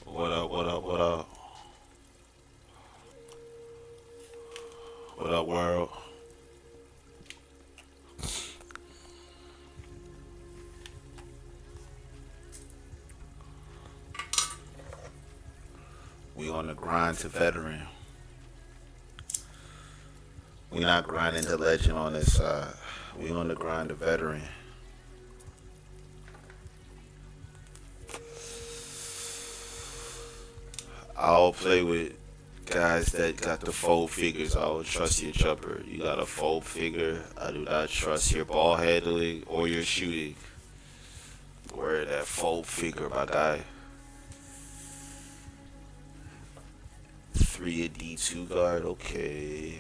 What up, what up, what up? What up, world? We on the grind to veteran. We not grinding to legend on this side. We on the grind to veteran. I'll play with guys that got the fold figures. I will trust your jumper. You got a fold figure. I do not trust your ball handling or your shooting. Where that fold figure, my guy. 3 and D2 guard. Okay.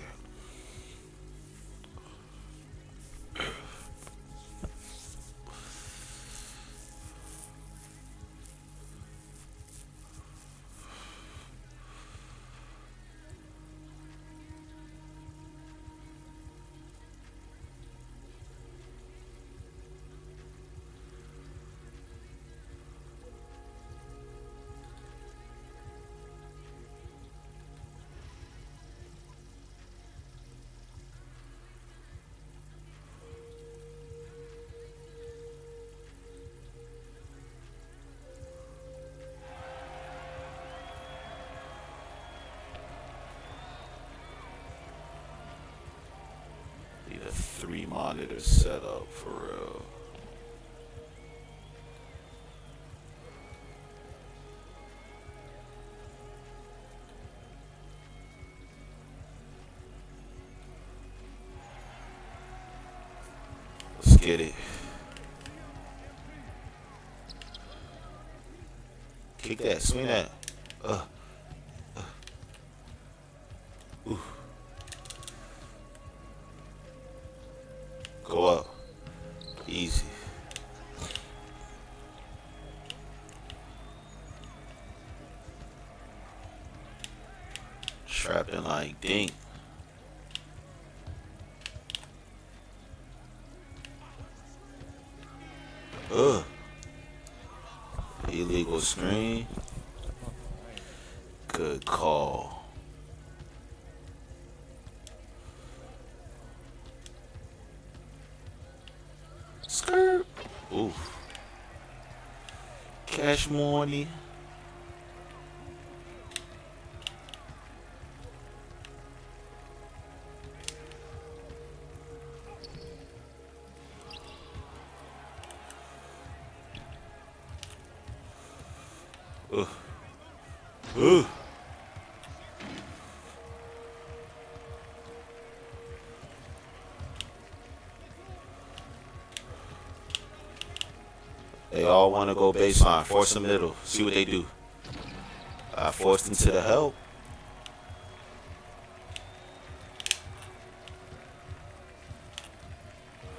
Need a 3 monitor setup for real. Let's get it. Kick that, swing that. Uh, ooh. Go up. Easy. Trapping like dink. Ugh. Illegal screen. Good call. Skirt. Oof. Cash money. Ugh. Ugh. They all want to go baseline. Force the middle. See what they do. I forced them to the help.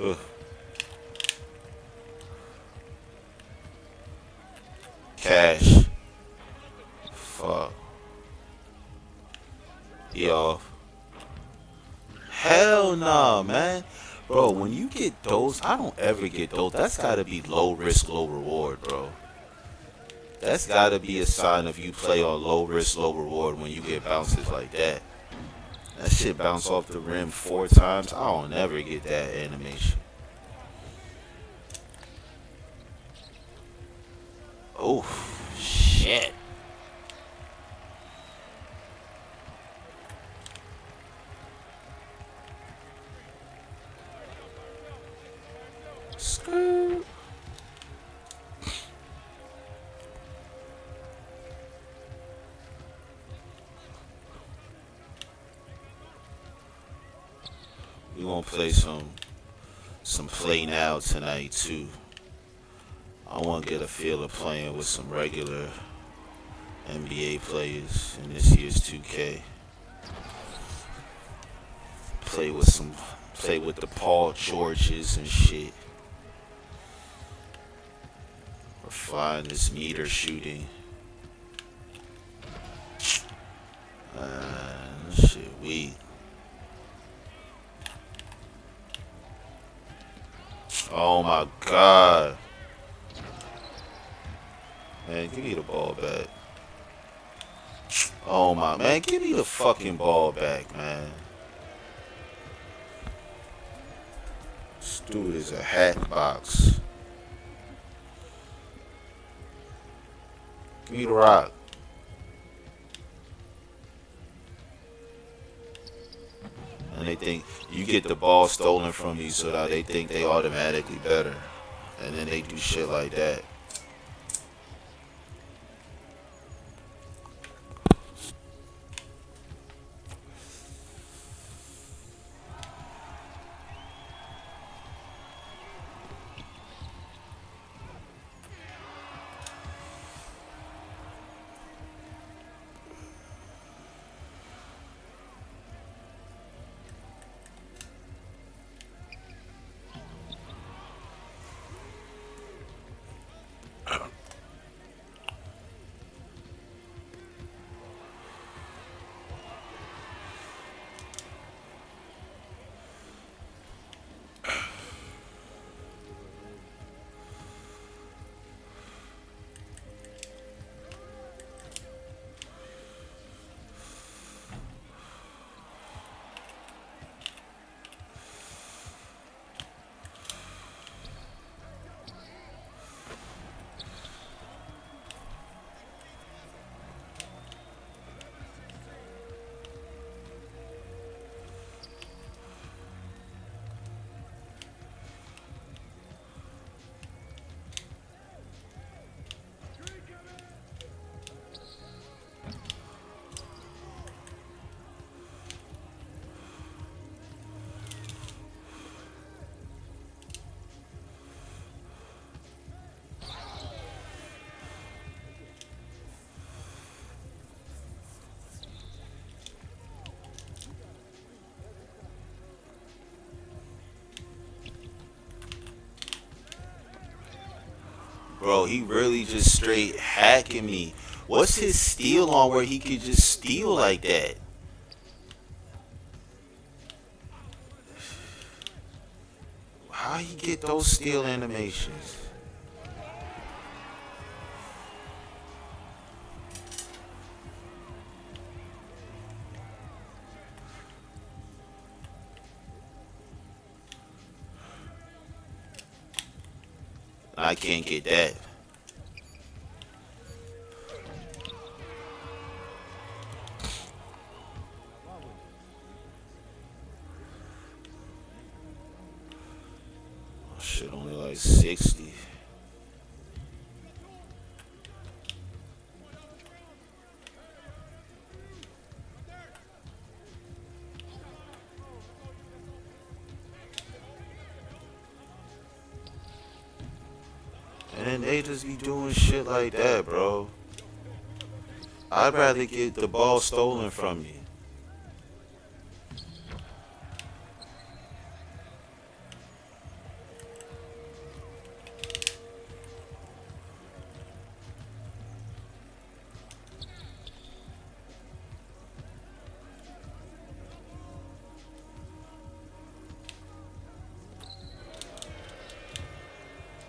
Ugh. Cash. Fuck. He off. Hell nah, man. Bro, when you get those, I don't ever get those. That's gotta be low risk, low reward, bro. That's gotta be a sign of you play on low risk, low reward when you get bounces like that. That shit bounce off the rim 4 times. I don't ever get that animation. Oh, shit. Skirt. We gonna play some play now tonight too. I want to get a feel of playing with some regular NBA players in this year's 2K. Play with some, play with the Paul Georges and shit. Refine this meter shooting. Shit weak. Oh my god. Man, give me the ball back. Oh my man, give me the fucking ball back, man. This dude is a hat box. Give me the rock. And they think you get the ball stolen from you, so that they think they automatically better. And then they do shit like that. Bro, he really just straight hacking me. What's his steal on where he could just steal like that? How he get those steal animations? I can't get that. Oh, shit, only like 60. And then they just be doing shit like that, bro. I'd rather get the ball stolen from me.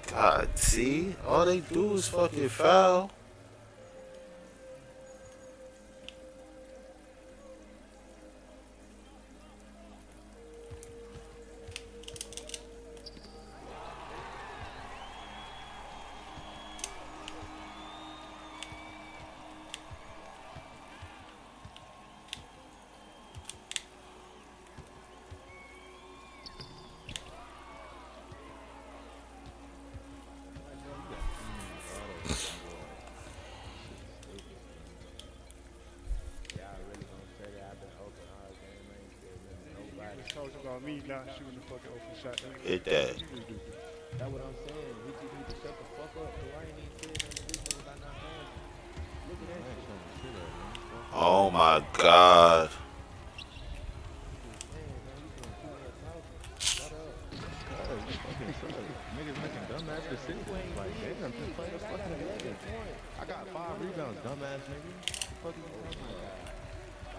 God, see? All they do is fucking foul. Talks about me not shooting the fucking open shot. Hit that. That's what I'm saying. We just need to shut the fuck up. Cause I ain't even saying nothing reasonable about not passing. Look at that shit. Oh my god. Man, man, you doing too much talking. Shut up. Cuz, fucking cuz. Niggas making dumbass decisions. Like, damn, just play the fucking game. I got 5 rebounds, dumbass nigga. What the fuck is you talking about?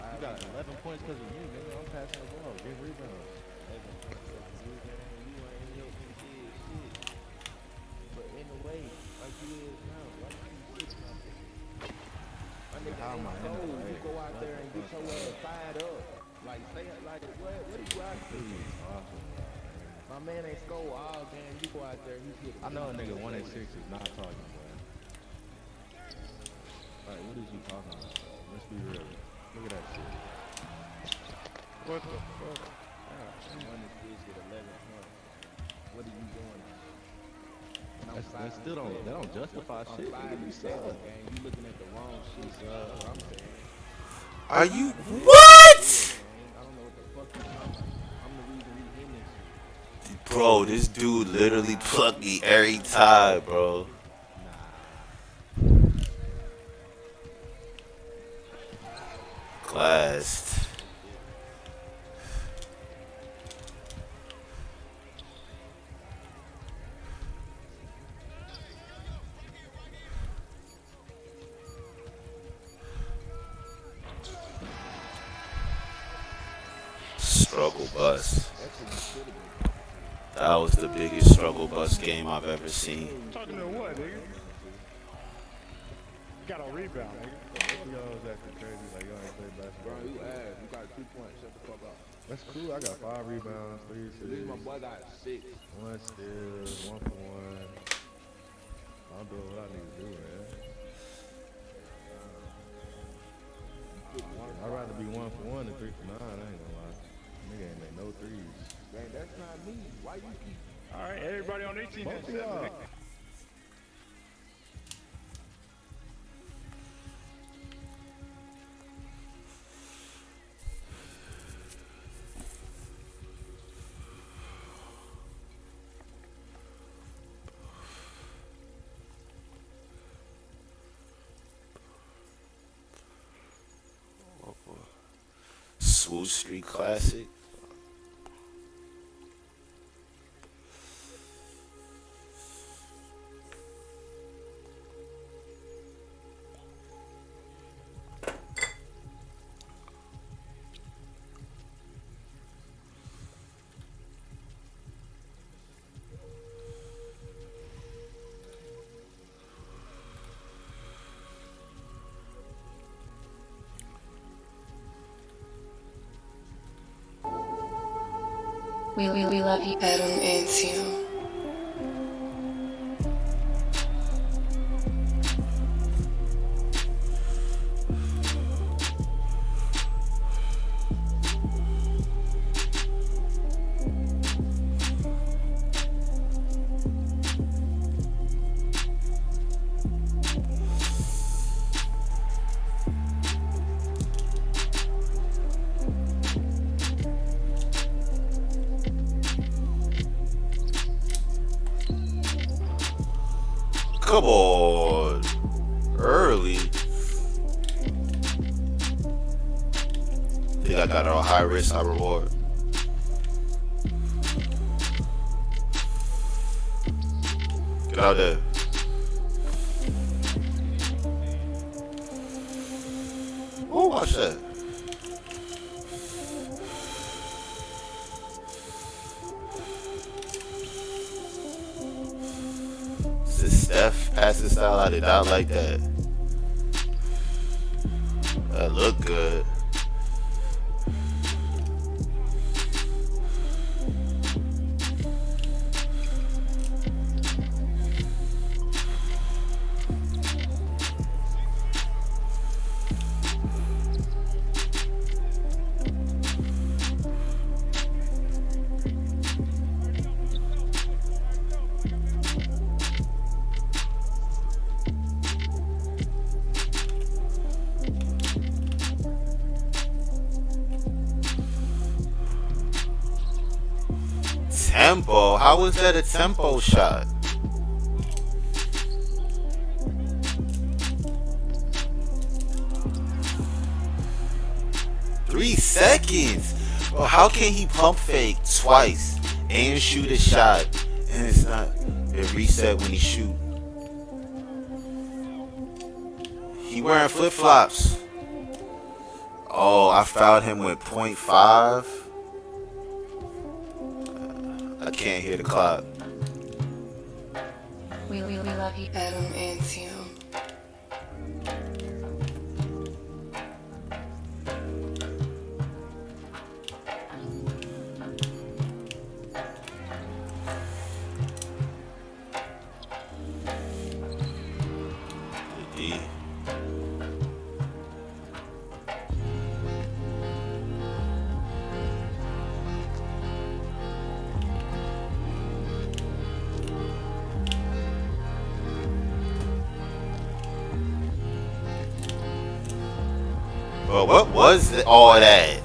You got 11 points because of you, nigga. I'm passing the ball. Get rebounds. 11 points because of you, man. You ain't helped me did shit. But in a way, like you is now, why you keep sitting out there? My nigga How am I ain't in the cold. way? You go actually? What you talking about, man? My man ain't score all game. You go out there, he's hitting I know a nigga 300 1 and daily. 6 is not talking, boy. Like, what is you talking about, bro? Let's be real. Look at that shit. What the fuck? 1 and 6 with 11 points. What are you doing? And I'm That still don't, that don't justify I'm shit. 5 Nigga, you and 7 suck. game. You looking at the wrong shit. That's what I'm saying. Are you Still, what? gang. I don't know what the fuck you talking about. I'm the reason we in this shit. Bro, this dude literally plucked me every time, bro. Nah. Glassed. Struggle bus. That was the biggest struggle bus game I've ever seen. Talking to what, nigga? Got a rebound, nigga. Y'all was acting crazy like y'all ain't played basketball. Bro, you ass. You got 2 points. Shut the fuck up. That's cool. I got 5 rebounds, 3 At least my assists, boy got 6. 1 steal, 1 for 1. I'm doing what I need to do, man. I'd rather be 1 for 1 than 3 for 9. I ain't gonna lie. Nigga ain't make no threes. Man, that's not me. Why you keep... All right, everybody on 18 Both and of y'all. 7. Swoosh Street Classic. We love you, Adam and Tim. Come on. Early. Think I got it on high risk, high reward. Get out there. Oh, watch that. This Steph passing style, I did not like that. That looked good. Tempo? How was that a tempo shot? Three seconds? Bro, how can he pump fake twice and shoot a shot and it's not it reset when he shoot? He wearing flip flops. Oh, I fouled him with 0.5. I can't hear the clock. We love you, Adam and Tim. Bro, what was all that?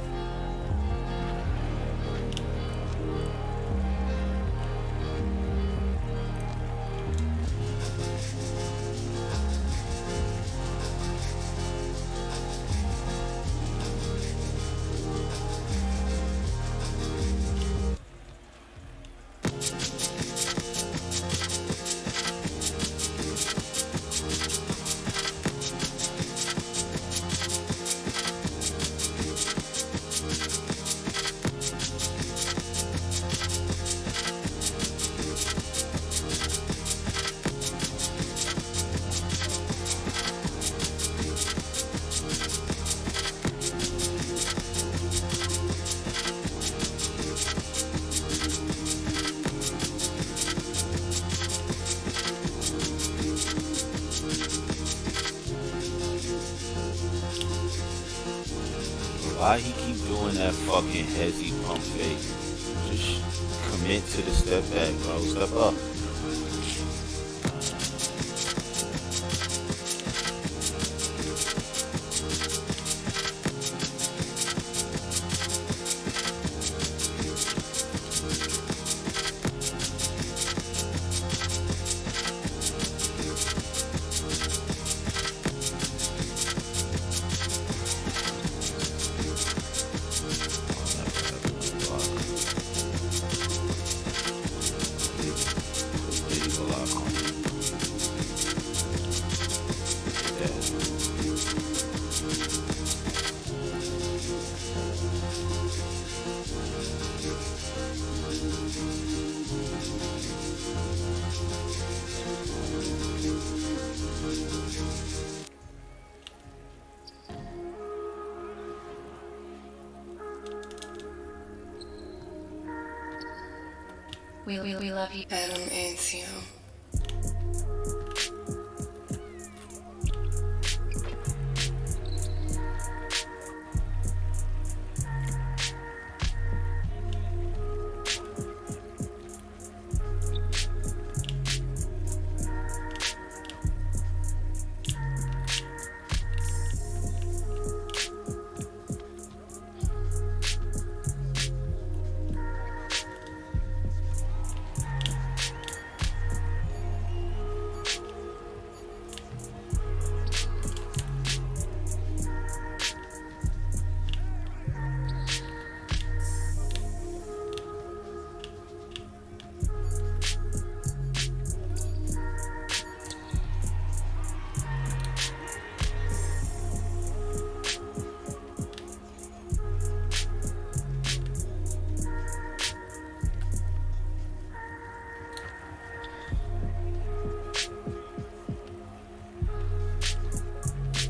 Why he keep doing that fucking hezzy pump fake? Just commit to the step back, bro. Step up. We love you, Adam and Tim.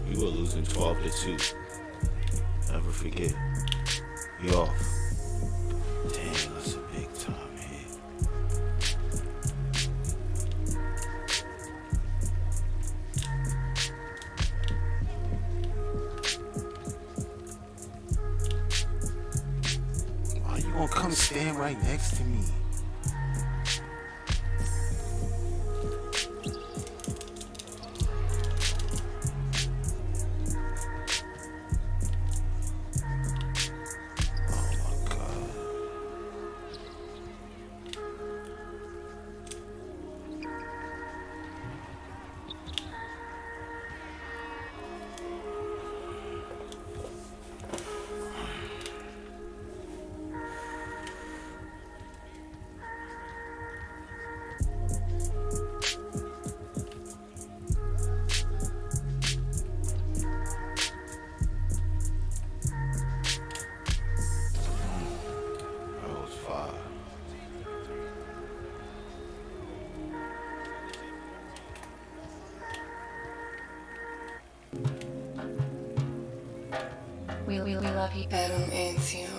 You were losing 12-2. Never forget. You off. Dang, that's a big time hit. Why you gonna come stand right next to me? We love you, Adam and Tim.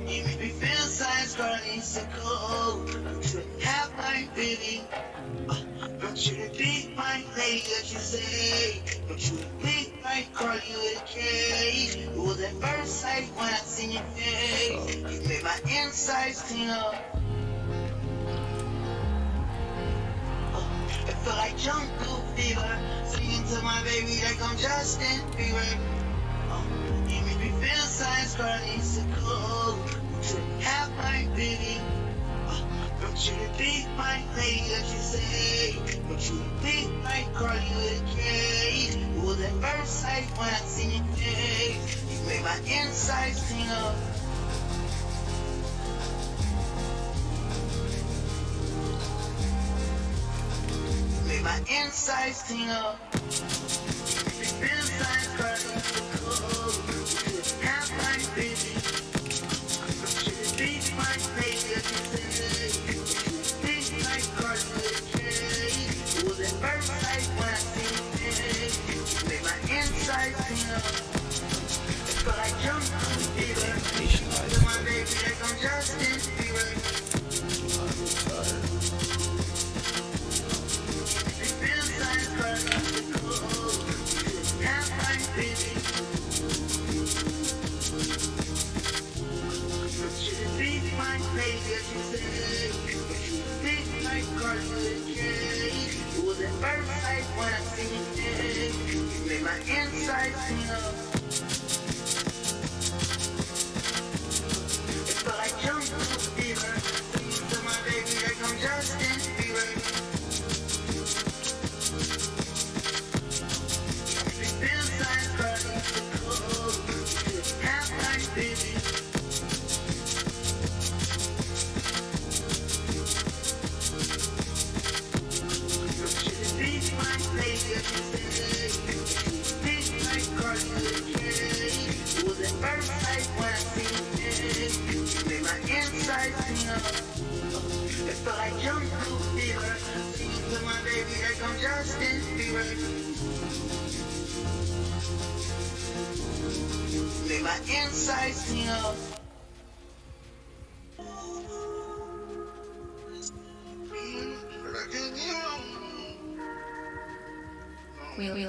You make me feel size running so cold. Don't you have my feeling? Don't you be my lady that you say? Don't you be my call you with a K? It was at first sight when I seen your face. You made my insides clean up. If feel like jungle fever. Singing to my baby like I'm Justin Bieber. You make me feel science burning so cold. To have my baby. Don't you be my lady that you say. Don't you be my Carly with a K. It was at first sight when I seen your face. You made my insides sing up. You made my insides sing up. You feel science burning so cold. To have my baby. Don't you be my lady that you say.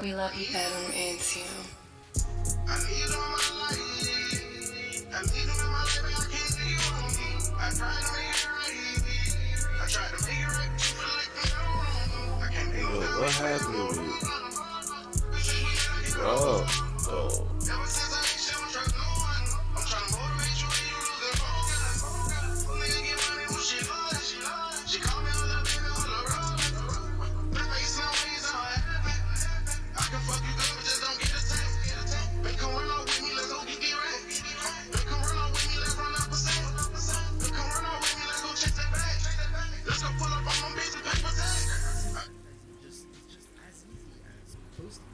We love you, Adam and Tim. I need you on my life. I need you in my life, but I can't see you on me. I tried to make it right. I tried to make it right, but you feel like no. I can't make it What happened to you? Bro. Ever since I ain't shit, I'm trying no one. I'm trying to motivate you when you losing focus. Nigga get money when she lost. She call me all up, baby, all around. The face and ways how I have it. I can fuck you good, but just don't get a taste. They come run out with me, let's go get right. They come run out with me, let's run out percent. They come run out with me, let's go chase that bag. Let's go pull up on my bitch and paper tag. Just as easy as posting.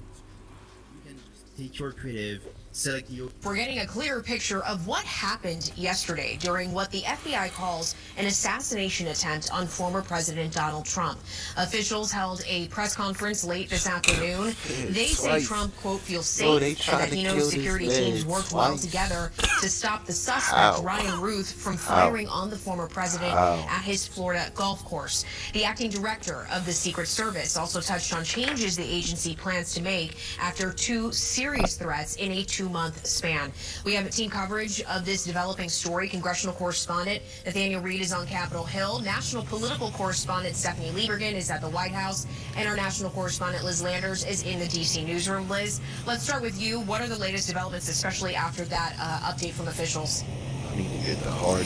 You can just take your creative, select your. We're getting a clearer picture of what happened yesterday during what the FBI calls an assassination attempt on former President Donald Trump. Officials held a press conference late this afternoon. They say Trump, quote, feels safe and that he knows security teams worked well together to stop the suspect, Ryan Ruth, from firing on the former president at his Florida golf course. The acting director of the Secret Service also touched on changes the agency plans to make after two serious threats in a 2-month span. We have team coverage of this developing story. Congressional correspondent Nathaniel Reed is on Capitol Hill. National political correspondent Stephanie Lieberman is at the White House. And our national correspondent Liz Landers is in the D.C. newsroom. Liz, let's start with you. What are the latest developments, especially after that update from officials?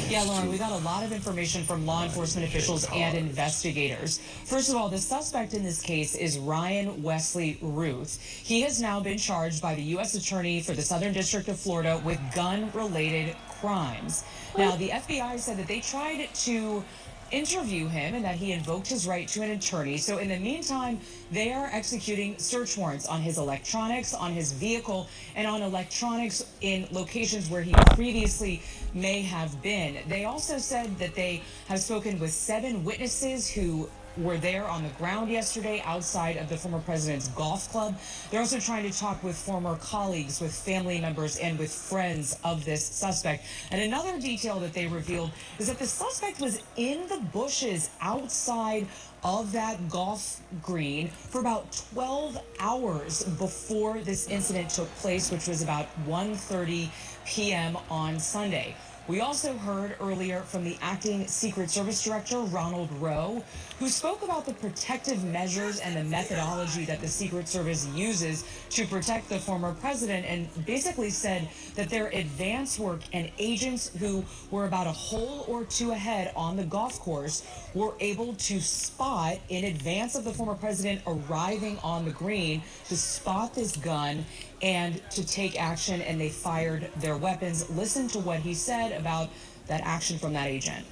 Yeah, Lauren, we got a lot of information from law enforcement officials and investigators. First of all, the suspect in this case is Ryan Wesley Ruth. He has now been charged by the U.S. Attorney for the Southern District of Florida with gun-related crimes. Now, the FBI said that they tried to interview him and that he invoked his right to an attorney. So in the meantime, they are executing search warrants on his electronics, on his vehicle, and on electronics in locations where he previously may have been. They also said that they have spoken with 7 witnesses who were there on the ground yesterday outside of the former president's golf club. They're also trying to talk with former colleagues, with family members, and with friends of this suspect. And another detail that they revealed is that the suspect was in the bushes outside of that golf green for about 12 hours before this incident took place, which was about 1:30 p.m. on Sunday. We also heard earlier from the acting Secret Service Director, Ronald Rowe, who spoke about the protective measures and the methodology that the Secret Service uses to protect the former president, and basically said that their advance work and agents who were about a hole or two ahead on the golf course were able to spot, in advance of the former president arriving on the green, to spot this gun and to take action, and they fired their weapons. Listen to what he said about that action from that agent.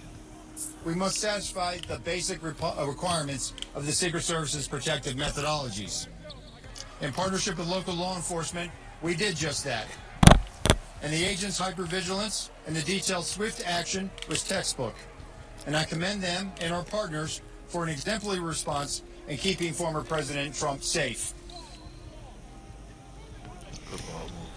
We must satisfy the basic requirements of the Secret Service's protective methodologies. In partnership with local law enforcement, we did just that. And the agents' hypervigilance and the detailed swift action was textbook. And I commend them and our partners for an exemplary response in keeping former President Trump safe.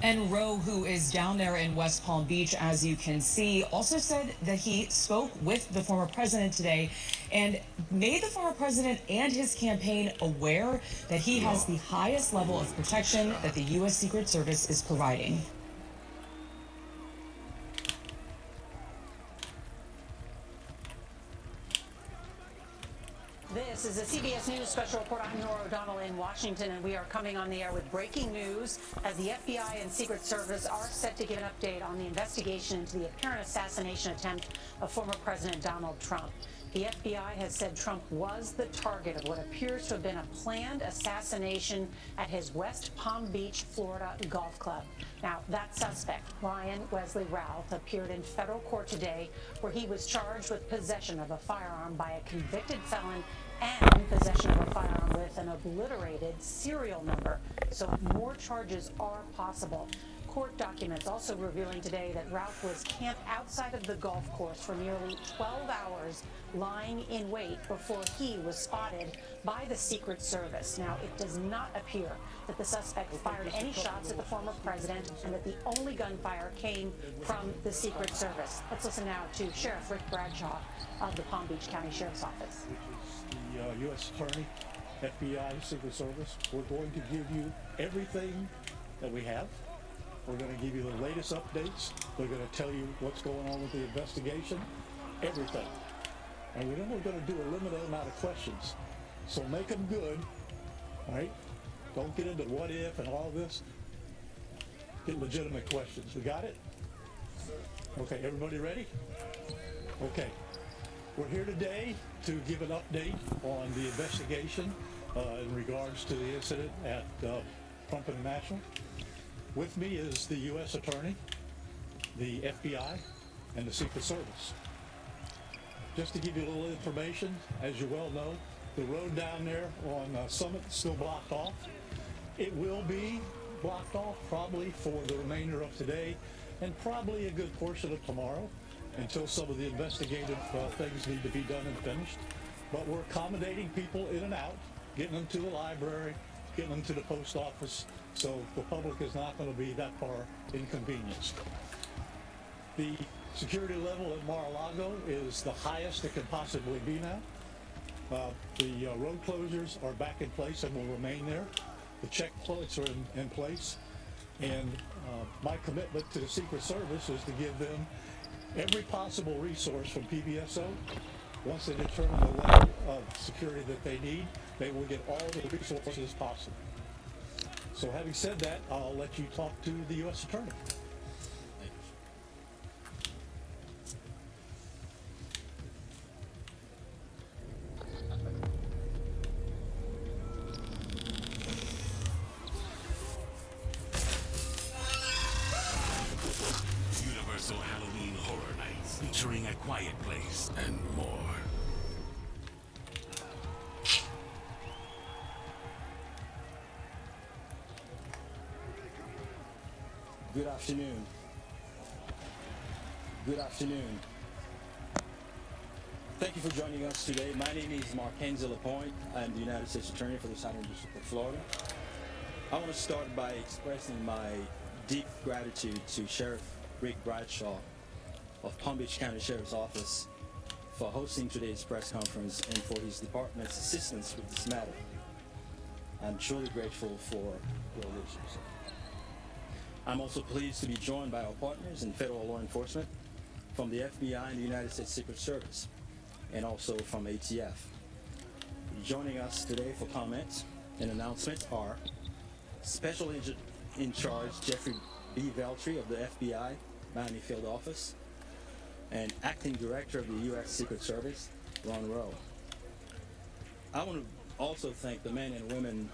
And Rowe, who is down there in West Palm Beach, as you can see, also said that he spoke with the former president today and made the former president and his campaign aware that he has the highest level of protection that the U.S. Secret Service is providing. This is a CBS News special report. I'm Nora O'Donnell in Washington, and we are coming on the air with breaking news as the FBI and Secret Service are set to give an update on the investigation into the apparent assassination attempt of former President Donald Trump. The FBI has said Trump was the target of what appears to have been a planned assassination at his West Palm Beach, Florida golf club. Now, that suspect, Ryan Wesley Routh, appeared in federal court today where he was charged with possession of a firearm by a convicted felon and possession of a firearm with an obliterated serial number. So more charges are possible. Court documents also revealing today that Routh was camped outside of the golf course for nearly 12 hours, lying in wait before he was spotted by the Secret Service. Now, it does not appear that the suspect fired any shots at the former president and that the only gunfire came from the Secret Service. Let's listen now to Sheriff Rick Bradshaw of the Palm Beach County Sheriff's Office. Which is the U.S. Attorney, FBI, Secret Service. We're going to give you everything that we have. We're going to give you the latest updates. We're going to tell you what's going on with the investigation, everything. And we're only going to do a limited amount of questions. So make them good, all right? Don't get into what if and all this. Get legitimate questions. We got it? Okay, everybody ready? Okay. We're here today to give an update on the investigation in regards to the incident at Trump International. With me is the U.S. Attorney, the FBI, and the Secret Service. Just to give you a little information, as you well know, the road down there on Summit is still blocked off. It will be blocked off probably for the remainder of today and probably a good portion of tomorrow until some of the investigative things need to be done and finished. But we're accommodating people in and out, getting them to the library, getting them to the post office, so the public is not going to be that far inconvenienced. The security level at Mar-a-Lago is the highest it can possibly be now. The road closures are back in place and will remain there. The checkpoints are in place. And my commitment to the Secret Service is to give them every possible resource from PBSO. Once they determine the level of security that they need, they will get all the resources possible. So having said that, I'll let you talk to the U.S. Attorney. Universal Halloween Horror Nights, featuring A Quiet Place and more. Good afternoon. Good afternoon. Thank you for joining us today. My name is Markenzie Lapointe. I'm the United States Attorney for the Southern District of Florida. I want to start by expressing my deep gratitude to Sheriff Rick Bradshaw of Palm Beach County Sheriff's Office for hosting today's press conference and for his department's assistance with this matter. I'm truly grateful for your leadership. I'm also pleased to be joined by our partners in federal law enforcement from the FBI and the United States Secret Service, and also from ATF. Joining us today for comments and announcements are Special Agent in Charge Jeffrey B. Veltri of the FBI Miami Field Office, and Acting Director of the U.S. Secret Service, Ron Rowe. I want to also thank the men and women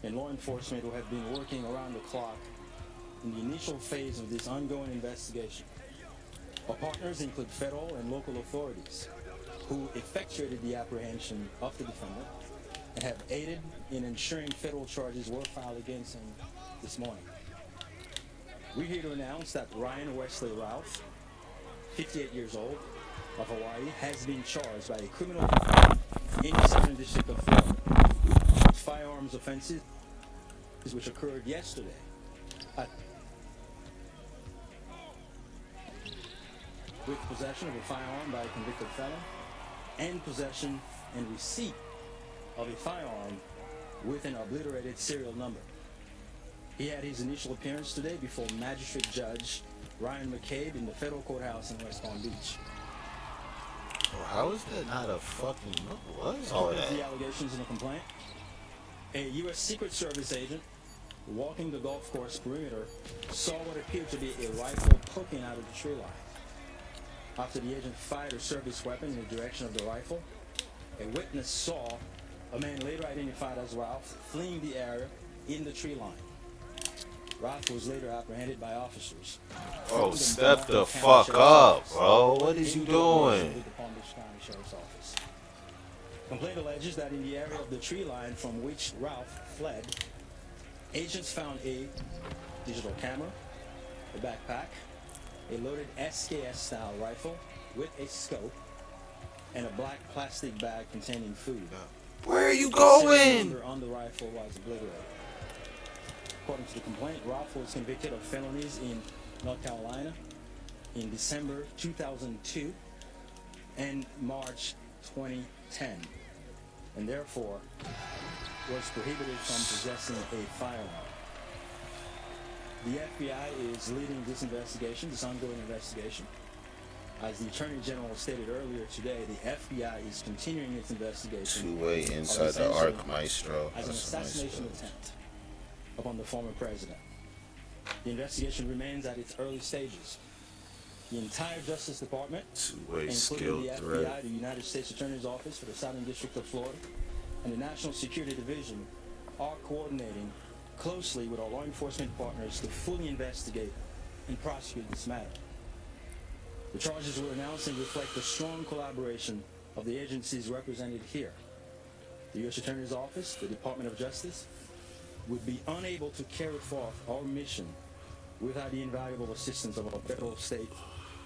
in law enforcement who have been working around the clock in the initial phase of this ongoing investigation. Our partners include federal and local authorities who effectuated the apprehension of the defendant and have aided in ensuring federal charges were filed against him this morning. We're here to announce that Ryan Wesley Ralph, 58 years old, of Hawaii, has been charged by a criminal defendant in the Southern District of Florida with firearms offenses which occurred yesterday with possession of a firearm by a convicted felon and possession and receipt of a firearm with an obliterated serial number. He had his initial appearance today before Magistrate Judge Ryan McCabe in the federal courthouse in West Palm Beach. Bro, how is that not a fucking... What is all that? The allegations in the complaint. A U.S. Secret Service agent walking the golf course perimeter saw what appeared to be a rifle poking out of the tree line. After the agent fired a service weapon in the direction of the rifle, a witness saw a man later identified as Ralph fleeing the area in the tree line. Ralph was later apprehended by officers. Oh, step the fuck up, bro. What is you doing? With the Palm Beach County Sheriff's Office. Complaint alleges that in the area of the tree line from which Ralph fled, agents found a digital camera, a backpack, a loaded SKS-style rifle with a scope, and a black plastic bag containing food. Where are you going? The on the rifle was obliterated. According to the complaint, Ralph was convicted of felonies in North Carolina in December 2002 and March 2010, and therefore was prohibited from possessing a firearm. The FBI is leading this investigation, this ongoing investigation. As the Attorney General stated earlier today, the FBI is continuing its investigation. Two-way inside the arc, maestro. As an assassination attempt upon the former president. The investigation remains at its early stages. The entire Justice Department, including the FBI, the United States Attorney's Office for the Southern District of Florida, and the National Security Division are coordinating closely with our law enforcement partners to fully investigate and prosecute this matter. The charges we're announcing reflect the strong collaboration of the agencies represented here. The U.S. Attorney's Office, the Department of Justice, would be unable to carry forth our mission without the invaluable assistance of our federal, state,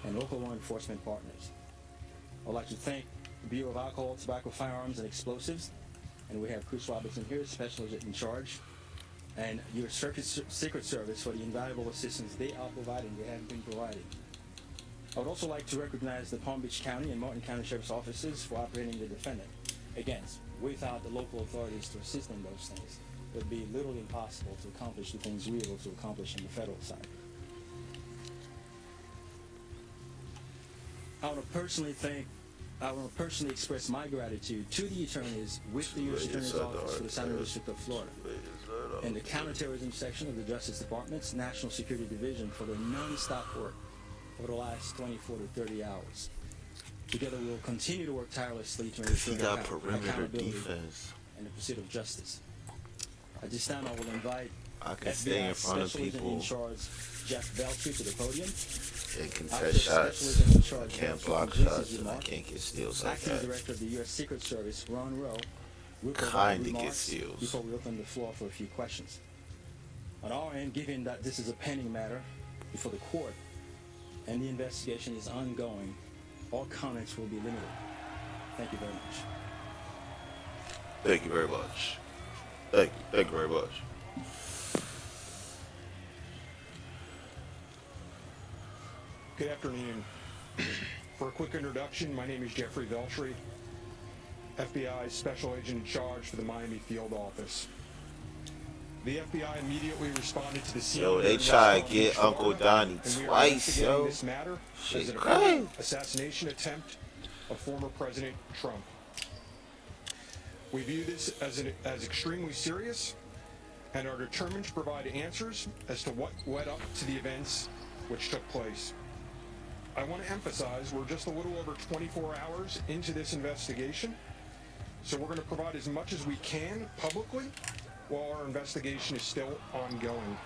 and local law enforcement partners. I'd like to thank the Bureau of Alcohol, Tobacco, Firearms, and Explosives, and we have Chris Robertson here, Special Agent in Charge, and U.S. Secret Service for the invaluable assistance they are providing, they have been providing. I would also like to recognize the Palm Beach County and Martin County Sheriff's Offices for operating the defendant. Again, without the local authorities to assist in those things, it would be literally impossible to accomplish the things we're able to accomplish on the federal side. I want to personally express my gratitude to the attorneys with the U.S. Attorney's Office for the Southern District of Florida and the Counterterrorism Section of the Justice Department's National Security Division for their non-stop work over the last 24 to 30 hours. Together, we'll continue to work tirelessly to ensure accountability and the pursuit of justice. At this time, I will invite FBI Special Agent in Charge Jeff Veltri to the podium. They can test shots. I can't block shots and I can't get steals like Acting that. Director of the U.S. Secret Service, Ron Rowe, will Kind provide of get remarks steals. before we open the floor for a few questions. On our end, given that this is a pending matter before the court and the investigation is ongoing, all comments will be limited. Thank you very much. Thank you very much. Thank you. Thank you very much. Good afternoon. For a quick introduction, my name is Jeffrey Veltri, FBI Special Agent in Charge for the Miami Field Office. The FBI immediately responded to the scene. Yo, they try to get Uncle Donnie twice, yo. This matter as Shit an crazy. assassination attempt of former President Trump. We view this as extremely serious and are determined to provide answers as to what led up to the events which took place. I want to emphasize we're just a little over 24 hours into this investigation, so we're going to provide as much as we can publicly while our investigation is still ongoing.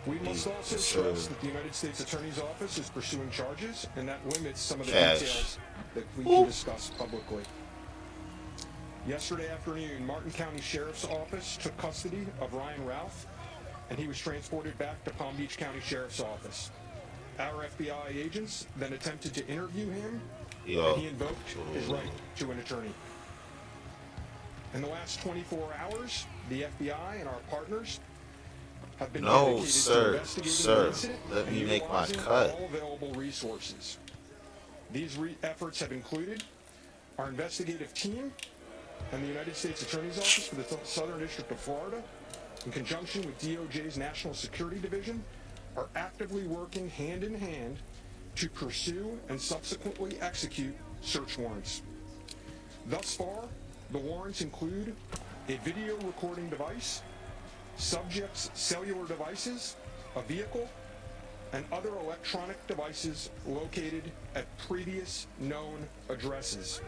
We must also stress that the United States Attorney's Office is pursuing charges, and that limits some of the details that we can discuss publicly. Yesterday afternoon, Martin County Sheriff's Office took custody of Ryan Ralph, and he was transported back to Palm Beach County Sheriff's Office. Our FBI agents then attempted to interview him, and he invoked his right to an attorney. In the last 24 hours, the FBI and our partners have been dedicated to investigating the incident and utilizing all available resources. These efforts have included our investigative team and the United States Attorney's Office for the Southern District of Florida, in conjunction with DOJ's National Security Division, are actively working hand in hand to pursue and subsequently execute search warrants. Thus far, the warrants include a video recording device, subjects' cellular devices, a vehicle, and other electronic devices located at previous known addresses.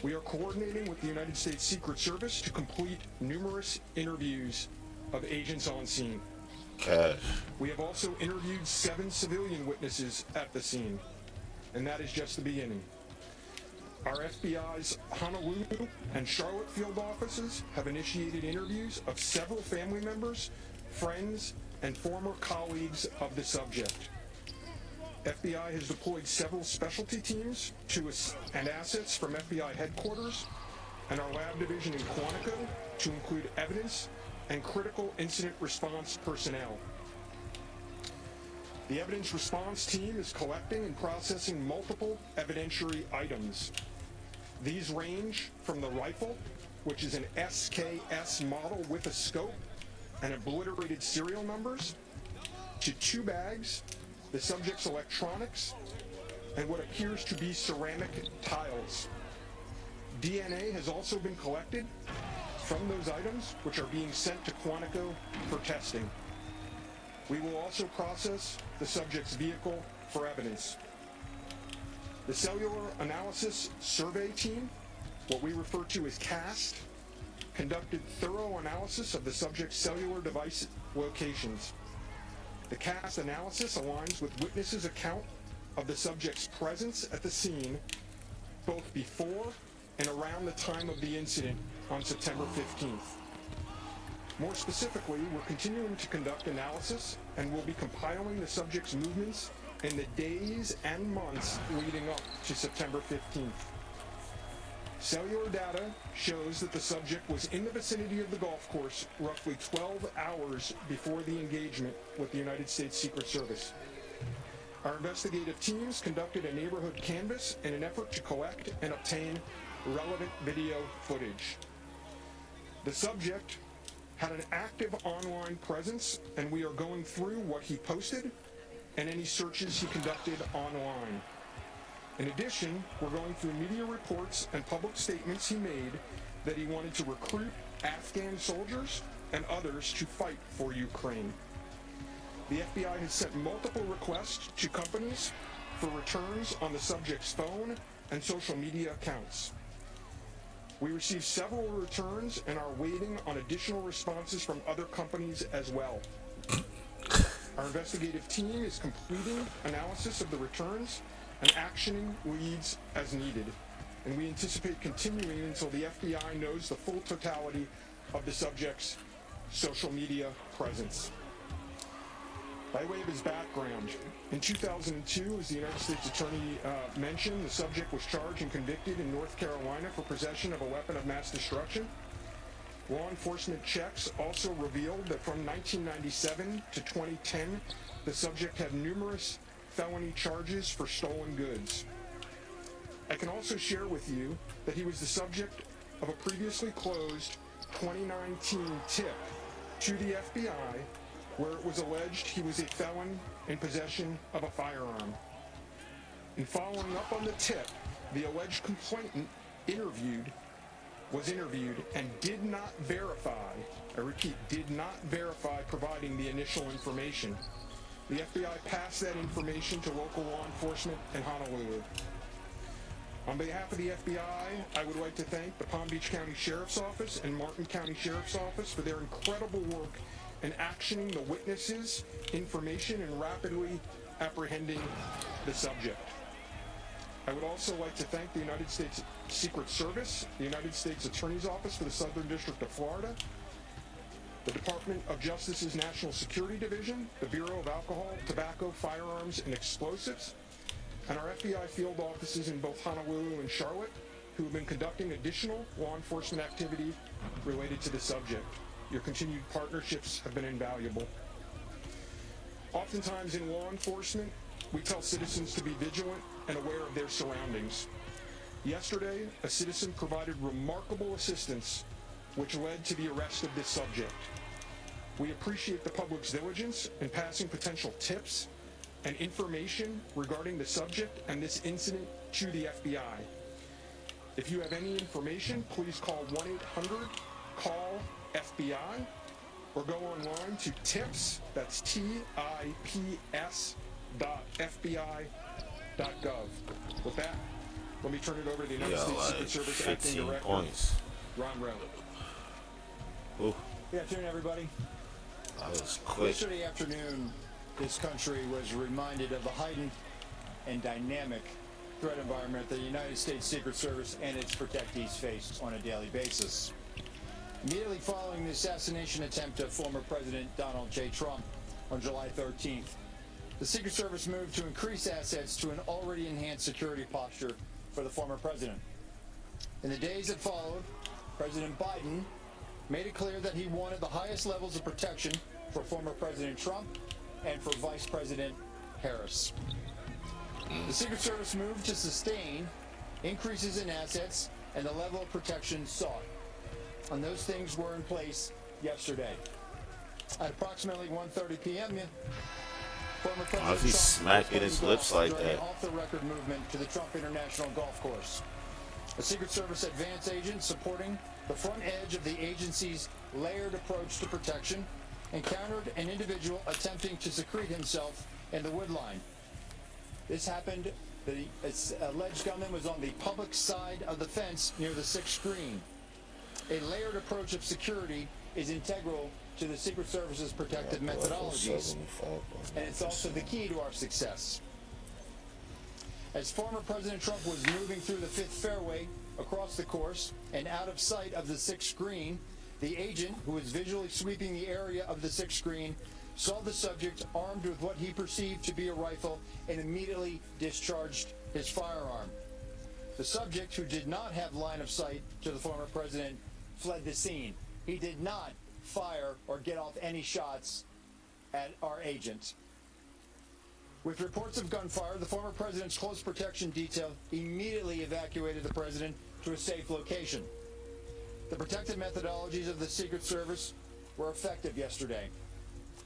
We are coordinating with the United States Secret Service to complete numerous interviews of agents on scene. We have also interviewed 7 civilian witnesses at the scene, and that is just the beginning. Our FBI's Honolulu and Charlotte field offices have initiated interviews of several family members, friends, and former colleagues of the subject. FBI has deployed several specialty teams and assets from FBI headquarters and our lab division in Quantico to include evidence and critical incident response personnel. The evidence response team is collecting and processing multiple evidentiary items. These range from the rifle, which is an SKS model with a scope and obliterated serial numbers, to 2 bags, the subject's electronics, and what appears to be ceramic tiles. DNA has also been collected from those items, which are being sent to Quantico for testing. We will also process the subject's vehicle for evidence. The Cellular Analysis Survey Team, what we refer to as CAST, conducted thorough analysis of the subject's cellular device locations. The CAST analysis aligns with witnesses' account of the subject's presence at the scene both before and around the time of the incident on September 15th. More specifically, we're continuing to conduct analysis and will be compiling the subject's movements in the days and months leading up to September 15th. Cellular data shows that the subject was in the vicinity of the golf course roughly 12 hours before the engagement with the United States Secret Service. Our investigative teams conducted a neighborhood canvass in an effort to collect and obtain relevant video footage. The subject had an active online presence, and we are going through what he posted and any searches he conducted online. In addition, we're going through media reports and public statements he made that he wanted to recruit Afghan soldiers and others to fight for Ukraine. The FBI has sent multiple requests to companies for returns on the subject's phone and social media accounts. We received several returns and are waiting on additional responses from other companies as well. Our investigative team is completing analysis of the returns and actioning leads as needed, and we anticipate continuing until the FBI knows the full totality of the subject's social media presence. By way of his background, in 2002, as the United States Attorney mentioned, the subject was charged and convicted in North Carolina for possession of a weapon of mass destruction. Law enforcement checks also revealed that from 1997 to 2010, the subject had numerous felony charges for stolen goods. I can also share with you that he was the subject of a previously closed 2019 tip to the FBI where it was alleged he was a felon in possession of a firearm. In following up on the tip, the alleged complainant was interviewed and did not verify, I repeat, did not verify providing the initial information. The FBI passed that information to local law enforcement in Honolulu. On behalf of the FBI, I would like to thank the Palm Beach County Sheriff's Office and Martin County Sheriff's Office for their incredible work in actioning the witnesses' information and rapidly apprehending the subject. I would also like to thank the United States Secret Service, the United States Attorney's Office for the Southern District of Florida, the Department of Justice's National Security Division, the Bureau of Alcohol, Tobacco, Firearms, and Explosives, and our FBI field offices in both Honolulu and Charlotte, who have been conducting additional law enforcement activity related to the subject. Your continued partnerships have been invaluable. Oftentimes in law enforcement, we tell citizens to be vigilant and aware of their surroundings. Yesterday, a citizen provided remarkable assistance which led to the arrest of this subject. We appreciate the public's diligence in passing potential tips and information regarding the subject and this incident to the FBI. If you have any information, please call 1-800-CALL-FBI or go online to tips, that's tips.fbi.gov. With that, let me turn it over to the United States Secret Service Acting Director, points. Ron Rowe. Ooh. Good afternoon, everybody. That was quick. Yesterday afternoon, this country was reminded of the heightened and dynamic threat environment the United States Secret Service and its protectees face on a daily basis. Immediately following the assassination attempt of former President Donald J. Trump on July 13th, the Secret Service moved to increase assets to an already enhanced security posture for the former president. In the days that followed, President Biden made it clear that he wanted the highest levels of protection for former President Trump and for Vice President Harris. The Secret Service moved to sustain increases in assets and the level of protection sought. And those things were in place yesterday. At approximately 1:30 p.m., former President How's he Trump smacking his lips like during that? an off-the-record movement to the Trump International Golf Course. A Secret Service advance agent supporting the front edge of the agency's layered approach to protection encountered an individual attempting to secrete himself in the wood line. This happened, the alleged gunman was on the public side of the fence near the 6th screen. A layered approach of security is integral to the Secret Service's protective methodologies, and it's also the key to our success. As former President Trump was moving through the 5th fairway across the course and out of sight of the 6th screen, the agent, who was visually sweeping the area of the 6th screen, saw the subject armed with what he perceived to be a rifle and immediately discharged his firearm. The subject, who did not have line of sight to the former president, fled the scene. He did not fire or get off any shots at our agent. With reports of gunfire, the former president's close protection detail immediately evacuated the president to a safe location. The protective methodologies of the Secret Service were effective yesterday.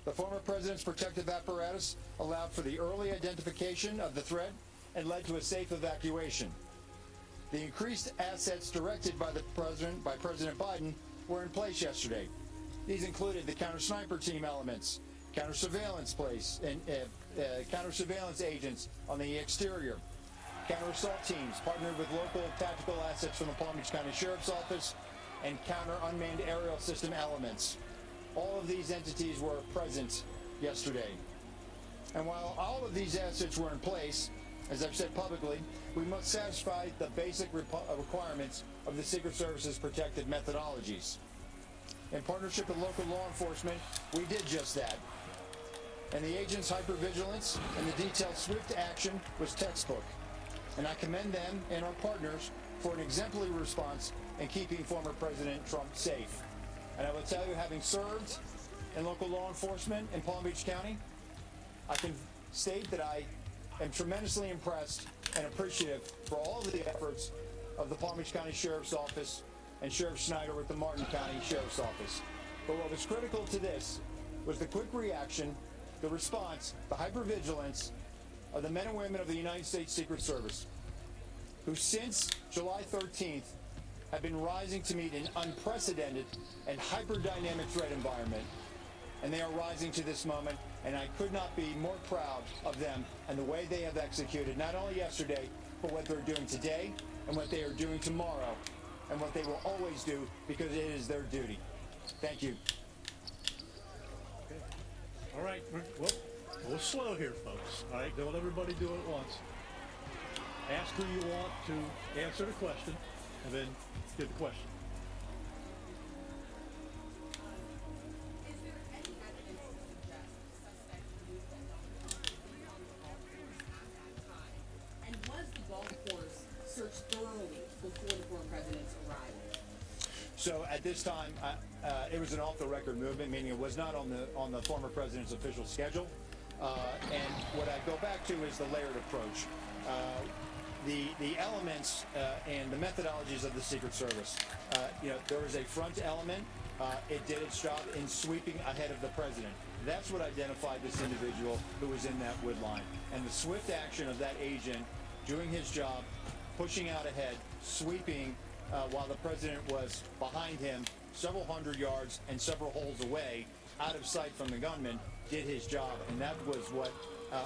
The former president's protective apparatus allowed for the early identification of the threat and led to a safe evacuation. The increased assets directed by President Biden were in place yesterday. These included the counter-sniper team elements, counter-surveillance counter-surveillance agents on the exterior, counter-assault teams partnered with local tactical assets from the Palm Beach County Sheriff's Office, and counter-unmanned aerial system elements. All of these entities were present yesterday. And while all of these assets were in place, as I've said publicly, we must satisfy the basic requirements of the Secret Service's protective methodologies. In partnership with local law enforcement, we did just that. And the agents' hypervigilance and the detailed swift action was textbook. And I commend them and our partners for an exemplary response in keeping former President Trump safe. And I will tell you, having served in local law enforcement in Palm Beach County, I can state that I am tremendously impressed and appreciative for all of the efforts of the Palm Beach County Sheriff's Office and Sheriff Schneider with the Martin County Sheriff's Office. But what was critical to this was the quick reaction, the response, the hypervigilance of the men and women of the United States Secret Service, who since July 13th have been rising to meet an unprecedented and hyper-dynamic threat environment. And they are rising to this moment, and I could not be more proud of them and the way they have executed, not only yesterday, but what they're doing today and what they are doing tomorrow and what they will always do because it is their duty. Thank you. All right, we're slow here, folks. All right, don't everybody do it at once. Ask who you want to answer the question, and then give the question. And was the golf course searched thoroughly before the former president's arrival? So at this time, it was an off-the-record movement, meaning it was not on the former president's official schedule. And what I go back to is the layered approach. The elements and the methodologies of the Secret Service. There was a front element. It did its job in sweeping ahead of the president. That's what identified this individual who was in that wood line. And the swift action of that agent doing his job, pushing out ahead, sweeping while the president was behind him several hundred yards and several holes away, out of sight from the gunman, did his job. And that was what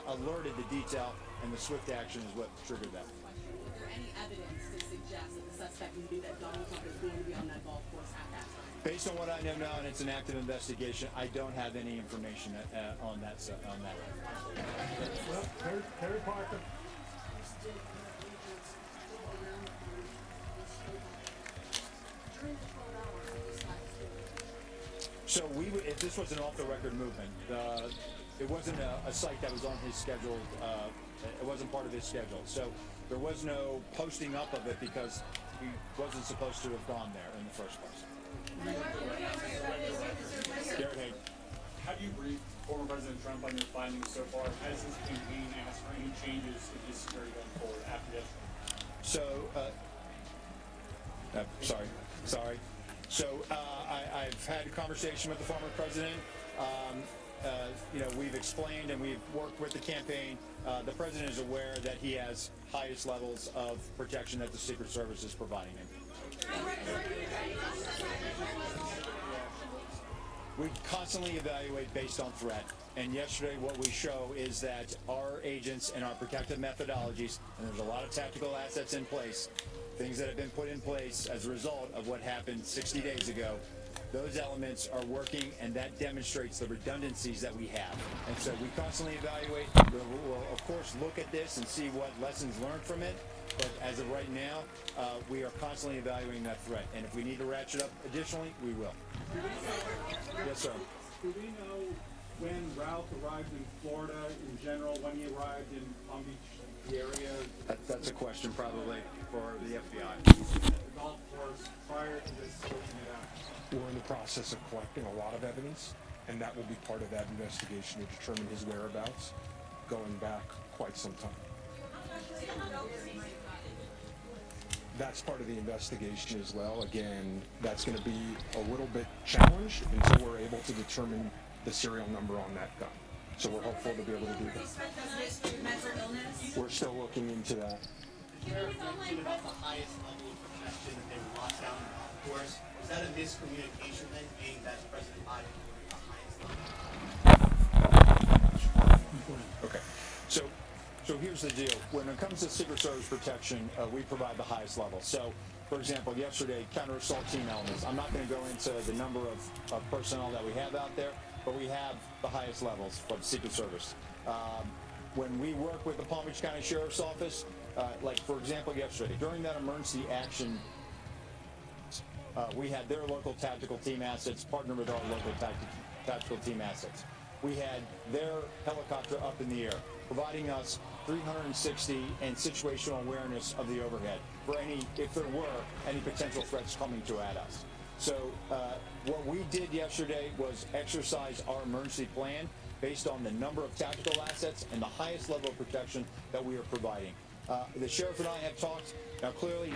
alerted the detail, and the swift action is what triggered that. Was there any evidence to suggest that the suspect knew that Donald Trump was going to be on that golf course at that time? Based on what I know now, and it's an active investigation, I don't have any information on that. Well, Terry Parker. So if this was an off-the-record movement, it wasn't a site that was on his schedule. It wasn't part of his schedule. So there was no posting up of it because he wasn't supposed to have gone there in the first place. Garrett Haig. How do you brief former President Trump on your findings so far? Has his campaign asked for any changes in his security going forward after yesterday? Sorry. So I've had a conversation with the former president. We've explained and we've worked with the campaign. The president is aware that he has highest levels of protection that the Secret Service is providing him. We constantly evaluate based on threat. And yesterday what we show is that our agents and our protective methodologies, and there's a lot of tactical assets in place, things that have been put in place as a result of what happened 60 days ago, those elements are working, and that demonstrates the redundancies that we have. And so we constantly evaluate. We'll of course look at this and see what lessons learned from it. But as of right now, we are constantly evaluating that threat. And if we need to ratchet up additionally, we will. Yes, sir. Do we know when Ralph arrived in Florida in general, when he arrived in Palm Beach, the area? That's a question probably for the FBI. The golf course prior to this closing it out. We're in the process of collecting a lot of evidence, and that will be part of that investigation to determine his whereabouts going back quite some time. That's part of the investigation as well. Again, that's going to be a little bit challenged until we're able to determine the serial number on that gun. So we're hopeful to be able to do that. We're still looking into that. The sheriff mentioned about the highest level of protection that they were locked down in the golf course. Is that a miscommunication then, being that President Biden ordered the highest level? Okay. So here's the deal. When it comes to Secret Service protection, we provide the highest level. So, for example, yesterday, counter-assault team elements. I'm not going to go into the number of personnel that we have out there, but we have the highest levels for the Secret Service. When we work with the Palm Beach County Sheriff's Office, like, for example, yesterday, during that emergency action, we had their local tactical team assets partner with our local tactical team assets. We had their helicopter up in the air, providing us 360 and situational awareness of the overhead for if there were any potential threats coming at us. So what we did yesterday was exercise our emergency plan based on the number of tactical assets and the highest level of protection that we are providing. The sheriff and I have talked. Now, clearly,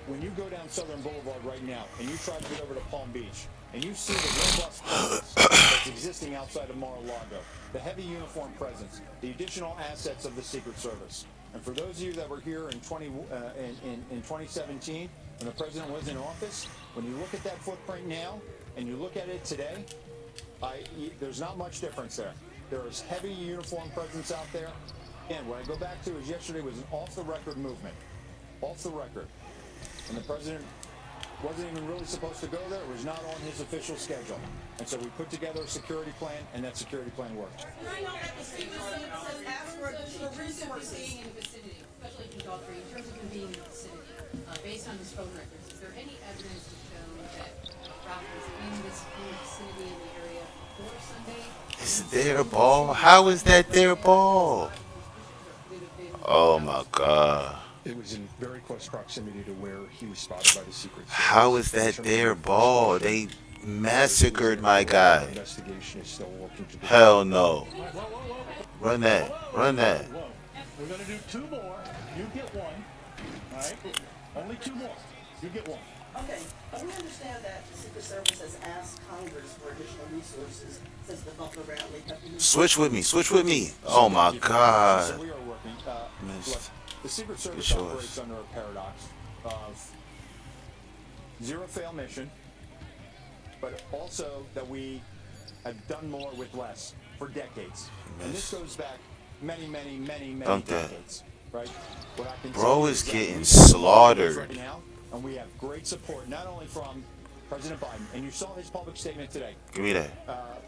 when you go down Southern Boulevard right now and you try to get over to Palm Beach, and you see the robust presence that's existing outside of Mar-a-Lago, the heavy uniform presence, the additional assets of the Secret Service. And for those of you that were here in 2017, when the president was in office, when you look at that footprint now and you look at it today, there's not much difference there. There is heavy uniform presence out there. And what I go back to is yesterday was an off-the-record movement. Off the record. And the president wasn't even really supposed to go there. It was not on his official schedule. And so we put together a security plan, and that security plan worked. And I know that the Secret Service has asked for resources. Being in the vicinity, especially in Dahlgren, in terms of him being in the vicinity, based on his phone records, is there any evidence to show that Ralph was in this vicinity in the area before Sunday? It's their ball. How is that their ball? Oh my God. It was in very close proximity to where he was spotted by the Secret Service. How is that their ball? They massacred my guy. Investigation is still working to Hell no. Run that. Run that. We're going to do 2 more. You get 1. All right? Only 2 more. You get 1. Okay, but we understand that the Secret Service has asked Congress for additional resources since the Buffalo rally. Switch with me. Switch with me. Oh my God. So we are working. Look, the Secret Service Good operates under a paradox of zero fail mission, but also that we have done more with less for decades. And this goes back many decades, right? What I can Bro tell is that getting we have slaughtered. right now, and we have great support, not only from President Biden, and you saw his public statement today. Give me that.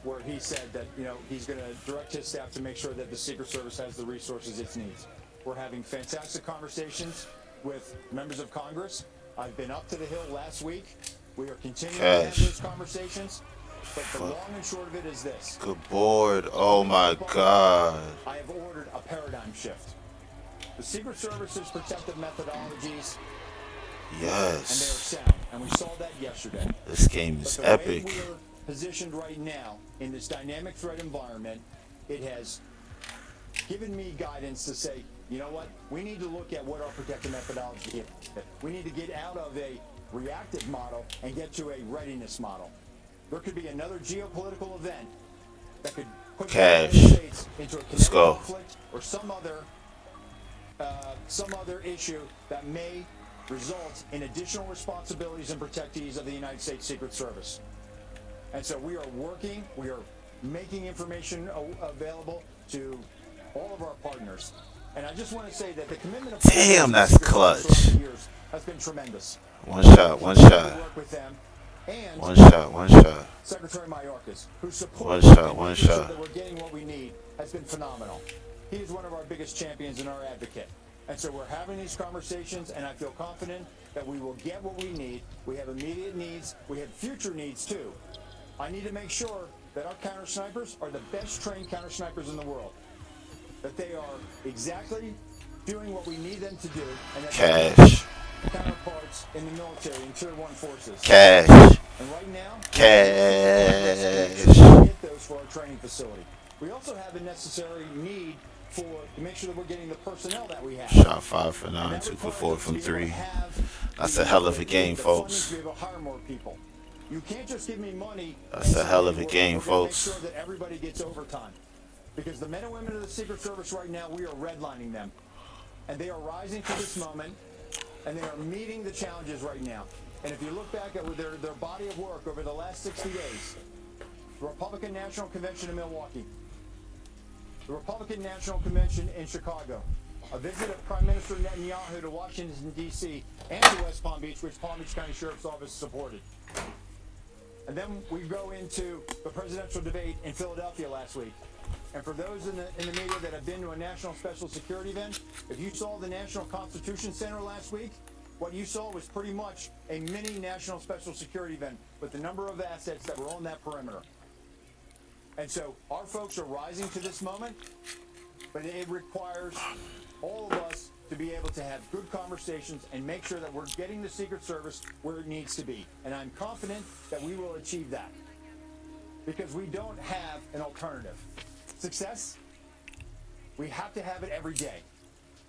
Where he said that, he's going to direct his staff to make sure that the Secret Service has the resources it needs. We're having fantastic conversations with members of Congress. I've been up to the Hill last week. We are continuing to have those conversations. But the long and short of it is this. Good board. Oh my God. I have ordered a paradigm shift. The Secret Service's protective methodologies, and they are Yes. sound. And we saw that yesterday. This game is But the epic. way we're positioned right now in this dynamic threat environment, it has given me guidance to say, you know what? We need to look at what our protective methodology is. We need to get out of a reactive model and get to a readiness model. There could be another geopolitical event that could put the United States into a kinetic conflict or some other issue that may result in additional responsibilities and protectees of the United States Secret Service. And so we are working, we are making information available to all of our partners. And I just want to say that the commitment of Damn, that's clutch. years has been tremendous. One shot. One shot. Work with them. And One shot. One shot. Secretary Mayorkas, who One supports shot. One sure shot. that we're getting what we need, has been phenomenal. He is one of our biggest champions and our advocate. And so we're having these conversations, and I feel confident that we will get what we need. We have immediate needs. We have future needs, too. I need to make sure that our counter snipers are the best trained counter snipers in the world. That they are exactly doing what we need them to do. And that Cash. counterparts in the military and Tier 1 forces. Cash. And right now, Cash. we get those for our training facility. We also have a necessary need to make sure that we're getting the personnel that we have. Shot 5 for 9, 2 for 4 from 3. That's a hell of a game, folks. To be able to hire more people. You can't just give me money. That's a hell of a game, folks. Make sure that everybody gets overtime. Because the men and women of the Secret Service right now, we are redlining them. And they are rising to this moment, and they are meeting the challenges right now. And if you look back at their body of work over the last 60 days, the Republican National Convention in Milwaukee, the Republican National Convention in Chicago, a visit of Prime Minister Netanyahu to Washington, D.C., and to West Palm Beach, which Palm Beach County Sheriff's Office supported. And then we go into the presidential debate in Philadelphia last week. And for those in the media that have been to a national special security event, if you saw the National Constitution Center last week, what you saw was pretty much a mini national special security event with the number of assets that were on that perimeter. And so our folks are rising to this moment, but it requires all of us to be able to have good conversations and make sure that we're getting the Secret Service where it needs to be. And I'm confident that we will achieve that because we don't have an alternative. Success, we have to have it every day.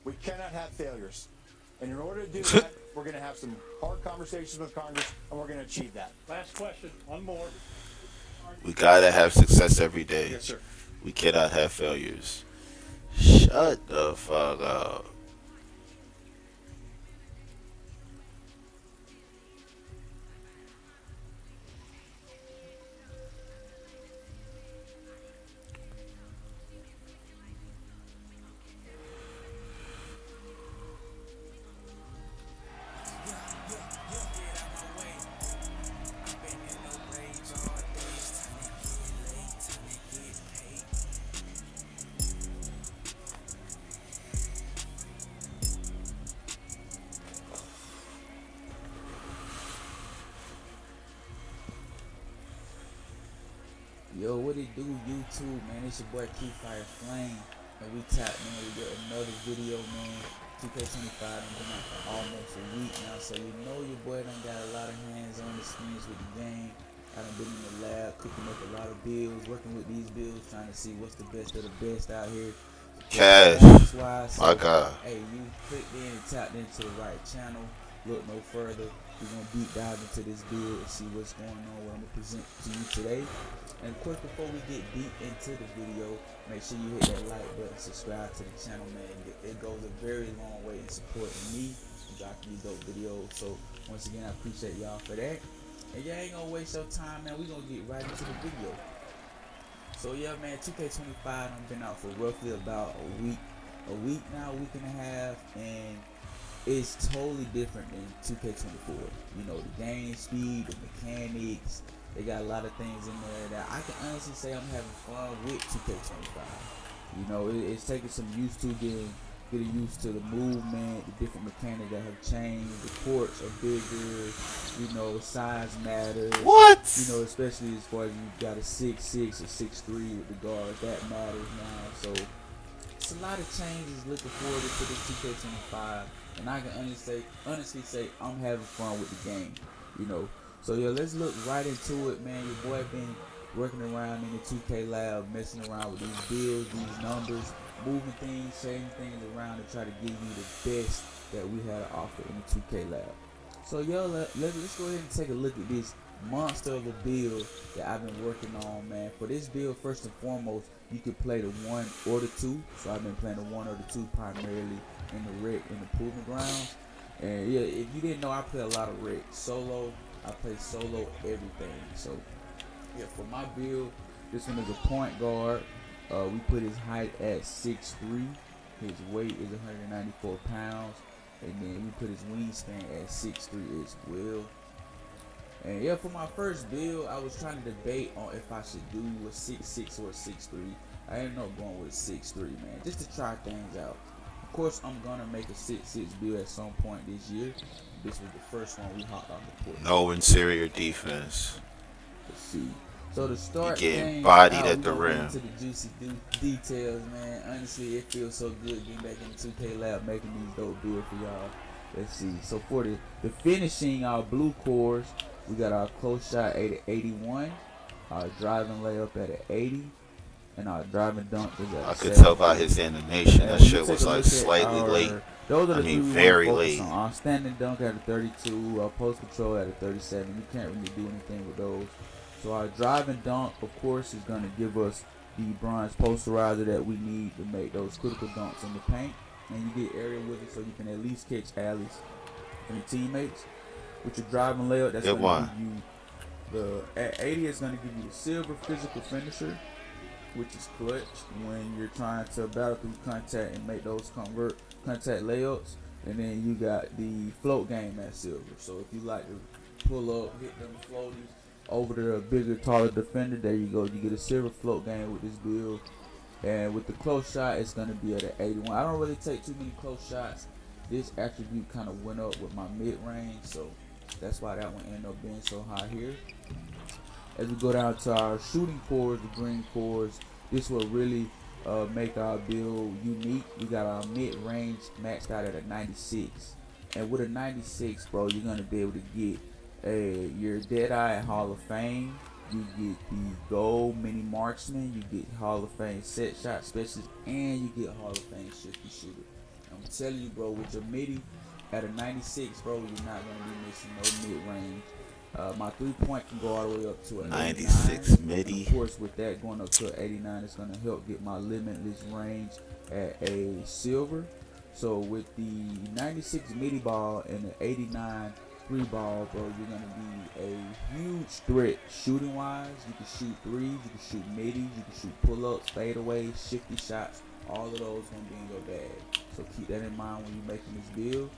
We cannot have failures. And in order to do that, we're going to have some hard conversations with Congress, and we're going to achieve that. Last question, one more. We gotta have success every day. Yes, sir. We cannot have failures. Shut the fuck up. Yo, what it do, YouTube, man? It's your boy Fire Flame, and we tapped in with another video, man. 2K25 done been out for almost a week now, so you know your boy done got a lot of hands-on experience with the game. I done been in the lab, cooking up a lot of builds, working with these builds, trying to see what's the best of the best out here. Cash. My God. Hey, you clicked in and tapped into the right channel. Look no further. We're going to deep dive into this build and see what's going on, what I'm going to present to you today. And of course, before we get deep into the video, make sure you hit that like button, subscribe to the channel, man. It goes a very long way in supporting me and dropping these dope videos. So once again, I appreciate y'all for that. And y'all ain't gonna waste your time, man. We're gonna get right into the video. So yeah, man, 2K25 I've been out for roughly about a week now, a week and a half, and it's totally different than 2K24. You know, the game speed, the mechanics, they got a lot of things in there that I can honestly say I'm having fun with 2K25. You know, it's taking some used to getting used to the movement, the different mechanics that have changed. The courts are bigger, you know, size matters. What? You know, especially as far as you got a 6'6" or 6'3" with the guards, that matters now. So it's a lot of changes looking forward to this 2K25, and I can honestly say I'm having fun with the game, you know. So yeah, let's look right into it, man. Your boy been working around in the 2K lab, messing around with these builds, these numbers, moving things, changing things around to try to give you the best that we had to offer in the 2K lab. So yo, let's go ahead and take a look at this monster of a build that I've been working on, man. For this build, first and foremost, you can play the 1 or the 2. So I've been playing the 1 or the 2 primarily in the proving grounds. And yeah, if you didn't know, I play a lot of rec solo. I play solo everything. So yeah, for my build, this one is a point guard. We put his height at 6'3". His weight is 194 pounds. And then we put his wingspan at 6'3" as well. And yeah, for my first build, I was trying to debate on if I should do a 6'6" or a 6'3". I ended up going with a 6'3", man, just to try things out. Of course, I'm gonna make a 6'6" build at some point this year. This was the first one we hopped off the court. No interior defense. Let's see. So to start, you getting bodied out, at the rim. Into the juicy details, man. Honestly, it feels so good getting back in the 2K lab, making these dope builds for y'all. Let's see. So for the finishing, our blue cores, we got our close shot at 81, our driving layup at an 80, and our driving dunk is at I could 70. tell by his animation that shit was like slightly late. Those are the three very late. Our standing dunk at a 32, our post control at a 37. You can't really do anything with those. So our driving dunk, of course, is going to give us the bronze posterizer that we need to make those critical dunks in the paint. And you get area with it so you can at least catch alleys from your teammates. With your driving layup, that's going to give you at 80 is going to give you the silver physical finisher, which is clutch when you're trying to battle through contact and make those contact layups. And then you got the float game at silver. So if you like to pull up, hit them floaties over the bigger, taller defender, there you go. You get a silver float game with this build. And with the close shot, it's going to be at an 81. I don't really take too many close shots. This attribute kind of went up with my mid-range, so that's why that one ended up being so high here. As we go down to our shooting cores, the green cores, this will really make our build unique. We got our mid-range maxed out at a 96. And with a 96, bro, you're going to be able to get your Deadeye Hall of Fame. You get the gold mini marksman. You get Hall of Fame set shot specialist, and you get Hall of Fame shifty shooter. I'm telling you, bro, with your midi at a 96, bro, you're not gonna be missing no mid range. My 3-point can go all the way up to a 96 midi. And of course, with that going up to an 89, it's gonna help get my limitless range at a silver. So with the 96 midi ball and the 89 3 ball, bro, you're gonna be a huge threat shooting wise. You can shoot threes, you can shoot middies, you can shoot pull-ups, fadeaways, shifty shots. All of those gonna be in your bag. So keep that in mind when you're making this build.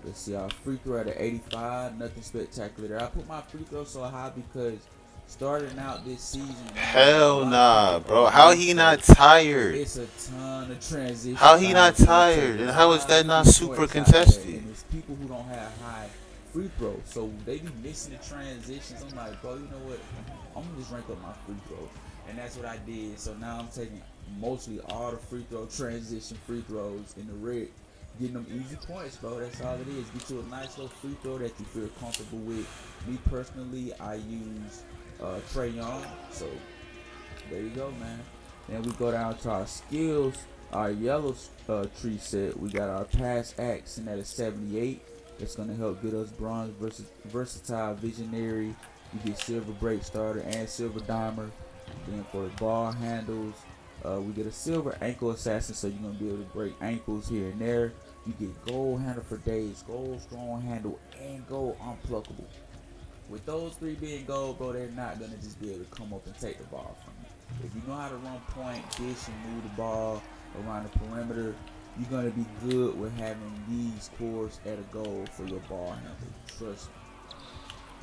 Let's see, our free throw at an 85, nothing spectacular there. I put my free throw so high because starting out this season, hell nah, bro. How he not tired? It's a ton of transition. How he not tired? And how is that not super contested? And it's people who don't have high free throw, so they be missing the transitions. I'm like, bro, you know what? I'm gonna just rank up my free throw, and that's what I did. So now I'm taking mostly all the free throw transition free throws in the red. Getting them easy points, bro. That's all it is. Get you a nice little free throw that you feel comfortable with. Me personally, I use Trey Young. So there you go, man. Then we go down to our skills. Our yellow tree set. We got our pass action at a 78. That's gonna help get us bronze versus versatile visionary. You get silver break starter and silver dimer. Then for the ball handles, we get a silver ankle assassin, so you're gonna be able to break ankles here and there. You get gold handle for days, gold strong handle, and gold unpluckable. With those 3 being gold, bro, they're not gonna just be able to come up and take the ball from you. If you know how to run point, dish, and move the ball around the perimeter, you're gonna be good with having these cores at a goal for your ball handle. Trust me.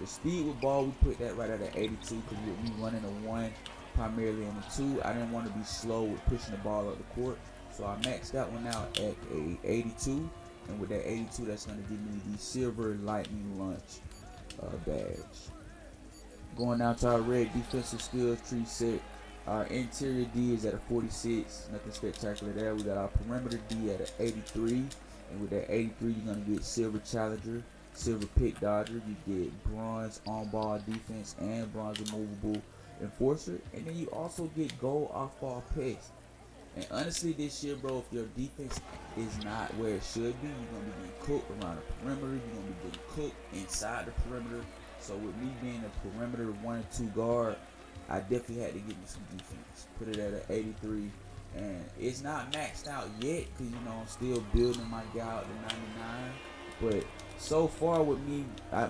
The speed with ball, we put that right at an 82 because with me running a 1 primarily in a 2, I didn't want to be slow with pushing the ball up the court. So I maxed that one out at a 82, and with that 82, that's going to give me the silver lightning lunch badge. Going down to our red defensive skills tree set, our interior D is at a 46, nothing spectacular there. We got our perimeter D at an 83, and with that 83, you're going to get silver challenger, silver pick dodger, you get bronze on ball defense and bronze removable enforcer, and then you also get gold off ball pest. And honestly, this year, bro, if your defense is not where it should be, you're gonna be getting cooked around the perimeter. You're gonna be getting cooked inside the perimeter. So with me being a perimeter 1 and 2 guard, I definitely had to get me some defense. Put it at an 83, and it's not maxed out yet because you know I'm still building my guy out to 99. But so far with me,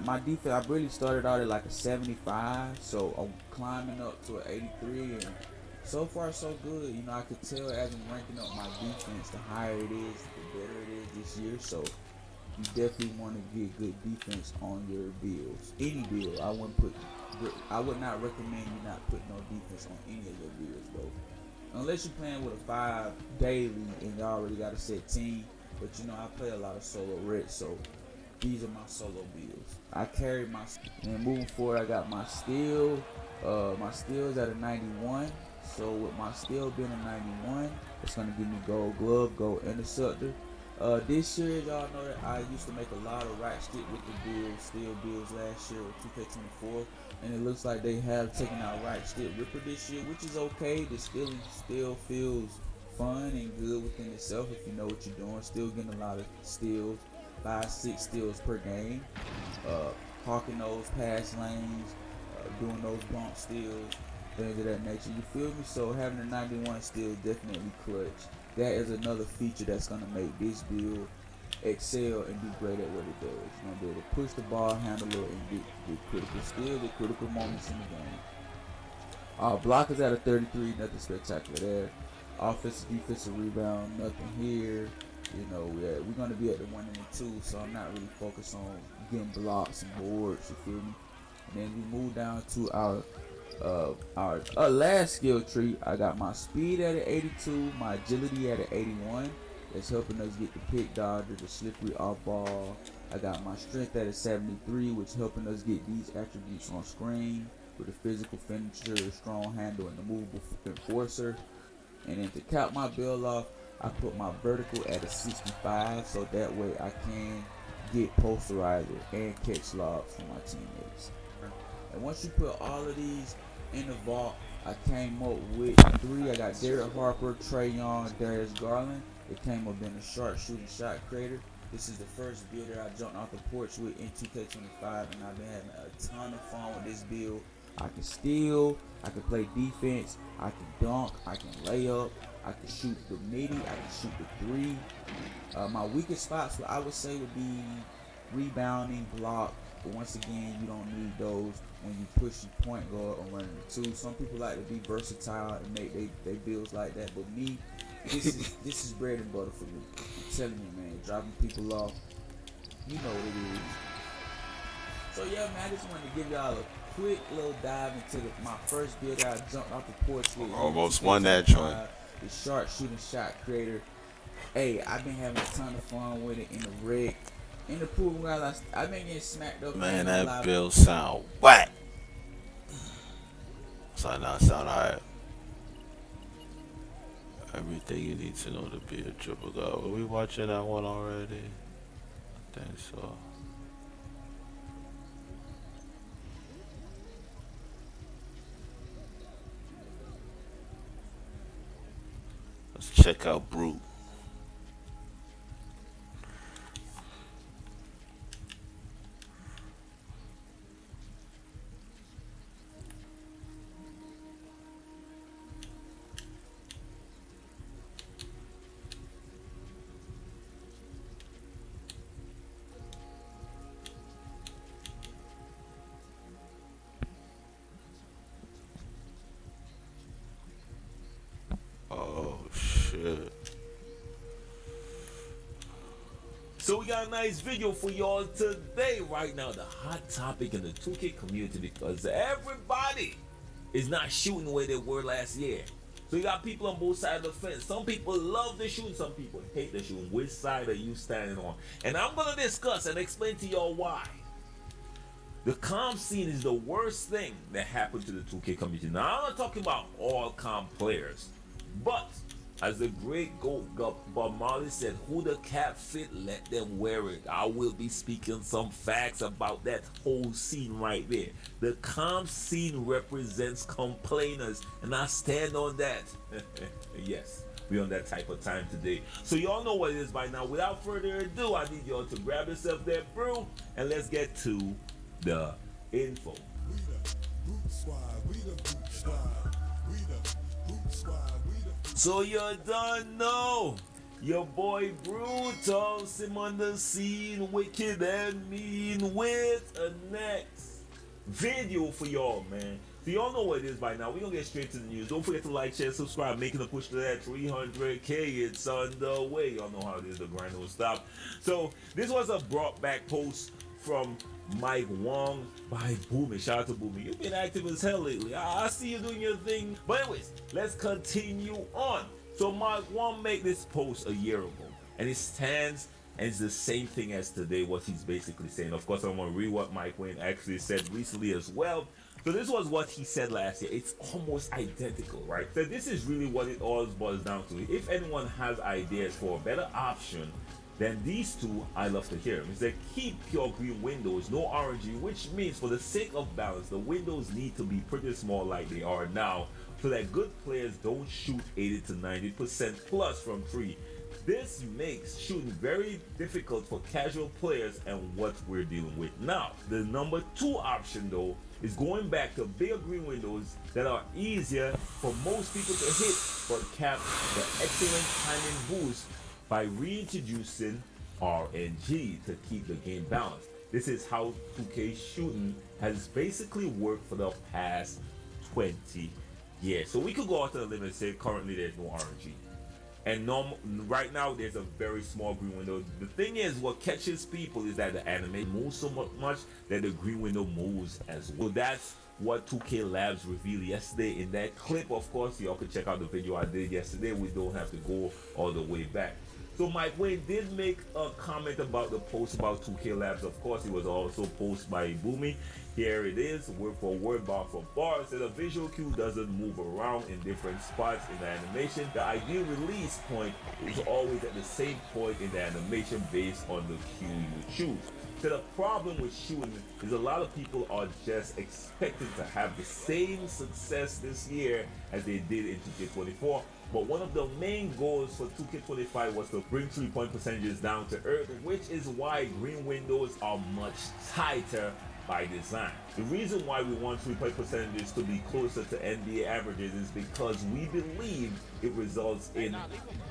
my defense, I really started out at like a 75, so I'm climbing up to an 83, and so far so good. You know, I could tell as I'm ranking up my defense, the higher it is, the better it is this year. So you definitely want to get good defense on your builds. Any build, I would not recommend you not putting no defense on any of your builds, bro. Unless you're playing with a 5 daily and you already got a set team. But you know, I play a lot of solo red, so these are my solo builds. I carry my, and moving forward, I got my steel. My steel is at a 91. So with my steel being a 91, it's gonna give me gold glove, gold interceptor. This year, y'all know that I used to make a lot of rack stick with the steel builds last year with 2K24, and it looks like they have taken out rack stick ripper this year, which is okay. The stealing still feels fun and good within itself if you know what you're doing. Still getting a lot of steals, 5-6 steals per game. Hawking those pass lanes, doing those bump steals, things of that nature. You feel me? So having a 91 steal definitely clutch. That is another feature that's gonna make this build excel and be great at what it does. You're gonna be able to push the ball handler and get critical steals at critical moments in the game. Our block is at a 33, nothing spectacular there. Offensive, defensive rebound, nothing here. You know, we're going to be at the 1 and the 2, so I'm not really focused on getting blocks and boards, you feel me? And then we move down to our last skill tree. I got my speed at an 82, my agility at an 81. That's helping us get the pick dodger, the slippery off ball. I got my strength at a 73, which helping us get these attributes on screen with the physical finisher, the strong handle, and the movable enforcer. And then to cap my build off, I put my vertical at a 65, so that way I can get posterizer and catch lobs from my teammates. And once you put all of these in the vault, I came up with 3. I got Derek Harper, Trey Young, Darius Garland. It came up in a sharpshooting shot creator. This is the first build that I jumped off the porch with in 2K25, and I've been having a ton of fun with this build. I can steal, I can play defense, I can dunk, I can lay up, I can shoot the midi, I can shoot the three. My weakest spots, I would say, would be rebounding, block. But once again, you don't need those when you push your point guard or running the two. Some people like to be versatile and make they builds like that, but me, this is bread and butter for me. I'm telling you, man, dropping people off, you know what it is. So yeah, man, I just wanted to give y'all a quick little dive into my first build that I jumped off the porch with. Almost won that joint. The sharp shooting shot creator. Hey, I've been having a ton of fun with it in the rig. In the pool, I've been getting smacked up. Man, that build sound whack. Sound alright. Everything you need to know to be a triple guard. Were we watching that one already? I think so. Let's check out Brute. So we got a nice video for y'all today. Right now, the hot topic in the 2K community, because everybody is not shooting the way they were last year. So you got people on both sides of the fence. Some people love the shooting, some people hate the shooting. Which side are you standing on? And I'm gonna discuss and explain to y'all why. The comp scene is the worst thing that happened to the 2K community. Now, I'm not talking about all comp players, but as the great Bob Marley said, who the cap fit, let them wear it. I will be speaking some facts about that whole scene right there. The comp scene represents complainers, and I stand on that. Yes, we're on that type of time today. So y'all know what it is by now. Without further ado, I need y'all to grab yourself that brew, and let's get to the info. We the boot squad, we the boot squad, we the boot squad, we the. So you done know your boy Brutus him on the scene, wicked and mean, with a next video for y'all, man. So y'all know what it is by now. We're gonna get straight to the news. Don't forget to like, share, subscribe, making a push to that 300K. It's on the way. Y'all know how it is, the grind don't stop. So this was a brought back post from Mike Wong by Boomy. Shout out to Boomy. You've been active as hell lately. I see you doing your thing. But anyways, let's continue on. So Mike Wong made this post a year ago, and it stands and it's the same thing as today, what he's basically saying. Of course, I'm going to read what Mike Wayne actually said recently as well. So this was what he said last year. It's almost identical, right? So this is really what it all boils down to. If anyone has ideas for a better option then these two, I love to hear them. It's like, keep pure green windows, no RNG, which means for the sake of balance, the windows need to be pretty small like they are now, so that good players don't shoot 80 to 90% plus from three. This makes shooting very difficult for casual players and what we're dealing with now. The number two option though is going back to bigger green windows that are easier for most people to hit, but cap the excellent timing boost by reintroducing RNG to keep the game balanced. This is how 2K shooting has basically worked for the past 20 years. So we could go out to the limit and say currently there's no RNG. And right now there's a very small green window. The thing is, what catches people is that the anime moves so much that the green window moves as well. So that's what 2K Labs revealed yesterday in that clip. Of course, y'all can check out the video I did yesterday. We don't have to go all the way back. So Mike Wayne did make a comment about the post about 2K Labs. Of course, it was also posted by Boomy. Here it is, word for word, bar for bar. So the visual cue doesn't move around in different spots in the animation. The ideal release point is always at the same point in the animation based on the cue you choose. So the problem with shooting is a lot of people are just expecting to have the same success this year as they did in 2K24. But one of the main goals for 2K25 was to bring 3-point percentages down to earth, which is why green windows are much tighter by design. The reason why we want 3-point percentages to be closer to NBA averages is because we believe it results in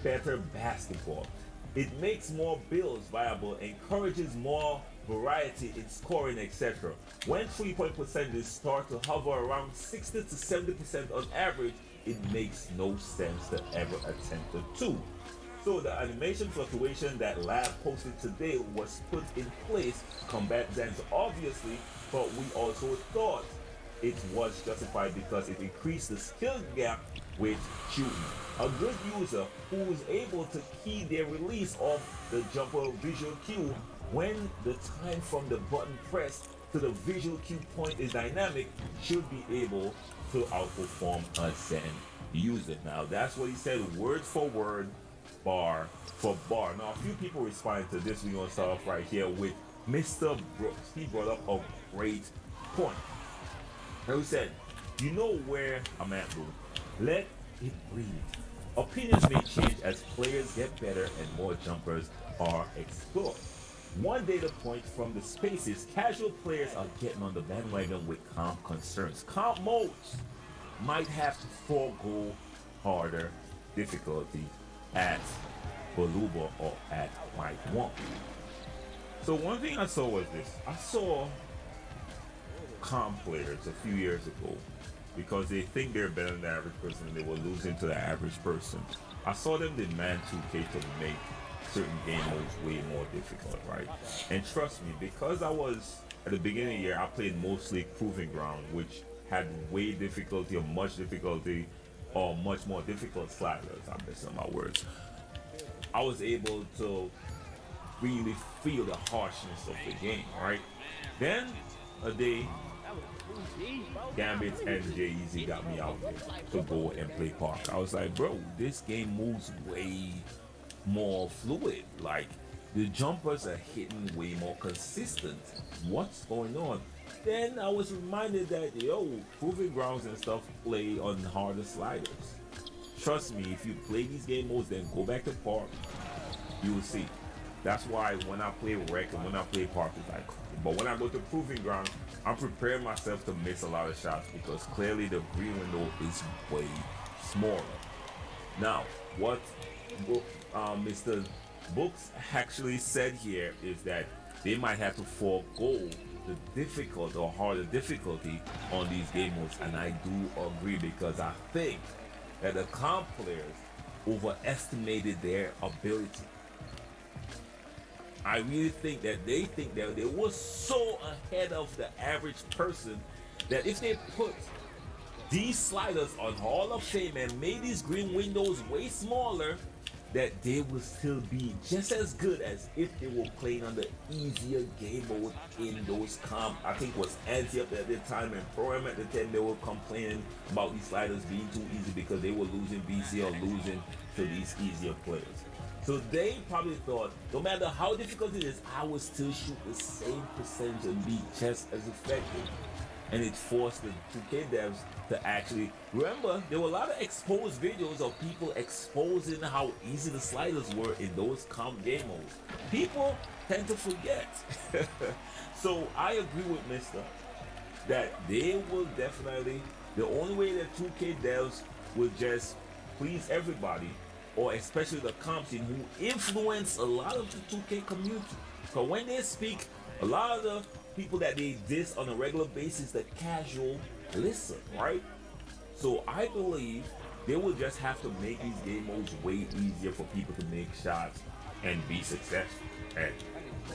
better basketball. It makes more builds viable, encourages more variety in scoring, etc. When 3-point percentages start to hover around 60 to 70% on average, it makes no sense to ever attempt a 2. So the animation fluctuation that Lab posted today was put in place to combat Zen's obviously, but we also thought it was justified because it increased the skill gap with shooting. A good user who is able to key their release of the jumper visual cue when the time from the button press to the visual cue point is dynamic should be able to outperform a Zen user. Now that's what he said, word for word, bar for bar. Now a few people responded to this. We're gonna start off right here with Mr. Brooks. He brought up a great point. And he said, you know where I'm at, bro. Let it breathe. Opinions may change as players get better and more jumpers are explored. One data point from the spaces, casual players are getting on the bandwagon with comp concerns. Comp modes might have to forego harder difficulty at Baluba or at Mike 1. So one thing I saw was this. I saw comp players a few years ago because they think they're better than the average person and they were losing to the average person. I saw them demand 2K to make certain game modes way more difficult, right? And trust me, because I was at the beginning of the year, I played mostly Proving Ground, which had way difficulty or much difficulty or much more difficult sliders. I'm messing up my words. I was able to really feel the harshness of the game, right? Then a day, Gambit and Jay-Z got me out there to go and play Park. I was like, bro, this game moves way more fluid. Like, the jumpers are hitting way more consistent. What's going on? Then I was reminded that, yo, Proving Grounds and stuff play on harder sliders. Trust me, if you play these game modes, then go back to Park, you will see. That's why when I play Rec and when I play Park, it's like, but when I go to Proving Ground, I'm preparing myself to miss a lot of shots because clearly the green window is way smaller. Now, what Mr. Books actually said here is that they might have to forego the difficult or harder difficulty on these game modes, and I do agree because I think that the comp players overestimated their ability. I really think that they were so ahead of the average person that if they put these sliders on Hall of Fame and made these green windows way smaller, that they will still be just as good as if they were playing on the easier game mode in those comp. I think it was Anti up at the time and Pro-Am at the time, they were complaining about these sliders being too easy because they were losing BC or losing to these easier players. So they probably thought, no matter how difficult it is, I will still shoot the same percentage and be just as effective. And it forced the 2K devs to actually, remember, there were a lot of exposed videos of people exposing how easy the sliders were in those comp game modes. People tend to forget. So I agree with Mr. that they will definitely, the only way that 2K devs will just please everybody, or especially the comp team who influence a lot of the 2K community. So when they speak, a lot of the people that they diss on a regular basis, the casual listen, right? So I believe they will just have to make these game modes way easier for people to make shots and be successful.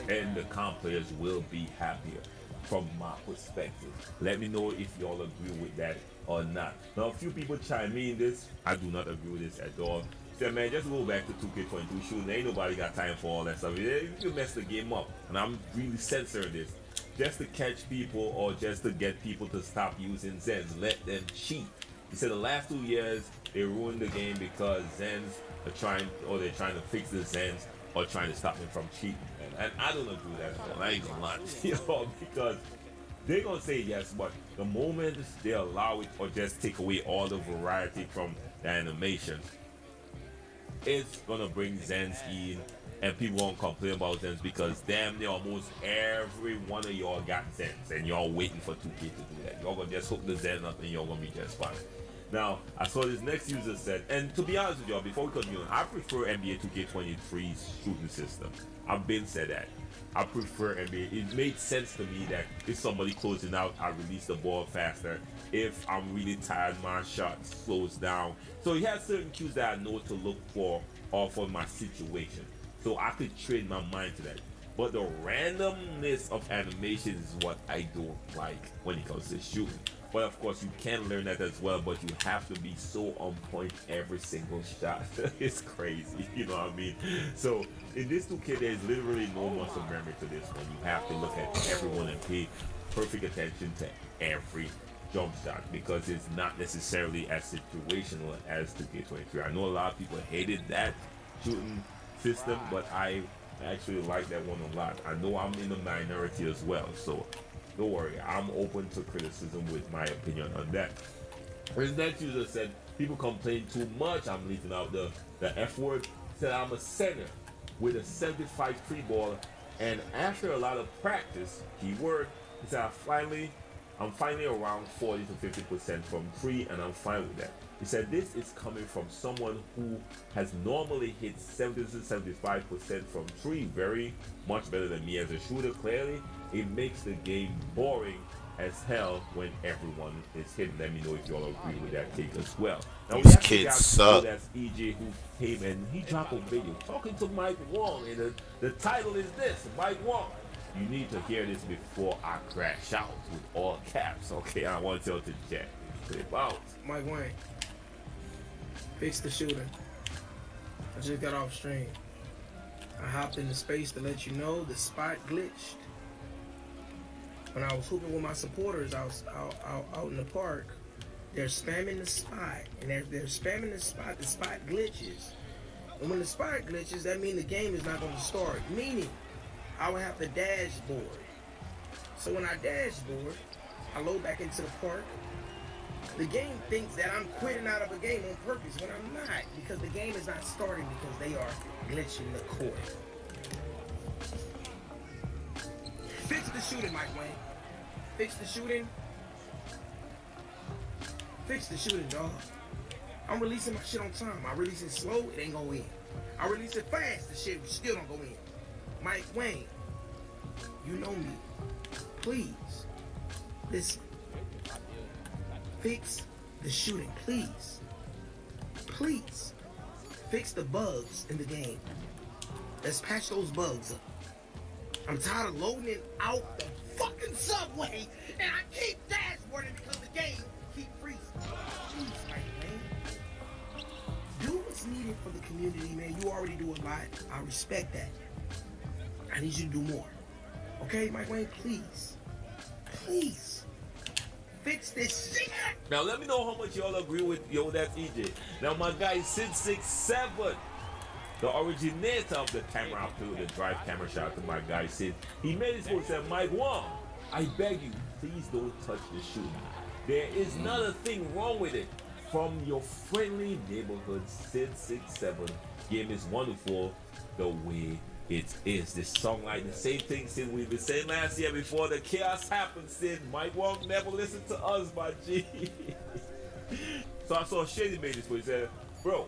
And the comp players will be happier from my perspective. Let me know if y'all agree with that or not. Now a few people chime in this. I do not agree with this at all. Say, man, just go back to 2K22 shooting. Ain't nobody got time for all that stuff. You can mess the game up. And I'm really censoring this. Just to catch people or just to get people to stop using Zens. Let them cheat. He said the last 2 years, they ruined the game because Zens are they're trying to fix the Zens or trying to stop them from cheating. And I don't agree with that at all. I ain't gonna lie to you, because they're gonna say yes, but the moment they allow it or just take away all the variety from the animation, it's gonna bring Zen's in, and people won't complain about Zens because damn near almost every one of y'all got Zens, and y'all waiting for 2K to do that. Y'all gonna just hook the Zen up, and y'all gonna be just fine. Now, I saw this next user said, and to be honest with y'all, before we continue, I prefer NBA 2K23's shooting system. I've been said that. I prefer NBA. It made sense to me that if somebody closing out, I release the ball faster. If I'm really tired, my shot slows down. So he has certain cues that I know to look for or for my situation. So I could train my mind to that. But the randomness of animation is what I don't like when it comes to shooting. But of course, you can learn that as well, but you have to be so on point every single shot. It's crazy, you know what I mean? So in this 2K, there's literally no muscle memory to this one. You have to look at everyone and pay perfect attention to every jump shot because it's not necessarily as situational as 2K23. I know a lot of people hated that shooting system, but I actually like that one a lot. I know I'm in the minority as well, so don't worry, I'm open to criticism with my opinion on that. His next user said, people complain too much. I'm leaving out the F word. Said I'm a center with a 75 free ball, and after a lot of practice, keyword, he said I'm finally around 40 to 50% from free, and I'm fine with that. He said this is coming from someone who has normally hit 70 to 75% from three, very much better than me as a shooter. Clearly, it makes the game boring as hell when everyone is hitting. Let me know if y'all agree with that take as well. Now, These kids suck. That's EJ who came and he dropped a video talking to Mike Wong, and the title is this: Mike Wong. You need to hear this before I crash out with all caps. Okay, I want y'all to check. About Mike Wayne. Fix the shooting. I just got off stream. I hopped into space to let you know the spot glitched. When I was hooping with my supporters, I was out in the park. They're spamming the spot, and they're spamming the spot glitches. And when the spot glitches, that means the game is not going to start. Meaning, I would have to dashboard. So when I dashboard, I load back into the park. The game thinks that I'm quitting out of a game on purpose when I'm not, because the game is not starting because they are glitching the court. Fix the shooting, Mike Wayne. Fix the shooting. Fix the shooting, dog. I'm releasing my shit on time. I release it slow, it ain't go in. I release it fast, the shit still don't go in. Mike Wayne, you know me. Please, listen. Fix the shooting, please. Please. Fix the bugs in the game. Let's patch those bugs up. I'm tired of loading it out the fucking subway, and I keep dashboarding because the game keep freezing. Please, Mike Wayne. Do what's needed for the community, man. You already do a lot. I respect that. I need you to do more. Okay, Mike Wayne, please. Please. Fix this shit. Now let me know how much y'all agree with that's EJ. Now my guy Sid67, the originator of the camera output, the drive camera shot to my guy Sid. He made his post said, Mike Wong, I beg you, please don't touch the shooting. There is not a thing wrong with it. From your friendly neighborhood Sid67, game is wonderful the way it is. This song like the same thing Sid we've been saying last year before the chaos happened. Sid Mike Wong never listened to us, my G. So I saw Shady made this, but he said, bro,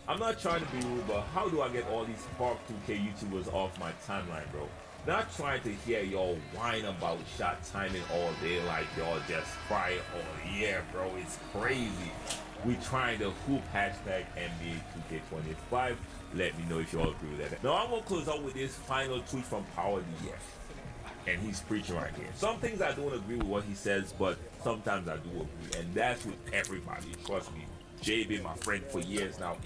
I'm not trying to be rude, but how do I get all these Spark 2K YouTubers off my timeline, bro? Not trying to hear y'all whine about shot timing all day like y'all just cry all year, bro. It's crazy. We trying to hoop hashtag NBA 2K25. Let me know if you all agree with that. Now I'm gonna close out with this final tweet from Power DF, and he's preaching right here. Some things I don't agree with what he says, but sometimes I do agree, and that's with everybody. Trust me, Jay been my friend for years now.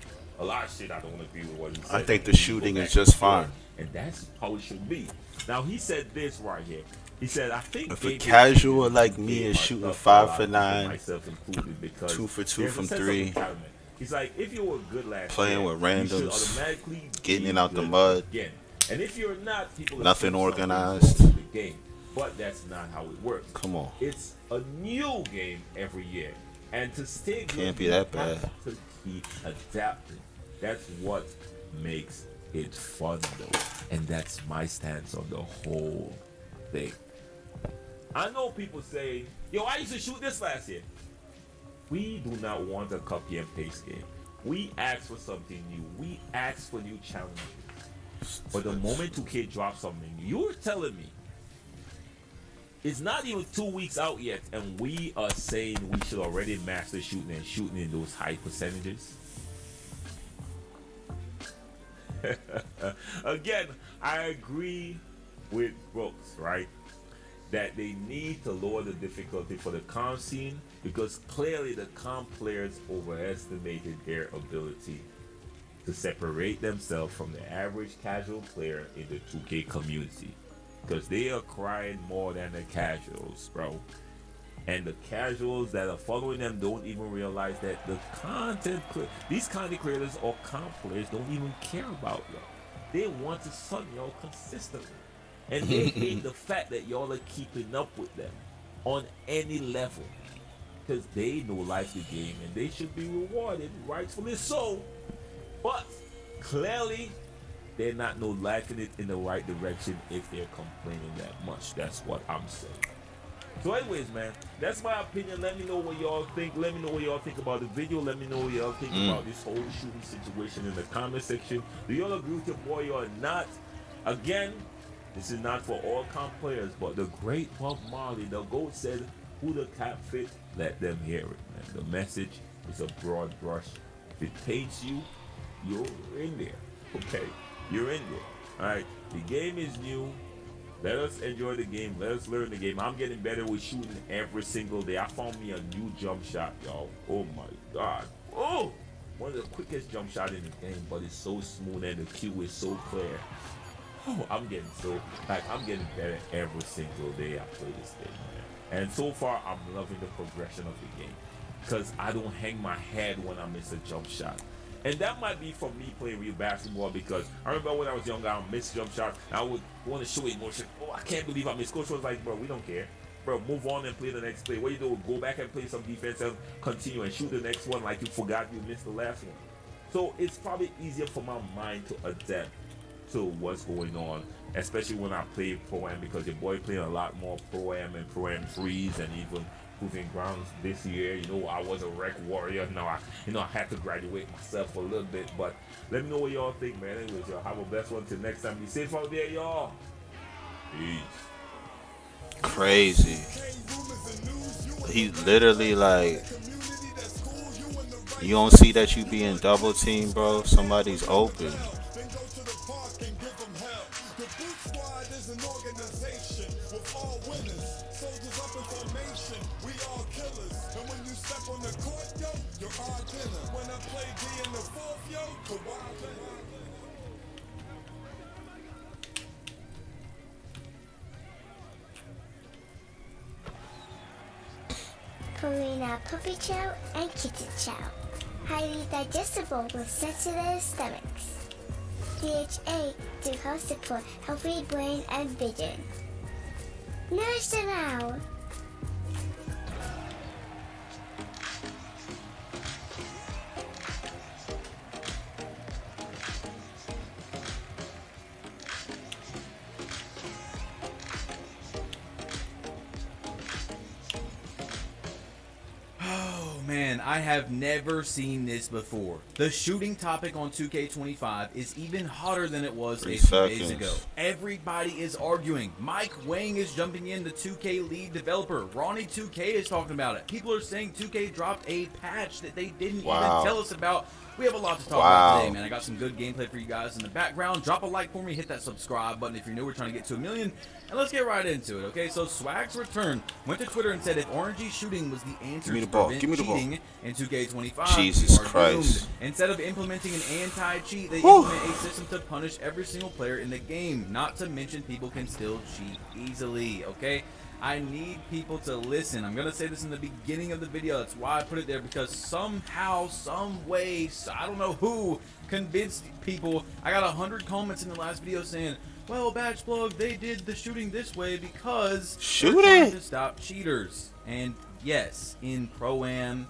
A lot of shit I don't agree with what he says. I think the shooting is just fine, and that's how it should be. Now he said this right here. He said, I think if a casual like me is shooting 5 for 9, myself included, because 2 for 2 from 3, he's like, if you were good last playing year, with randoms, getting it out the mud, again. And if you're not, people nothing organized. The game. But that's not how it works. Come on. It's a new game every year. And to stay good, can't be that bad. to keep adapting. That's what makes it fun, though. And that's my stance on the whole thing. I know people say, yo, I used to shoot this last year. We do not want a copy and paste game. We ask for something new. We ask for new challenges. But the moment 2K drops something, you're telling me it's not even 2 weeks out yet, and we are saying we should already master shooting and shooting in those high percentages. Again, I agree with Brooks, right? That they need to lower the difficulty for the comp scene, because clearly the comp players overestimated their ability to separate themselves from the average casual player in the 2K community, because they are crying more than the casuals, bro. And the casuals that are following them don't even realize that the these content creators or comp players don't even care about y'all. They want to sun y'all consistently. And they hate the fact that y'all are keeping up with them on any level, because they know life's the game and they should be rewarded, rightfully so. But clearly, they're not lifing it in the right direction if they're complaining that much. That's what I'm saying. So anyways, man, that's my opinion. Let me know what y'all think. Let me know what y'all think about the video. Let me know what y'all think about this whole shooting situation in the comment section. Do y'all agree with your boy or not? Again, this is not for all comp players, but the great Bob Marley, the GOAT, said, who the cap fit, let them hear it, man. The message is a broad brush. If it paints you, you're in there. Okay, you're in there. All right, the game is new. Let us enjoy the game. Let us learn the game. I'm getting better with shooting every single day. I found me a new jump shot, y'all. Oh my God. Oh, one of the quickest jump shots in the game, but it's so smooth and the cue is so clear. Oh, I'm getting better every single day I play this game, man. And so far, I'm loving the progression of the game, because I don't hang my head when I miss a jump shot. And that might be from me playing real basketball, because I remember when I was younger, I would miss jump shots. I would want to show emotion. Oh, I can't believe I missed. Coach was like, bro, we don't care. Bro, move on and play the next play. What you do? Go back and play some defense and continue and shoot the next one like you forgot you missed the last one. So it's probably easier for my mind to adapt to what's going on, especially when I play Pro-Am, because your boy playing a lot more Pro-Am and Pro-Am 3s and even Proving Grounds this year. You know, I was a rec warrior. Now I had to graduate myself a little bit, but let me know what y'all think, man. Anyways, y'all have a blessed one till next time. Be safe out there, y'all. Peace. Crazy. He literally like, you don't see that you being double teamed, bro. Somebody's open. Purina puppy chow and kitten chow. Highly digestible with sensitive stomachs. DHA to help support healthy brain and vision. Nourish them now. Man, I have never seen this before. The shooting topic on 2K25 is even hotter than it was 3 a few seconds. days ago. Everybody is arguing. Mike Wang is jumping in, the 2K lead developer. Ronnie 2K is talking about it. People are saying 2K dropped a patch that they didn't even tell us about. We have a lot to talk about today, man. I got some good gameplay for you guys in the background. Drop a like for me, hit that subscribe button if you're new. We're trying to get to 1 million, and let's get right into it, okay? So Swag's return went to Twitter and said if RNG shooting was the answer to prevent cheating in 2K25, Jesus we are Christ. doomed. Instead of implementing an anti-cheat, they implement a system to punish every single player in the game. Not to mention people can still cheat easily, okay? I need people to listen. I'm gonna say this in the beginning of the video. That's why I put it there, because somehow, some way, I don't know who convinced people. I got 100 comments in the last video saying, well, Batch Plug, they did the shooting this way because they're trying to stop cheaters. And yes, in Pro-Am,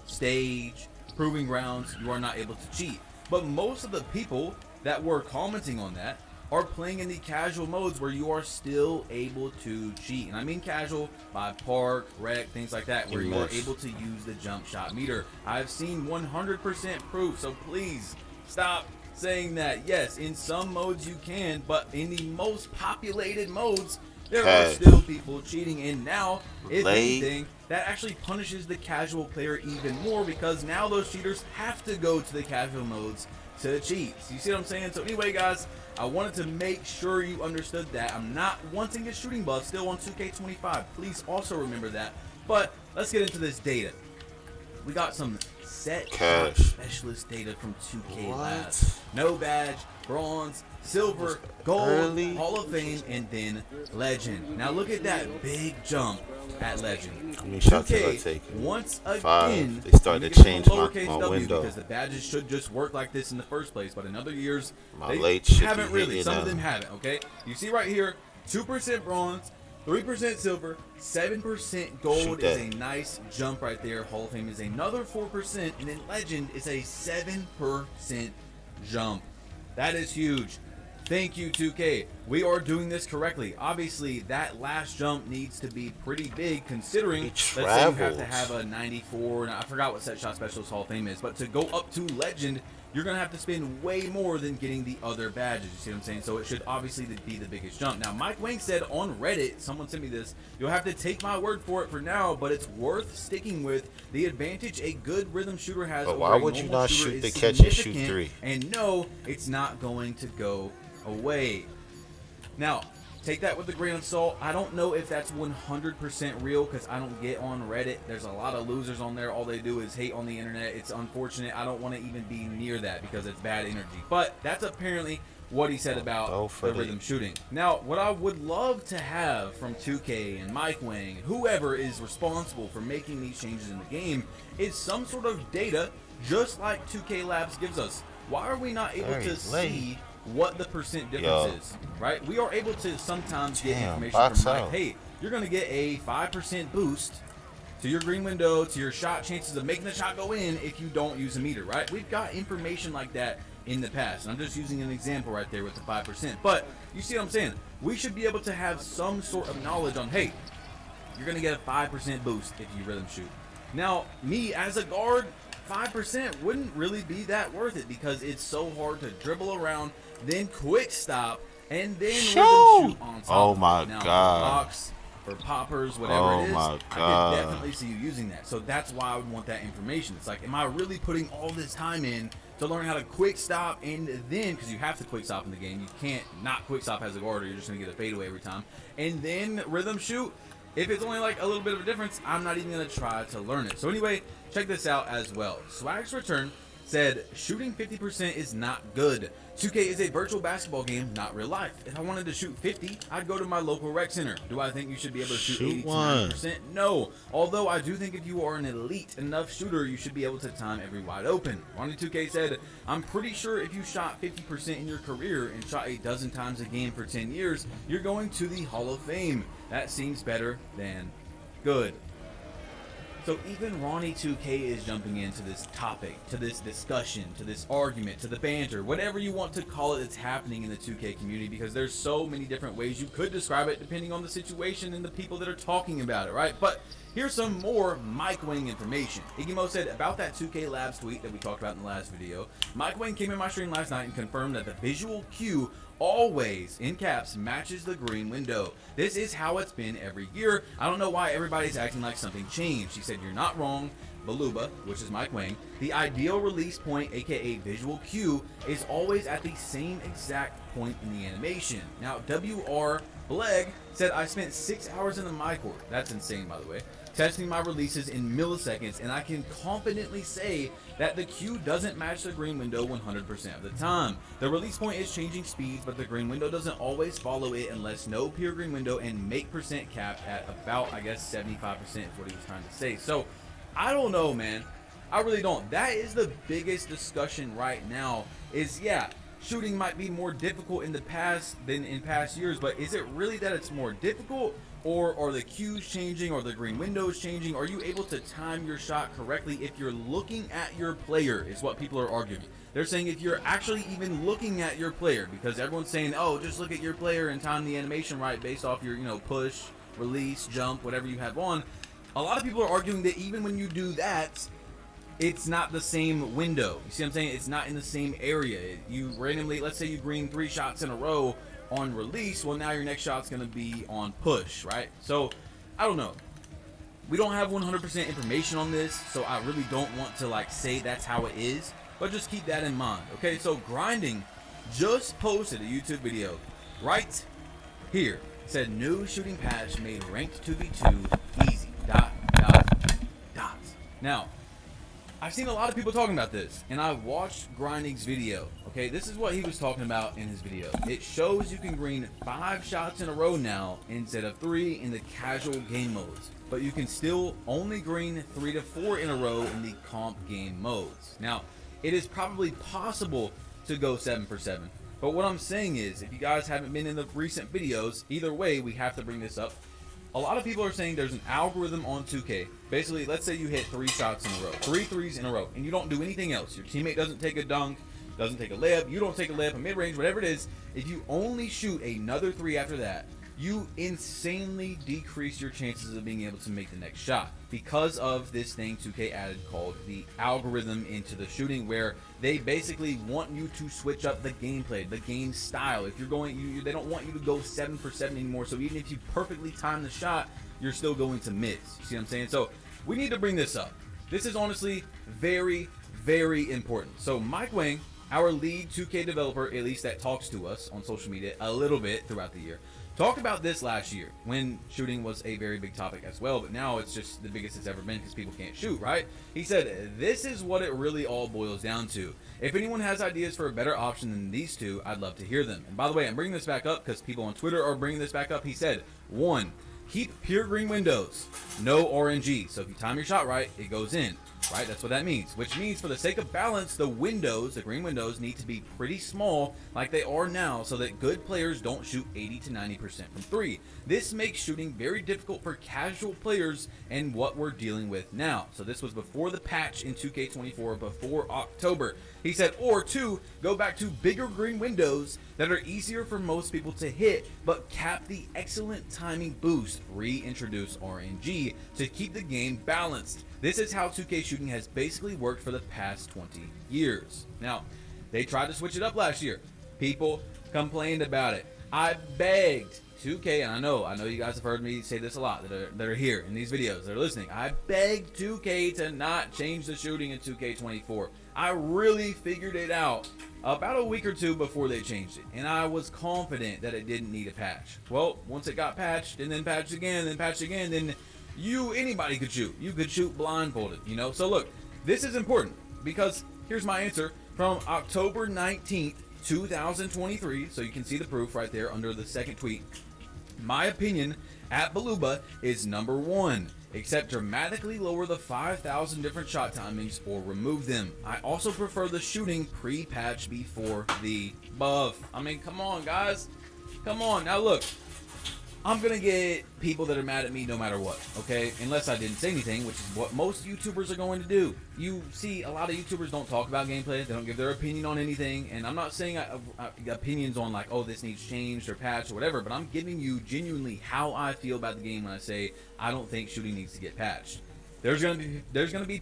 Stage, Proving Grounds, you are not able to cheat. But most of the people that were commenting on that are playing in the casual modes where you are still able to cheat. And I mean casual by park, rec, things like that, where you are able to use the jump shot meter. I've seen 100% proof, so please stop saying that. Yes, in some modes you can, but in the most populated modes, there are still people cheating. And now, if anything, that actually punishes the casual player even more, because now those cheaters have to go to the casual modes to cheat. So you see what I'm saying? So anyway, guys, I wanted to make sure you understood that. I'm not wanting a shooting buff still on 2K25. Please also remember that. But let's get into this data. We got some set shot specialist data from 2K Labs. No badge, bronze, silver, gold, Hall of Fame, and then legend. Now look at that big jump at legend. How many shots did I take? Once again, 5. They started to change my window. because the badges should just work like this in the first place, but in other years My they late should haven't be really. hitting Some of them. them haven't. Okay, you see right here, 2% bronze, 3% silver, 7% gold Shoot is that. a nice jump right there. Hall of Fame is another 4%, and then legend is a 7% jump. That is huge. Thank you, 2K. We are doing this correctly. Obviously, that last jump needs to be pretty big, considering let's say you have to have a 94. And I forgot what set shot specialist Hall of Fame is, but to go up to legend, you're gonna have to spend way more than getting the other badges. You see what I'm saying? So it should obviously be the biggest jump. Now, Mike Wang said on Reddit, someone sent me this, you'll have to take my word for it for now, but it's worth sticking with. The advantage a good rhythm shooter has over why a would you normal not shooter shoot the is catch and shoot significant, 3? And no, it's not going to go away. Now, take that with a grain of salt. I don't know if that's 100% real, because I don't get on Reddit. There's a lot of losers on there. All they do is hate on the internet. It's unfortunate. I don't want to even be near that because it's bad energy. But that's apparently what he said about the rhythm shooting. Now, what I would love to have from 2K and Mike Wang, whoever is responsible for making these changes in the game, is some sort of data, just like 2K Labs gives us. Why are we not able to see what the percent difference is, right? We are able to sometimes get information from Mike. Hey, you're going to get a 5% boost to your green window, to your shot chances of making the shot go in if you don't use a meter, right? We've got information like that in the past. And I'm just using an example right there with the 5%. But you see what I'm saying? We should be able to have some sort of knowledge on, hey, you're going to get a 5% boost if you rhythm shoot. Now, me as a guard, 5% wouldn't really be that worth it, because it's so hard to dribble around, then quick stop, and then rhythm shoot on top. Oh my now, God. For blocks, for poppers, whatever it is, my I God. could definitely see you using that. So that's why I would want that information. It's like, am I really putting all this time in to learn how to quick stop, and then, because you have to quick stop in the game, you can't not quick stop as a guard, or you're just going to get a fadeaway every time, and then rhythm shoot? If it's only like a little bit of a difference, I'm not even going to try to learn it. So anyway, check this out as well. Swag's Return said, shooting 50% is not good. 2K is a virtual basketball game, not real life. If I wanted to shoot 50, I'd go to my local rec center. Do I think you should be able to shoot 80 to 90%? No. Although I do think if you are an elite enough shooter, you should be able to time every wide open. Ronnie2K said, I'm pretty sure if you shot 50% in your career and shot a dozen times a game for 10 years, you're going to the Hall of Fame. That seems better than good. So even Ronnie2K is jumping into this topic, to this discussion, to this argument, to the banter, whatever you want to call it, that's happening in the 2K community, because there's so many different ways you could describe it depending on the situation and the people that are talking about it, right? But here's some more Mike Wang information. Igimo said about that 2K Labs tweet that we talked about in the last video, Mike Wang came in my stream last night and confirmed that the visual cue always, in caps, matches the green window. This is how it's been every year. I don't know why everybody's acting like something changed. He said, you're not wrong. Baluba, which is Mike Wang, the ideal release point, aka visual cue, is always at the same exact point in the animation. Now, WR Bleg said, I spent 6 hours in the MyCourt. That's insane, by the way. Testing my releases in milliseconds, and I can confidently say that the cue doesn't match the green window 100% of the time. The release point is changing speeds, but the green window doesn't always follow it unless no pure green window, and make percent capped at about, I guess, 75% is what he was trying to say. So, I don't know, man. I really don't. That is the biggest discussion right now is, yeah, shooting might be more difficult in the past than in past years, but is it really that it's more difficult, or are the cues changing, or the green windows changing? Are you able to time your shot correctly if you're looking at your player, is what people are arguing. They're saying if you're actually even looking at your player, because everyone's saying, oh, just look at your player and time the animation right based off your, push, release, jump, whatever you have on. A lot of people are arguing that even when you do that, it's not the same window. You see what I'm saying? It's not in the same area. You randomly, let's say you green 3 shots in a row on release, well, now your next shot's going to be on push, right? So, I don't know. We don't have 100% information on this, so I really don't want to say that's how it is, but just keep that in mind. Okay, so Grinding just posted a YouTube video right here. It said new shooting patch made ranked 2v2 easy. ... Now, I've seen a lot of people talking about this, and I watched Grinding's video. Okay, this is what he was talking about in his video. It shows you can green 5 shots in a row now instead of 3 in the casual game modes, but you can still only green 3 to 4 in a row in the comp game modes. Now, it is probably possible to go 7 for 7, but what I'm saying is, if you guys haven't been in the recent videos, either way, we have to bring this up. A lot of people are saying there's an algorithm on 2K. Basically, let's say you hit 3 shots in a row, 3 threes in a row, and you don't do anything else. Your teammate doesn't take a dunk, doesn't take a layup, you don't take a layup, a mid-range, whatever it is. If you only shoot another 3 after that, you insanely decrease your chances of being able to make the next shot because of this thing 2K added called the algorithm into the shooting, where they basically want you to switch up the gameplay, the game style. If you're going, they don't want you to go 7 for 7 anymore. So even if you perfectly time the shot, you're still going to miss. You see what I'm saying? So we need to bring this up. This is honestly very, very important. So Mike Wang, our lead 2K developer, at least that talks to us on social media a little bit throughout the year, talked about this last year when shooting was a very big topic as well, but now it's just the biggest it's ever been because people can't shoot, right? He said, this is what it really all boils down to. If anyone has ideas for a better option than these two, I'd love to hear them. And by the way, I'm bringing this back up because people on Twitter are bringing this back up. He said, 1, keep pure green windows, no RNG. So if you time your shot right, it goes in. Right, that's what that means, which means for the sake of balance, the windows, the green windows, need to be pretty small like they are now so that good players don't shoot 80 to 90% from 3. This makes shooting very difficult for casual players and what we're dealing with now. So this was before the patch in 2K24, before October. He said, or 2, go back to bigger green windows that are easier for most people to hit, but cap the excellent timing boost, reintroduce RNG to keep the game balanced. This is how 2K shooting has basically worked for the past 20 years. Now, they tried to switch it up last year. People complained about it. I begged 2K, and I know you guys have heard me say this a lot that are here in these videos, that are listening. I begged 2K to not change the shooting in 2K24. I really figured it out about a week or 2 before they changed it, and I was confident that it didn't need a patch. Well, once it got patched, and then patched again, then anybody could shoot. You could shoot blindfolded, So look, this is important because here's my answer from October 19th, 2023. So you can see the proof right there under the second tweet. My opinion at Baluba is number 1. Except dramatically lower the 5,000 different shot timings or remove them. I also prefer the shooting pre-patch before the buff. I mean, come on, guys. Come on. Now look, I'm gonna get people that are mad at me no matter what, okay? Unless I didn't say anything, which is what most YouTubers are going to do. You see, a lot of YouTubers don't talk about gameplay. They don't give their opinion on anything. And I'm not saying opinions on like, oh, this needs changed or patched or whatever, but I'm giving you genuinely how I feel about the game when I say I don't think shooting needs to get patched. There's gonna be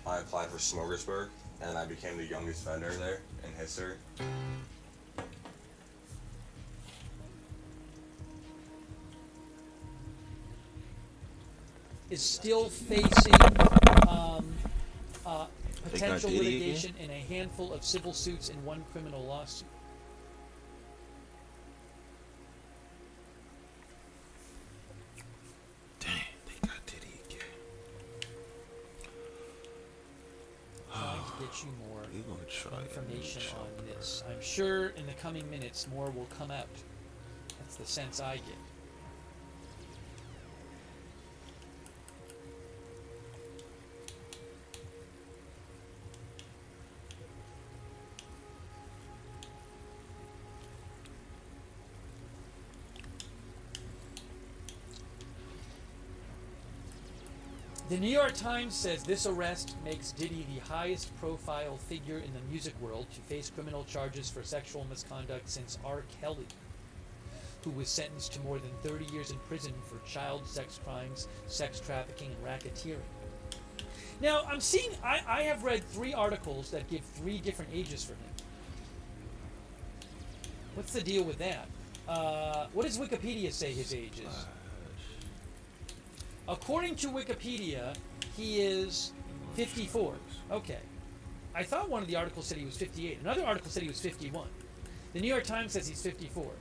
I applied for Smorgasburg, and I became the youngest vendor there in history. Is still facing potential litigation in a handful of civil suits and 1 criminal lawsuit. Dang, they got Diddy again. information on this. I'm sure in the coming minutes more will come out. That's the sense I get. The New York Times says this arrest makes Diddy the highest profile figure in the music world to face criminal charges for sexual misconduct since R. Kelly, who was sentenced to more than 30 years in prison for child sex crimes, sex trafficking, and racketeering. Now, I'm seeing, I have read 3 articles that give 3 different ages for him. What's the deal with that? What does Wikipedia say his age is? According to Wikipedia, he is 54. Okay. I thought one of the articles said he was 58. Another article said he was 51. The New York Times says he's 54.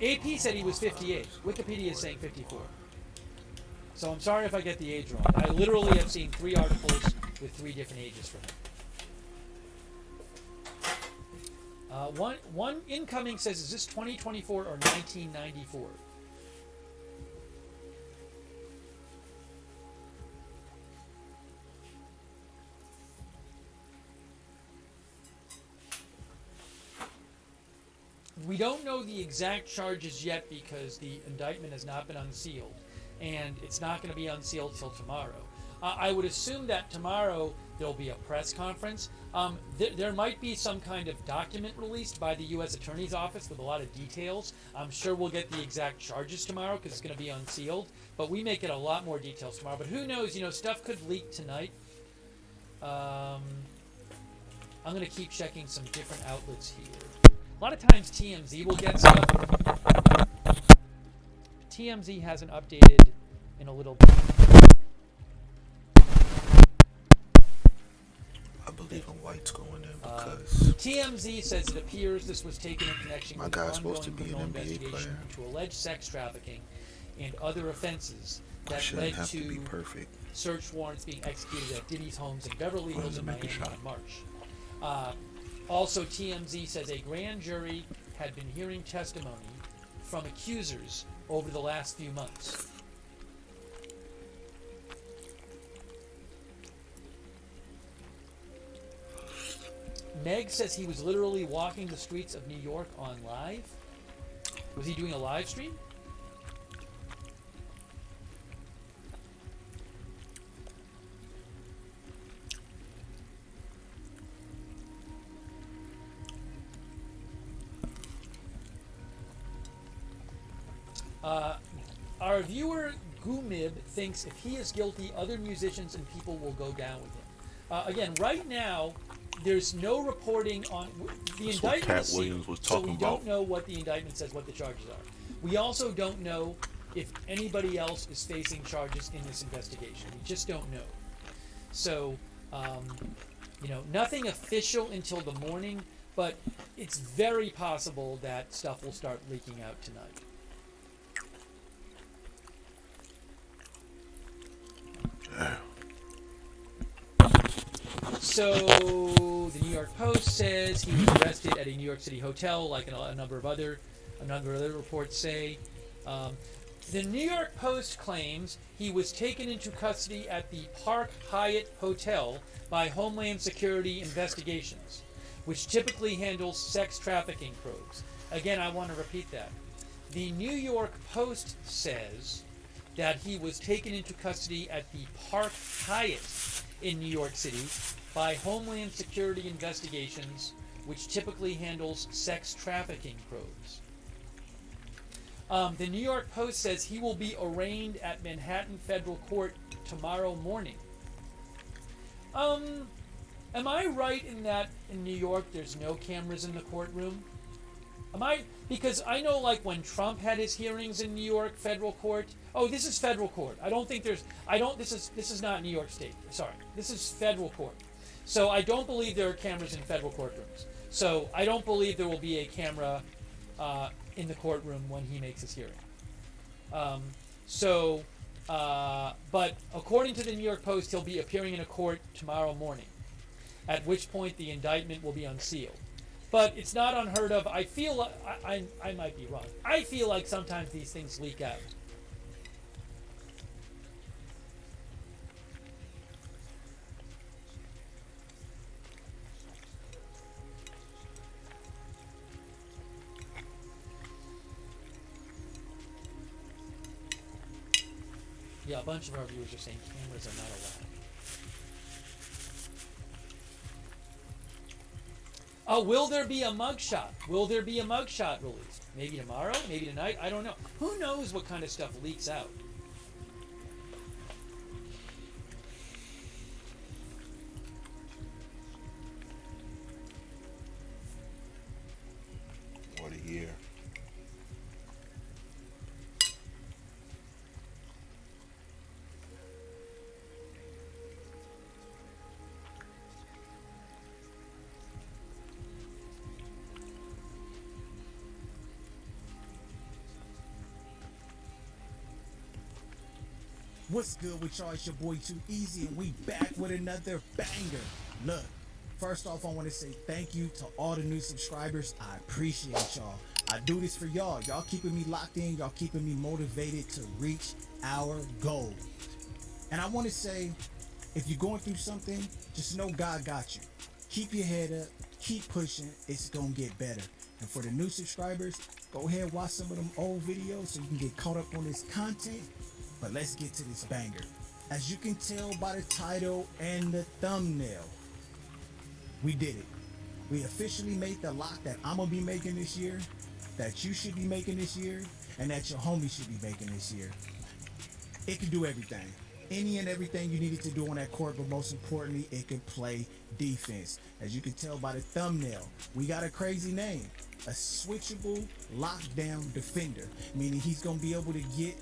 AP said he was 58. Wikipedia is saying 54. So I'm sorry if I get the age wrong. I literally have seen 3 articles with 3 different ages for him. One incoming says, is this 2024 or 1994? We don't know the exact charges yet because the indictment has not been unsealed, and it's not going to be unsealed till tomorrow. I would assume that tomorrow there'll be a press conference. There might be some kind of document released by the U.S. Attorney's Office with a lot of details. I'm sure we'll get the exact charges tomorrow because it's going to be unsealed, but we may get a lot more details tomorrow. But who knows? You know, stuff could leak tonight. I'm going to keep checking some different outlets here. A lot of times TMZ will get stuff. TMZ hasn't updated in a little bit. I believe in whites going in because TMZ says it appears this was taken in connection my with guy's an supposed to ongoing be an criminal NBA investigation player. into alleged sex trafficking and other offenses I that shouldn't led have to be to perfect. search warrants being executed at Diddy's homes in Beverly Go ahead Hills and and make a Miami shot. in March. Also, TMZ says a grand jury had been hearing testimony from accusers over the last few months. Meg says he was literally walking the streets of New York on live. Was he doing a live stream? Our viewer Gumib thinks if he is guilty, other musicians and people will go down with him. Again, right now, there's no reporting on the That's indictment. what Cat is sealed, Williams was so talking we about. don't know what the indictment says, what the charges are. We also don't know if anybody else is facing charges in this investigation. We just don't know. So, nothing official until the morning, but it's very possible that stuff will start leaking out tonight. So, the New York Post says he was arrested at a New York City hotel, like a number of other reports say. The New York Post claims he was taken into custody at the Park Hyatt Hotel by Homeland Security Investigations, which typically handles sex trafficking probes. Again, I want to repeat that. The New York Post says that he was taken into custody at the Park Hyatt in New York City by Homeland Security Investigations, which typically handles sex trafficking probes. The New York Post says he will be arraigned at Manhattan Federal Court tomorrow morning. Am I right in that in New York there's no cameras in the courtroom? Because I know, like, when Trump had his hearings in New York federal court. Oh, this is federal court. This is not New York State. Sorry. This is federal court. So I don't believe there are cameras in federal courtrooms. So I don't believe there will be a camera in the courtroom when he makes his hearing. But according to the New York Post, he'll be appearing in a court tomorrow morning. at which point the indictment will be unsealed. But it's not unheard of. I feel like, I might be wrong. I feel like sometimes these things leak out. Yeah, a bunch of our viewers are saying cameras are not allowed. Oh, will there be a mugshot? Will there be a mugshot released? Maybe tomorrow? Maybe tonight? I don't know. Who knows what kind of stuff leaks out? What a year. What's good with y'all? It's your boy Too Easy, and we back with another banger. Look, first off, I want to say thank you to all the new subscribers. I appreciate y'all. I do this for y'all. Y'all keeping me locked in. Y'all keeping me motivated to reach our goal. And I want to say, if you're going through something, just know God got you. Keep your head up. Keep pushing. It's going to get better. And for the new subscribers, go ahead and watch some of them old videos so you can get caught up on this content. But let's get to this banger. As you can tell by the title and the thumbnail, we did it. We officially made the lock that I'm gonna be making this year, that you should be making this year, and that your homie should be making this year. It can do everything. Any and everything you needed to do on that court, but most importantly, it can play defense. As you can tell by the thumbnail, we got a crazy name. A switchable lockdown defender, meaning he's gonna be able to get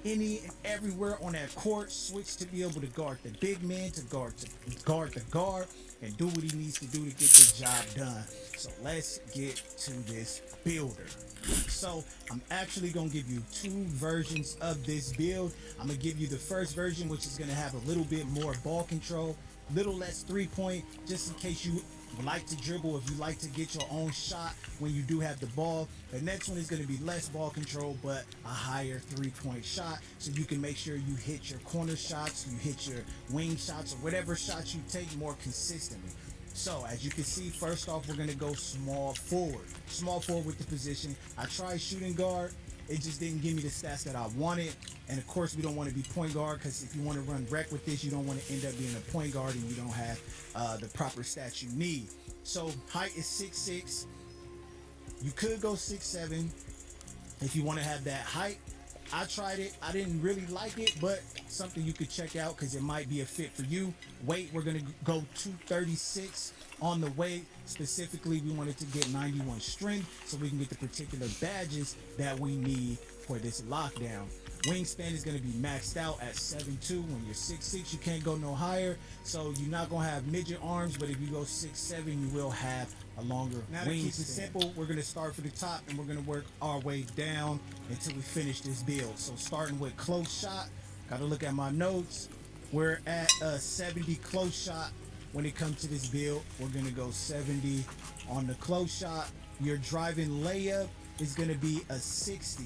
any and everywhere on that court, switch to be able to guard the big man, to guard the guard, and do what he needs to do to get the job done. So let's get to this builder. So I'm actually gonna give you two versions of this build. I'm gonna give you the first version, which is gonna have a little bit more ball control, little less 3-point, just in case you like to dribble, if you like to get your own shot when you do have the ball. The next one is going to be less ball control, but a higher 3-point shot, so you can make sure you hit your corner shots, you hit your wing shots, or whatever shots you take more consistently. So as you can see, first off, we're going to go small forward with the position. I tried shooting guard. It just didn't give me the stats that I wanted. And of course, we don't want to be point guard, because if you want to run rec with this, you don't want to end up being a point guard and you don't have the proper stats you need. So height is 6'6". You could go 6'7" if you want to have that height. I tried it. I didn't really like it, but something you could check out because it might be a fit for you. Weight, we're going to go 236 on the weight. Specifically, we wanted to get 91 strength so we can get the particular badges that we need for this lockdown. Wingspan is going to be maxed out at 7'2". When you're 6'6", you can't go no higher. So you're not going to have midget arms, but if you go 6'7", you will have a longer wingspan. Now to keep it simple, we're going to start from the top and we're going to work our way down until we finish this build. So starting with close shot, got to look at my notes. We're at a 70 close shot. When it comes to this build, we're going to go 70 on the close shot. Your driving layup is going to be a 60.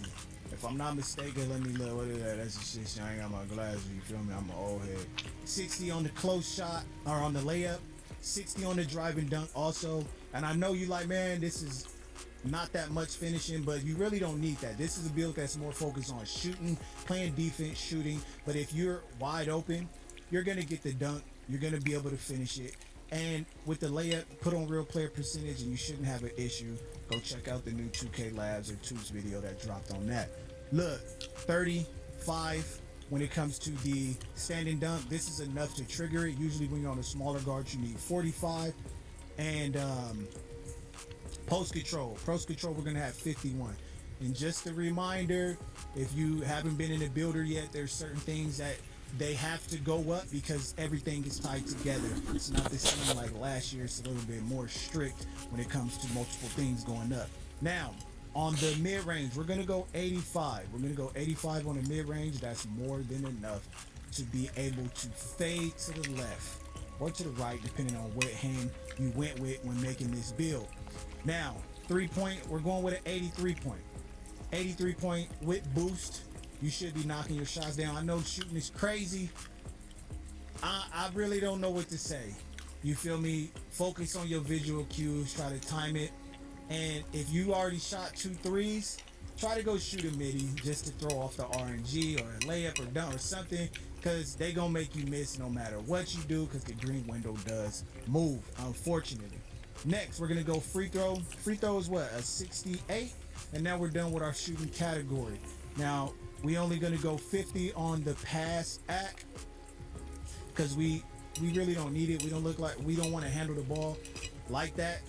If I'm not mistaken, let me look. What is that? That's a shit. I ain't got my glasses. You feel me? I'm an old head. 60 on the close shot, or on the layup. 60 on the driving dunk also. And I know you like, man, this is not that much finishing, but you really don't need that. This is a build that's more focused on shooting, playing defense, shooting. But if you're wide open, you're going to get the dunk. You're going to be able to finish it. And with the layup, put on real player percentage and you shouldn't have an issue. Go check out the new 2K Labs or 2's video that dropped on that. Look, 35 when it comes to the standing dunk. This is enough to trigger it. Usually when you're on the smaller guards, you need 45. And post control, we're going to have 51. And just a reminder, if you haven't been in a builder yet, there's certain things that they have to go up because everything is tied together. It's not the same like last year. It's a little bit more strict when it comes to multiple things going up. Now, on the mid-range, we're going to go 85. We're going to go 85 on the mid-range. That's more than enough to be able to fade to the left or to the right, depending on what hand you went with when making this build. Now, 3-point, we're going with an 83 point. 83 point with boost. You should be knocking your shots down. I know shooting is crazy. I really don't know what to say. You feel me? Focus on your visual cues. Try to time it. And if you already shot 2 threes, try to go shoot a midi just to throw off the RNG or a layup or dunk or something, because they gonna make you miss no matter what you do, because the green window does move, unfortunately. Next, we're gonna go free throw. Free throw is what, a 68? And now we're done with our shooting category. Now, we only gonna go 50 on the pass act, because we really don't need it. We don't look like, we don't want to handle the ball like that.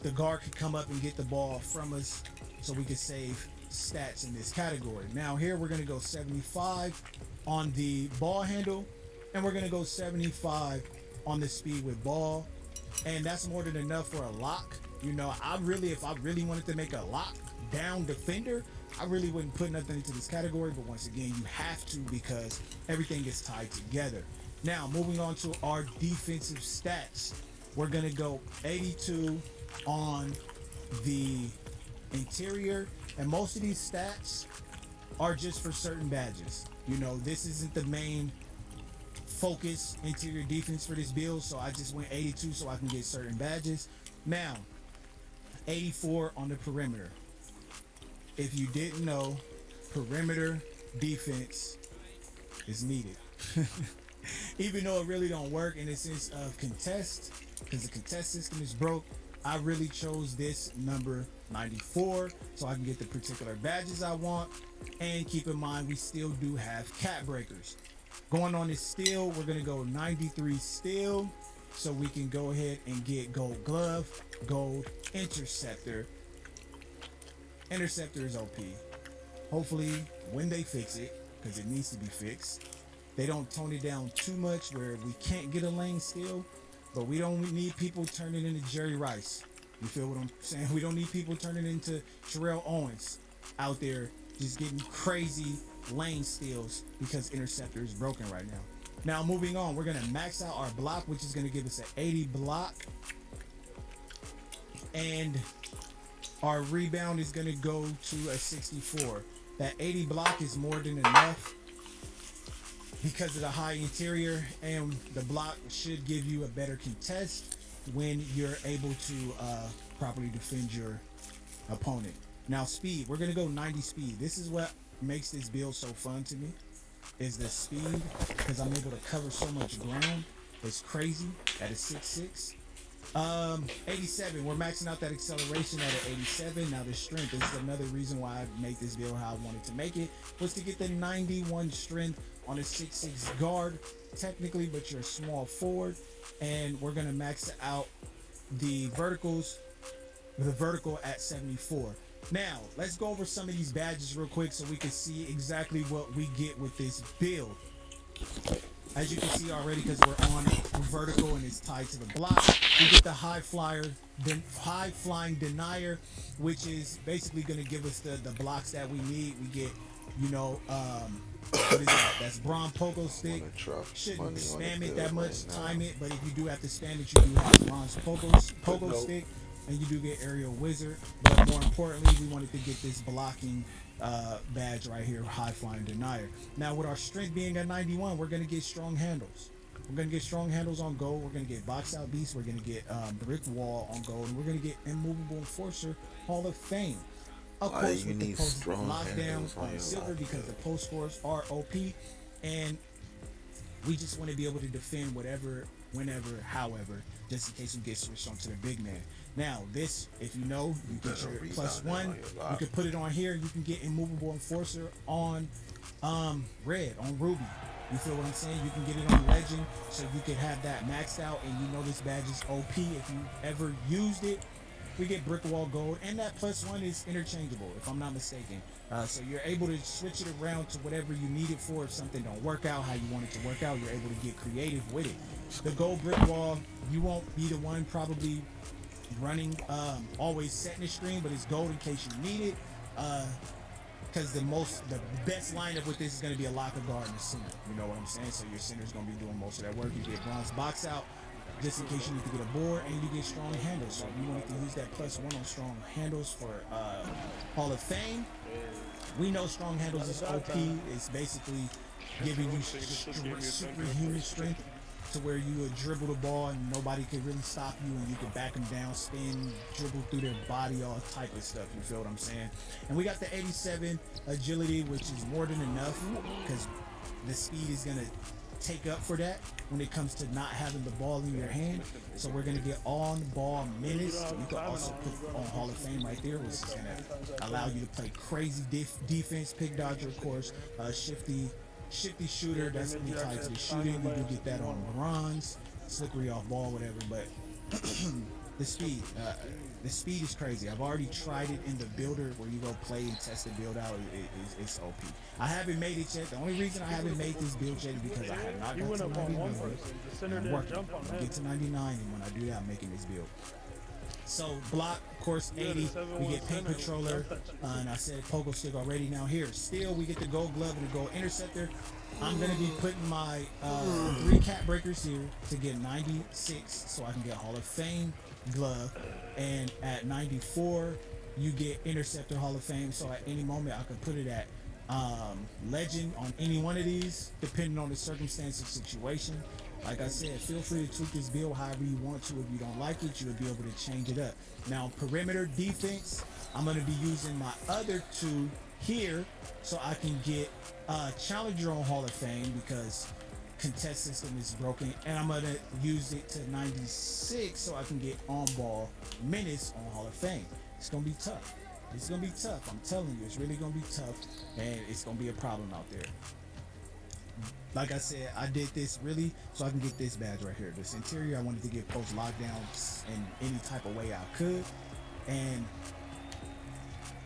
The guard could come up and get the ball from us, so we could save stats in this category. Now here we're gonna go 75 on the ball handle, and we're gonna go 75 on the speed with ball, and that's more than enough for a lock. You know, if I really wanted to make a lock down defender, I really wouldn't put nothing into this category, but once again, you have to, because everything is tied together. Now, moving on to our defensive stats, we're gonna go 82 on the interior, and most of these stats are just for certain badges. You know, this isn't the main focus interior defense for this build, so I just went 82 so I can get certain badges. Now, 84 on the perimeter. If you didn't know, perimeter defense is needed. Even though it really don't work in the sense of contest, because the contest system is broke, I really chose this number 94 so I can get the particular badges I want. And keep in mind, we still do have cap breakers. Going on this steel, we're gonna go 93 steel so we can go ahead and get gold glove, gold interceptor. Interceptor is OP. Hopefully when they fix it, because it needs to be fixed, they don't tone it down too much where we can't get a lane still. But we don't need people turning into Jerry Rice. You feel what I'm saying? We don't need people turning into Terrell Owens out there just getting crazy lane steals because interceptor is broken right now. Now moving on, we're gonna max out our block, which is gonna give us an 80 block. And our rebound is gonna go to a 64. That 80 block is more than enough because of the high interior, and the block should give you a better contest when you're able to properly defend your opponent. Now speed, we're gonna go 90 speed. This is what makes this build so fun to me, is the speed, because I'm able to cover so much ground. It's crazy at a 6'6". 87, we're maxing out that acceleration at an 87. Now the strength, this is another reason why I make this build how I wanted to make it, was to get the 91 strength on a 6'6" guard technically, but you're a small forward. And we're gonna max out the verticals, the vertical at 74. Now let's go over some of these badges real quick so we can see exactly what we get with this build. As you can see already, because we're on vertical and it's tied to the block, we get the high flying denier, which is basically going to give us the blocks that we need. We get, you know, what is that? That's bronze pogo stick. Shouldn't spam it that much, time it, but if you do have to spam it, you do have bronze pogo stick, and you do get aerial wizard. But more importantly, we wanted to get this blocking badge right here, high flying denier. Now with our strength being at 91, we're going to get strong handles. We're going to get strong handles on gold. We're going to get box out beast. We're going to get brick wall on gold. And we're going to get immovable enforcer Hall of Fame. Of course, with the post lockdown on silver, because the post scores are OP, and we just want to be able to defend whatever, whenever, however, just in case we get switched onto the big man. Now this, if you know, you get your +1. You can put it on here. You can get immovable enforcer on red, on ruby. You feel what I'm saying? You can get it on legend, so you can have that maxed out, and you know this badge is OP if you ever used it. We get brick wall gold, and that +1 is interchangeable if I'm not mistaken. So you're able to switch it around to whatever you need it for. If something don't work out how you want it to work out, you're able to get creative with it. The gold brick wall, you won't be the one probably running always setting the stream, but it's gold in case you need it, because the best lineup with this is going to be a locker guard and a center. You know what I'm saying? So your center's going to be doing most of that work. You get bronze box out just in case you need to get a board, and you get strong handles. So if you wanted to use that +1 on strong handles for Hall of Fame, we know strong handles is OP. It's basically giving you superhuman strength to where you would dribble the ball and nobody could really stop you, and you could back them down, spin, dribble through their body, all type of stuff. You feel what I'm saying? And we got the 87 agility, which is more than enough because the speed is gonna take up for that when it comes to not having the ball in your hand. So we're gonna get on ball minutes. You can also put on Hall of Fame right there, which is gonna allow you to play crazy defense, pick dodger, of course, shifty shooter. That's gonna be tied to the shooting. You do get that on bronze, slippery off ball, whatever. But the speed is crazy. I've already tried it in the builder where you go play and test the build out. It's OP. I haven't made it yet. The only reason I haven't made this build yet is because I have not got to 99. I'm working. I'll get to 99, and when I do that, I'm making this build. So block, of course, 80. We get paint controller, and I said pogo stick already. Now here, still we get the gold glove and the gold interceptor. I'm gonna be putting my 3 cat breakers here to get 96, so I can get Hall of Fame glove. And at 94, you get interceptor Hall of Fame. So at any moment, I could put it at legend on any one of these, depending on the circumstance or situation. Like I said, feel free to tweak this build however you want to. If you don't like it, you'll be able to change it up. Now, perimeter defense, I'm going to be using my other 2 here so I can get Challenger on Hall of Fame because contest system is broken. And I'm going to use it to 96 so I can get on-ball minutes on Hall of Fame. It's going to be tough. It's going to be tough. I'm telling you, it's really going to be tough, and it's going to be a problem out there. Like I said, I did this really so I can get this badge right here. This interior, I wanted to get post lockdowns in any type of way I could. And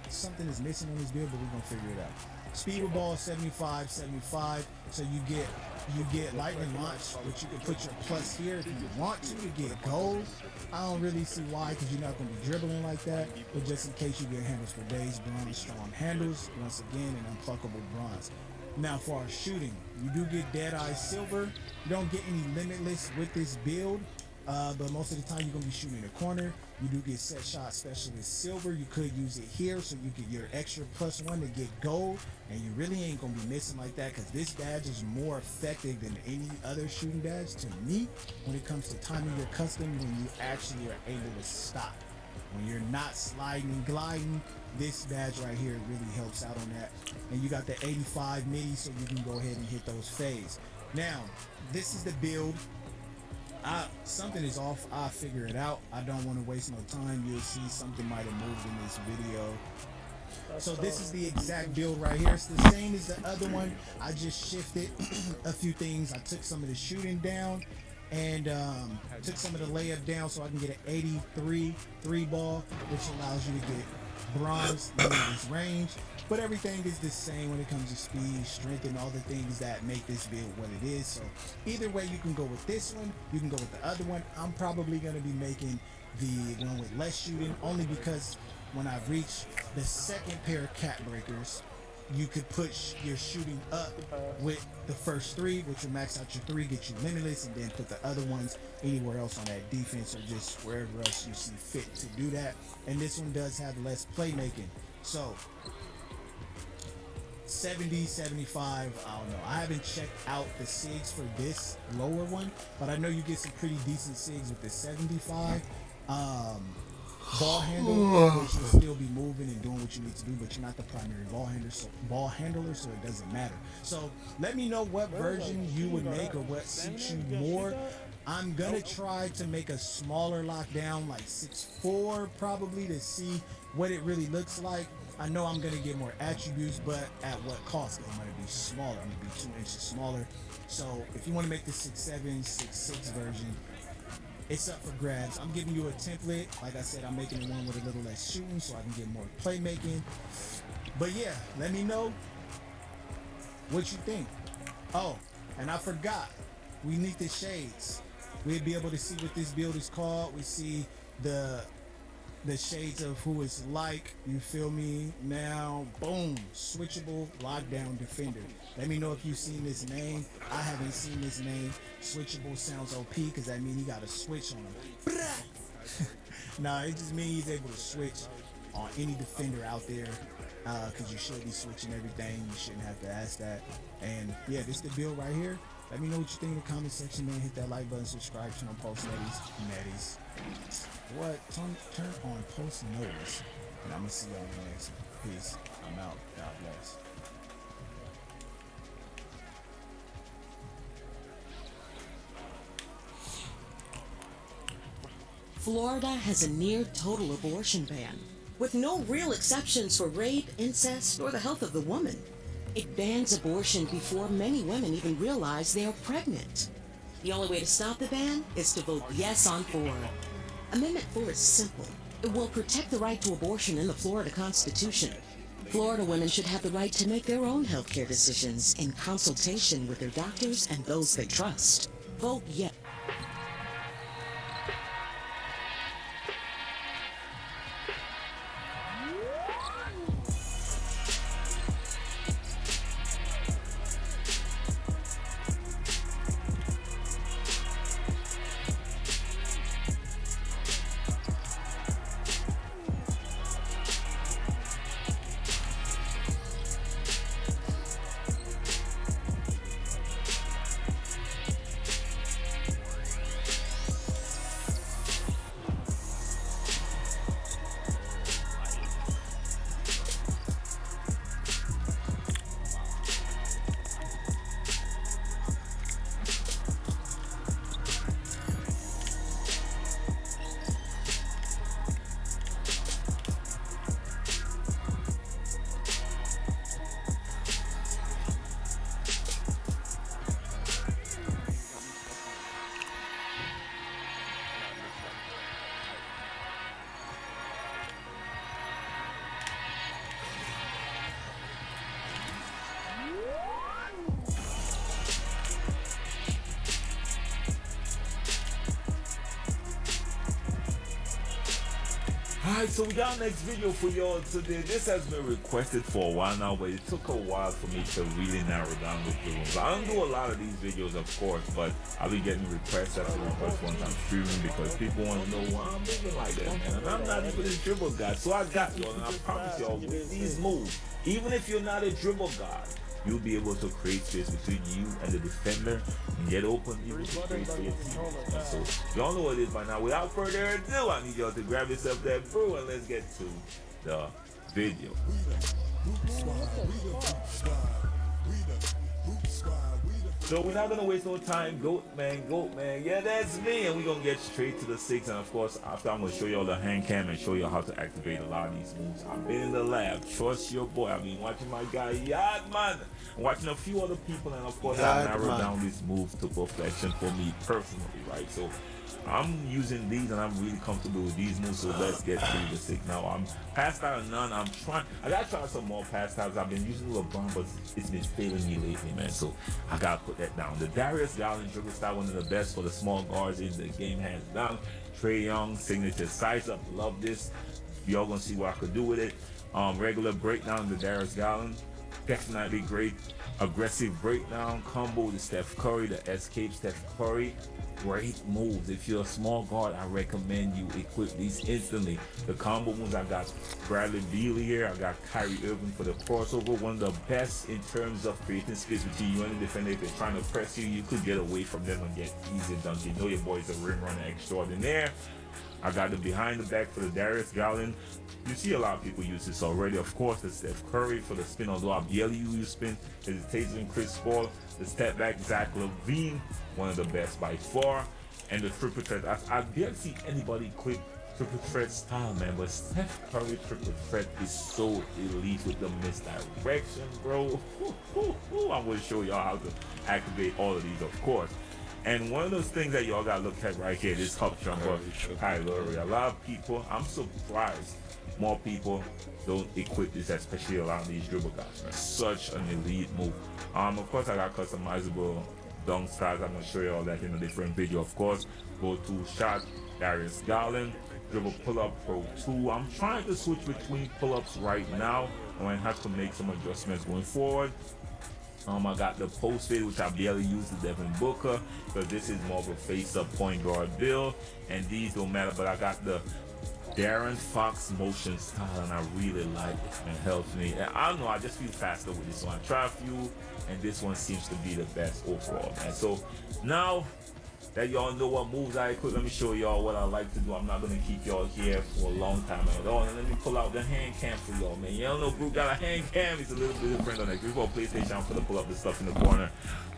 something is missing on this build, but we're going to figure it out. Speed with ball 75. So you get lightning launch, which you can put your plus here if you want to get gold. I don't really see why, because you're not going to be dribbling like that. But just in case you get handles for days, bronze, strong handles, once again, an unpluckable bronze. Now for our shooting, you do get Deadeye Silver. You don't get any Limitless with this build, but most of the time you're going to be shooting in the corner. You do get Set Shot Specialist Silver. You could use it here so you get your extra +1 to get gold, and you really ain't going to be missing like that because this badge is more effective than any other shooting badge to me when it comes to timing your custom when you actually are able to stop. When you're not sliding and gliding, this badge right here really helps out on that. And you got the 85 midi, so you can go ahead and hit those fades. Now, this is the build. Something is off. I'll figure it out. I don't want to waste no time. You'll see something might have moved in this video. So this is the exact build right here. It's the same as the other one. I just shifted a few things. I took some of the shooting down and took some of the layup down so I can get an 83 3-ball, which allows you to get bronze in this range. But everything is the same when it comes to speed, strength, and all the things that make this build what it is. So either way, you can go with this one, you can go with the other one. I'm probably going to be making the one with less shooting, only because when I reach the second pair of cat breakers, you could push your shooting up with the first 3, which will max out your 3, get you limitless, and then put the other ones anywhere else on that defense or just wherever else you see fit to do that. And this one does have less playmaking. So 70, 75, I don't know. I haven't checked out the SIGs for this lower one, but I know you get some pretty decent SIGs with the 75. Ball handle, which will still be moving and doing what you need to do, but you're not the primary ball handler, so it doesn't matter. So let me know what version you would make or what suits you more. I'm gonna try to make a smaller lockdown, like 6'4", probably, to see what it really looks like. I know I'm gonna get more attributes, but at what cost? Because I'm gonna be smaller. I'm gonna be 2 inches smaller. So if you want to make the 6'7", 6'6" version, it's up for grabs. I'm giving you a template. Like I said, I'm making the one with a little less shooting so I can get more playmaking. But yeah, let me know what you think. Oh, and I forgot, we need the shades. We'll be able to see what this build is called. We see the the shades of who it's like. You feel me? Now, boom, switchable lockdown defender. Let me know if you've seen this name. I haven't seen this name. Switchable sounds OP because that means he got a switch on him. Nah, it just means he's able to switch on any defender out there. Because you should be switching everything. You shouldn't have to ask that. And yeah, this the build right here. Let me know what you think in the comment section, man. Hit that like button, subscribe, turn on post notifications. What? Turn on post notice. And I'm gonna see y'all in the next one. Peace. I'm out. God bless. Florida has a near total abortion ban, with no real exceptions for rape, incest, or the health of the woman. It bans abortion before many women even realize they are pregnant. The only way to stop the ban is to vote yes on 4. Amendment 4 is simple. It will protect the right to abortion in the Florida Constitution. Florida women should have the right to make their own healthcare decisions in consultation with their doctors and those they trust. Vote yes. Alright, so we got our next video for y'all today. This has been requested for a while now, but it took a while for me to really narrow down the videos. I don't do a lot of these videos, of course, but I'll be getting requests after requests once I'm streaming because people want to know why I'm moving like that, man. And I'm not even a dribble guy, so I got y'all, and I promise y'all, with these moves, even if you're not a dribble guy, you'll be able to create space between you and the defender and get open even to create space. So y'all know what it is by now. Without further ado, I need y'all to grab yourself that brew and let's get to the video. So we're not gonna waste no time. Goat man, yeah, that's me, and we're gonna get straight to the 6. And of course, after I'm gonna show y'all the hand cam and show you how to activate a lot of these moves. I've been in the lab, trust your boy. I've been watching my guy Yadman, watching a few other people, and of course I narrowed down these moves to perfection for me personally, right? So I'm using these and I'm really comfortable with these moves, so let's get to the 6 now. I'm past out of none. I gotta try some more past outs. I've been using LeBron, but it's been failing me lately, man, so I gotta put that down. The Darius Garland dribble style, one of the best for the small guards in the game, hands down. Trae Young signature size up, love this. Y'all gonna see what I could do with it. Regular breakdown, the Darius Garland, definitely great. Aggressive breakdown combo, the Steph Curry, the escape Steph Curry. Great moves. If you're a small guard, I recommend you equip these instantly. The combo moves, I got Bradley Beal here. I got Kyrie Irving for the crossover. One of the best in terms of creating space between you and the defender. If they're trying to press you, you could get away from them and get easy dunks. You know your boy's a rim runner extraordinaire. I got the behind the back for the Darius Garland. You see a lot of people use this already. Of course, the Steph Curry for the spin, although I barely use spin. Hesitation and Chris Paul. The step back, Zach LaVine, one of the best by far. And the triple threat. I barely see anybody quit triple threat style, man. But Steph Curry triple threat is so elite with the misdirection, bro. I'm going to show y'all how to activate all of these, of course. And one of those things that y'all gotta look at right here, this cup jumper, Kyrie. A lot of people, I'm surprised more people don't equip this, especially a lot of these dribble guys, man. Such an elite move. Of course, I got customizable dunk styles. I'm gonna show you all that in a different video. Of course, go to shot, Darius Garland. dribble pull-up pro 2. I'm trying to switch between pull-ups right now. I might have to make some adjustments going forward. I got the post fade, which I barely use the Devin Booker, because this is more of a face-up point guard build, and these don't matter. But I got the Darren Fox motion style, and I really like it, and it helps me. And I don't know, I just feel faster with this one. I try a few, and this one seems to be the best overall, man. So now that y'all know what moves I equip, let me show y'all what I like to do. I'm not gonna keep y'all here for a long time at all. And let me pull out the hand cam for y'all, man. Y'all know Brute got a hand cam. It's a little bit different on Xbox. For PlayStation, I'm gonna pull up the stuff in the corner.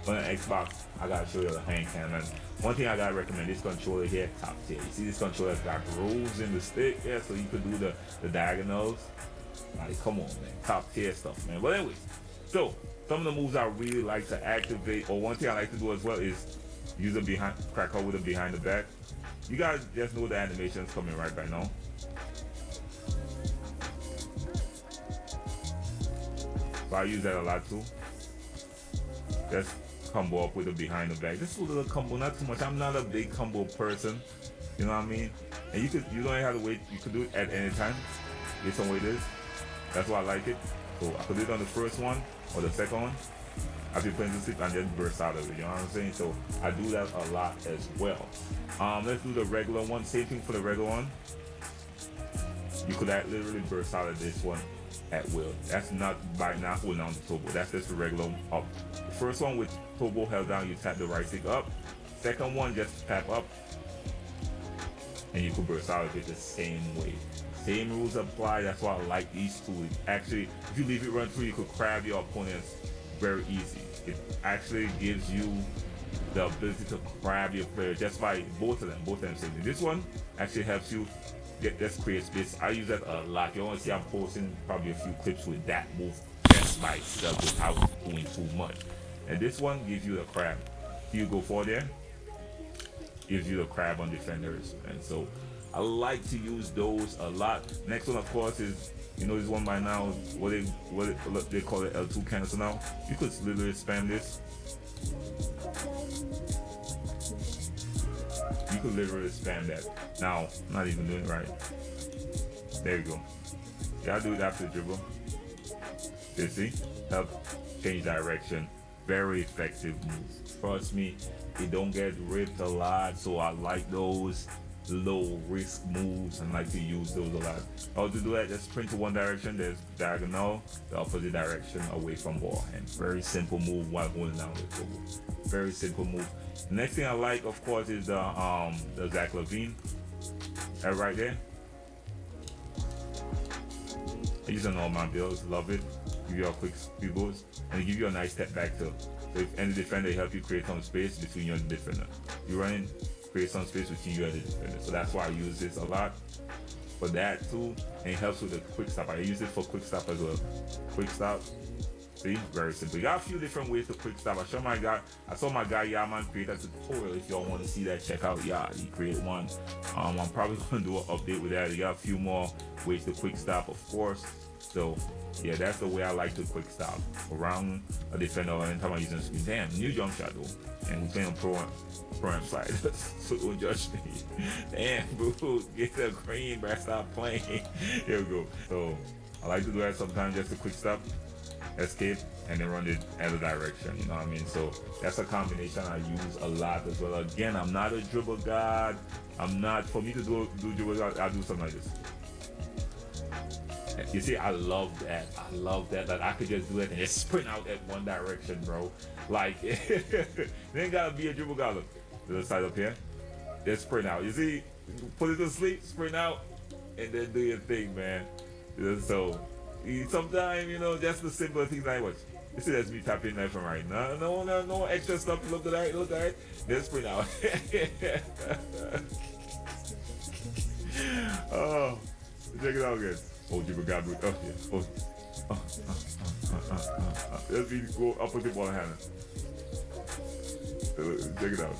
On the Xbox, I gotta show you the hand cam. And one thing I gotta recommend, this controller here, top tier. You see this controller's got grooves in the stick, yeah, so you could do the diagonals. Like, come on, man. Top tier stuff, man. But anyways, so some of the moves I really like to activate, or one thing I like to do as well is use a behind crack out with a behind the back. You guys just know the animation's coming right by now. So I use that a lot too. Just combo up with a behind the back. Just a little combo, not too much. I'm not a big combo person. You know what I mean? And you don't have to wait. You could do it at any time. Based on what it is. That's why I like it. So I could do it on the first one or the second one. After you're playing the sleep and just burst out of it, you know what I'm saying? So I do that a lot as well. Let's do the regular one. Same thing for the regular one. You could literally burst out of this one at will. That's not by not holding on to turbo. That's just the regular up. The first one with turbo held down, you tap the right stick up. Second one, just tap up, and you could burst out of it the same way. Same rules apply. That's why I like these two. Actually, if you leave it run through, you could crab your opponents very easy. It actually gives you the ability to grab your player just by both of them. So this one actually helps you just create space. I use that a lot. You want to see I'm posting probably a few clips with that move just by itself without doing too much. And this one gives you the crab. You go for there, gives you the crab on defenders. And so I like to use those a lot. Next one, of course, is, you know, this one by now, what they call it, L2 cancel now. You could literally spam this. You could literally spam that. Now, I'm not even doing it right. There you go. Y'all do it after the dribble. You see? Help change direction. Very effective move. Trust me, it don't get ripped a lot, so I like those low risk moves and like to use those a lot. How to do that? Just sprint to one direction, there's diagonal, the opposite direction away from ball. And very simple move while holding down the turbo. Very simple move. The next thing I like, of course, is the Zach Levine. That right there. I use an all my builds, love it. Give you a quick speed boost and give you a nice step back too. So if any defender help you create some space between you and the defender. You run in, create some space between you and the defender. So that's why I use this a lot for that too, and it helps with the quick stop. I use it for quick stop as well. Quick stop, see, very simple. You got a few different ways to quick stop. I saw my guy Yaman create a tutorial. If y'all want to see that, check out he created one. I'm probably gonna do an update with that. You got a few more ways to quick stop, of course. So yeah, that's the way I like to quick stop around a defender anytime I'm using screen. Damn, new jump shot though. And we're playing pro and slide. So don't judge me. Damn, boo, get the green, but stop playing. Here we go. So I like to do that sometimes, just a quick stop, escape, and then run it other direction. You know what I mean? So that's a combination I use a lot as well. Again, I'm not a dribble god. For me to do dribble, I'll do something like this. You see, I love that. That I could just do it and just sprint out at one direction, bro. Like, it ain't gotta be a dribble guy. Look, the side up here, just sprint out. You see, put it to sleep, sprint out, and then do your thing, man. So, sometimes, you know, just the simple things like what. You see, that's me tapping left and right. No extra stuff. Look at that. Just sprint out. Oh, check it out, guys. Oh, dribble guy. Oh, yeah. Let's be go opposite ball hand. Check it out.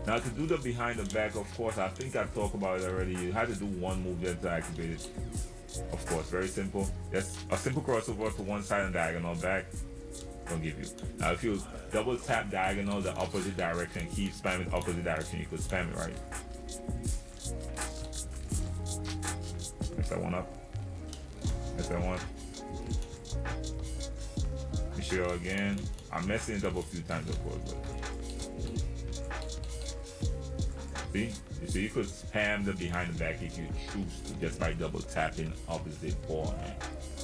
Now to do the behind the back, of course, I think I talked about it already. You had to do one move just to activate it. Of course, very simple. Just a simple crossover to one side and diagonal back. gonna give you. Now if you double tap diagonal the opposite direction, keep spamming opposite direction, you could spam it, right? Mix that one up. Mix that one. Make sure again. I'm messing it up a few times of course, but see? So you could spam the behind the back if you choose to, just by double tapping opposite forehand.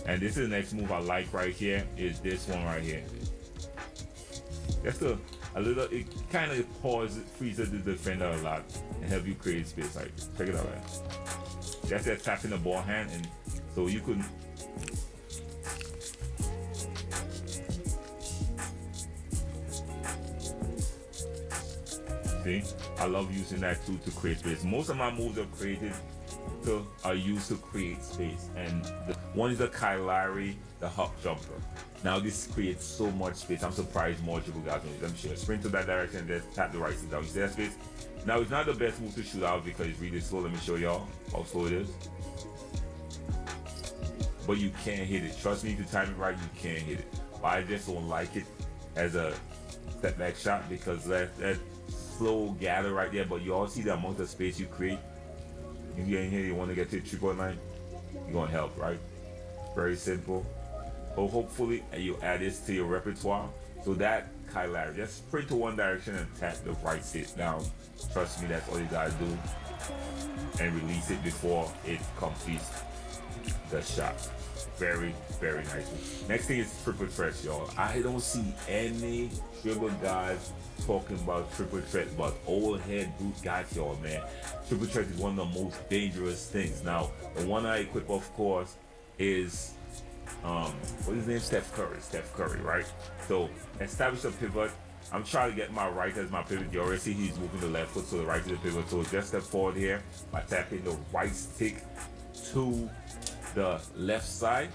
And this is the next move I like right here, is this one right here. Just a little, it kind of freezes the defender a lot and help you create space. Like, check it out, right? That's just tapping the ball hand, and so you could. See, I love using that too to create space. Most of my moves are used to create space, and one is the Kyle Lowry, the hop jumper. Now this creates so much space. I'm surprised more people guys know. Let me show you. Sprint to that direction and then tap the right stick down. You see that space? Now it's not the best move to shoot out because it's really slow. Let me show y'all how slow it is. But you can't hit it. Trust me, if you time it right, you can't hit it. But I just don't like it as a step back shot because that slow gather right there. But you all see the amount of space you create. You get in here, you want to get to the 3-point line, you're gonna help, right? Very simple. So hopefully you add this to your repertoire. So that Kyle Lowry, just sprint to one direction and tap the right stick down. Trust me, that's all you gotta do. And release it before it completes the shot. Very, very nice. Next thing is triple threats, y'all. I don't see any dribble guys talking about triple threat, but old head boot guys, y'all, man. Triple threat is one of the most dangerous things. Now, the one I equip, of course, is what is his name? Steph Curry, right? So establish a pivot. I'm trying to get my right as my pivot. You already see he's moving the left foot, so the right is the pivot. So just step forward here by tapping the right stick to the left side,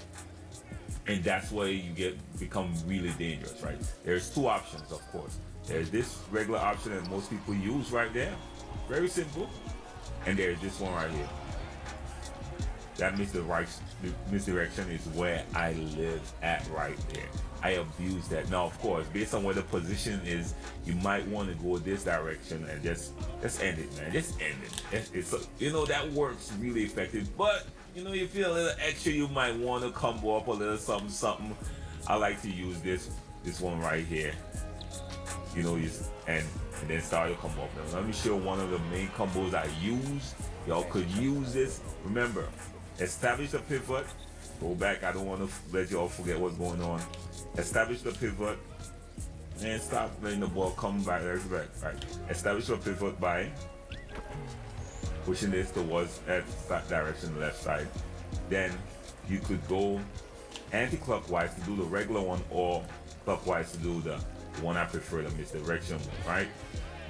and that's where you become really dangerous, right? There's two options, of course. There's this regular option that most people use right there, very simple, and there's this one right here. That misdirection is where I live at right there. I abuse that. Now, of course, based on where the position is, you might want to go this direction and just end it, man. Just end it. It's that works really effective. But you feel a little extra, you might want to combo up a little something. I like to use this one right here. And then start your combo up. Now, let me show one of the main combos I use. Y'all could use this. Remember, establish a pivot. Go back. I don't want to let y'all forget what's going on. Establish the pivot and stop letting the ball come back. Right. Establish a pivot by pushing this towards that direction, left side. Then you could go anti-clockwise to do the regular one, or clockwise to do the one I prefer, the misdirection one, right?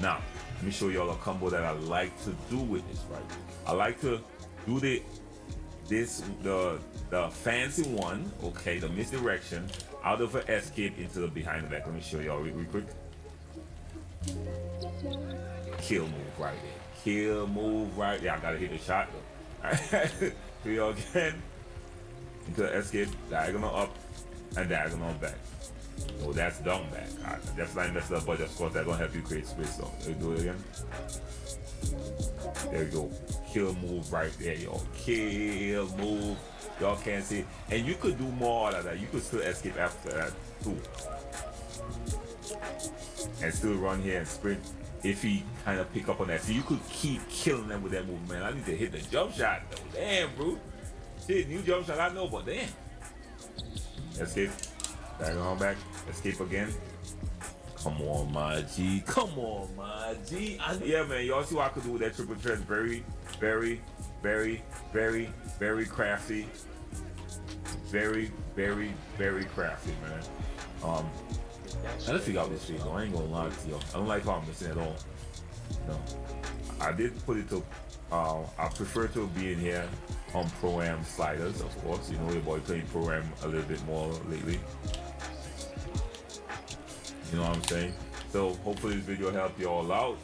Now, let me show y'all a combo that I like to do with this, right? I like to do the fancy one, okay, the misdirection, out of an escape into the behind the back. Let me show y'all real quick. Kill move right there. Kill move right there. I gotta hit the shot though. Alright. Here y'all again. Into the escape, diagonal up and diagonal back. Oh, that's down back. That's not messed up, but of course that's gonna help you create space though. Let me do it again. There you go. Kill move right there, y'all. Kill move. Y'all can't see it. And you could do more out of that. You could still escape after that too. And still run here and sprint if he kind of pick up on that. So you could keep killing them with that move, man. I need to hit the jump shot though. Damn, bro. Shit, new jump shot, I know, but damn. Escape. Diagonal back. Escape again. Come on, my G. Come on, my G. Yeah, man. Y'all see what I could do with that triple threat. Very, very, very, very, very crafty. Very, very, very crafty, man. Now let's figure out this video. I ain't gonna lie to y'all. I don't like how I'm missing at all. No. I did put it to I prefer to be in here on Pro-Am sliders, of course. You know your boy playing Pro-Am a little bit more lately. You know what I'm saying? So hopefully this video helped you all out.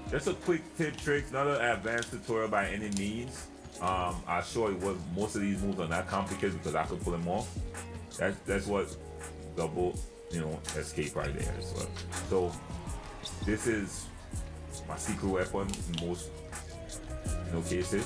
Just a quick tip, tricks, not an advanced tutorial by any means. I'll show you what most of these moves are not complicated because I could pull them off. That's what double escape right there as well. So this is my secret weapon in most cases.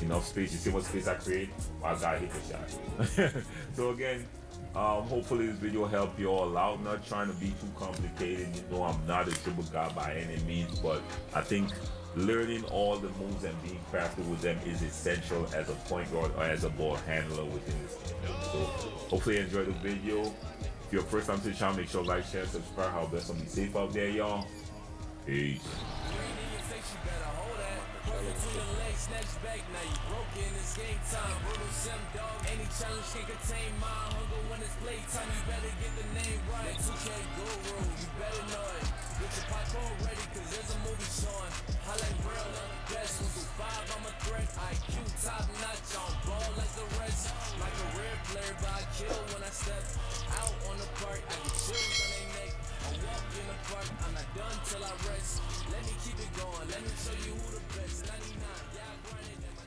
Enough space. You see what space I create? I gotta hit the shot. So again, hopefully this video helped you all out. Not trying to be too complicated. I'm not a dribble guy by any means, but I think learning all the moves and being crafty with them is essential as a point guard or as a ball handler within this game. So hopefully you enjoyed the video. If you're first time to the channel, make sure to like, share, subscribe. How best to be safe out there, y'all. Peace. Snatch back, now you broken, it's game time. Brutal sim dog, any challenge can contain my hunger when it's playtime. You better get the name right. 2K guru, you better know it. Get your popcorn ready, cause there's a movie showing. I like real, I'm the best. 1 through 5, I'm a threat. IQ top notch, on ball like the rest. My career player, but I kill when I step out on the park. I get chills on their neck. I walk in the park, I'm not done till I rest. Let me keep it going, let me show you who the best. 99, yeah, I grind it, and my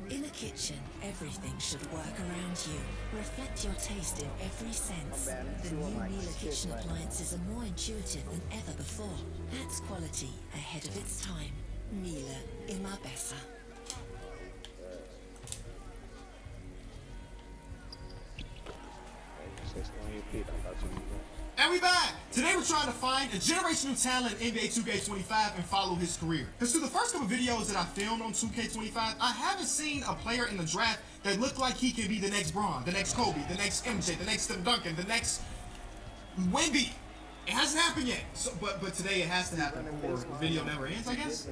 In a kitchen, everything should work around you. Reflect your taste in every sense. The new Miele kitchen appliances are more intuitive than ever before. That's quality ahead of its time. Miele, immer besser. And we back! Today we're trying to find a generational talent in NBA 2K25 and follow his career. Because through the first couple videos that I filmed on 2K25, I haven't seen a player in the draft that looked like he could be the next Bron, the next Kobe, the next MJ, the next Tim Duncan, the next Wemby. It hasn't happened yet. So, but today it has to happen or the video never ends, I guess.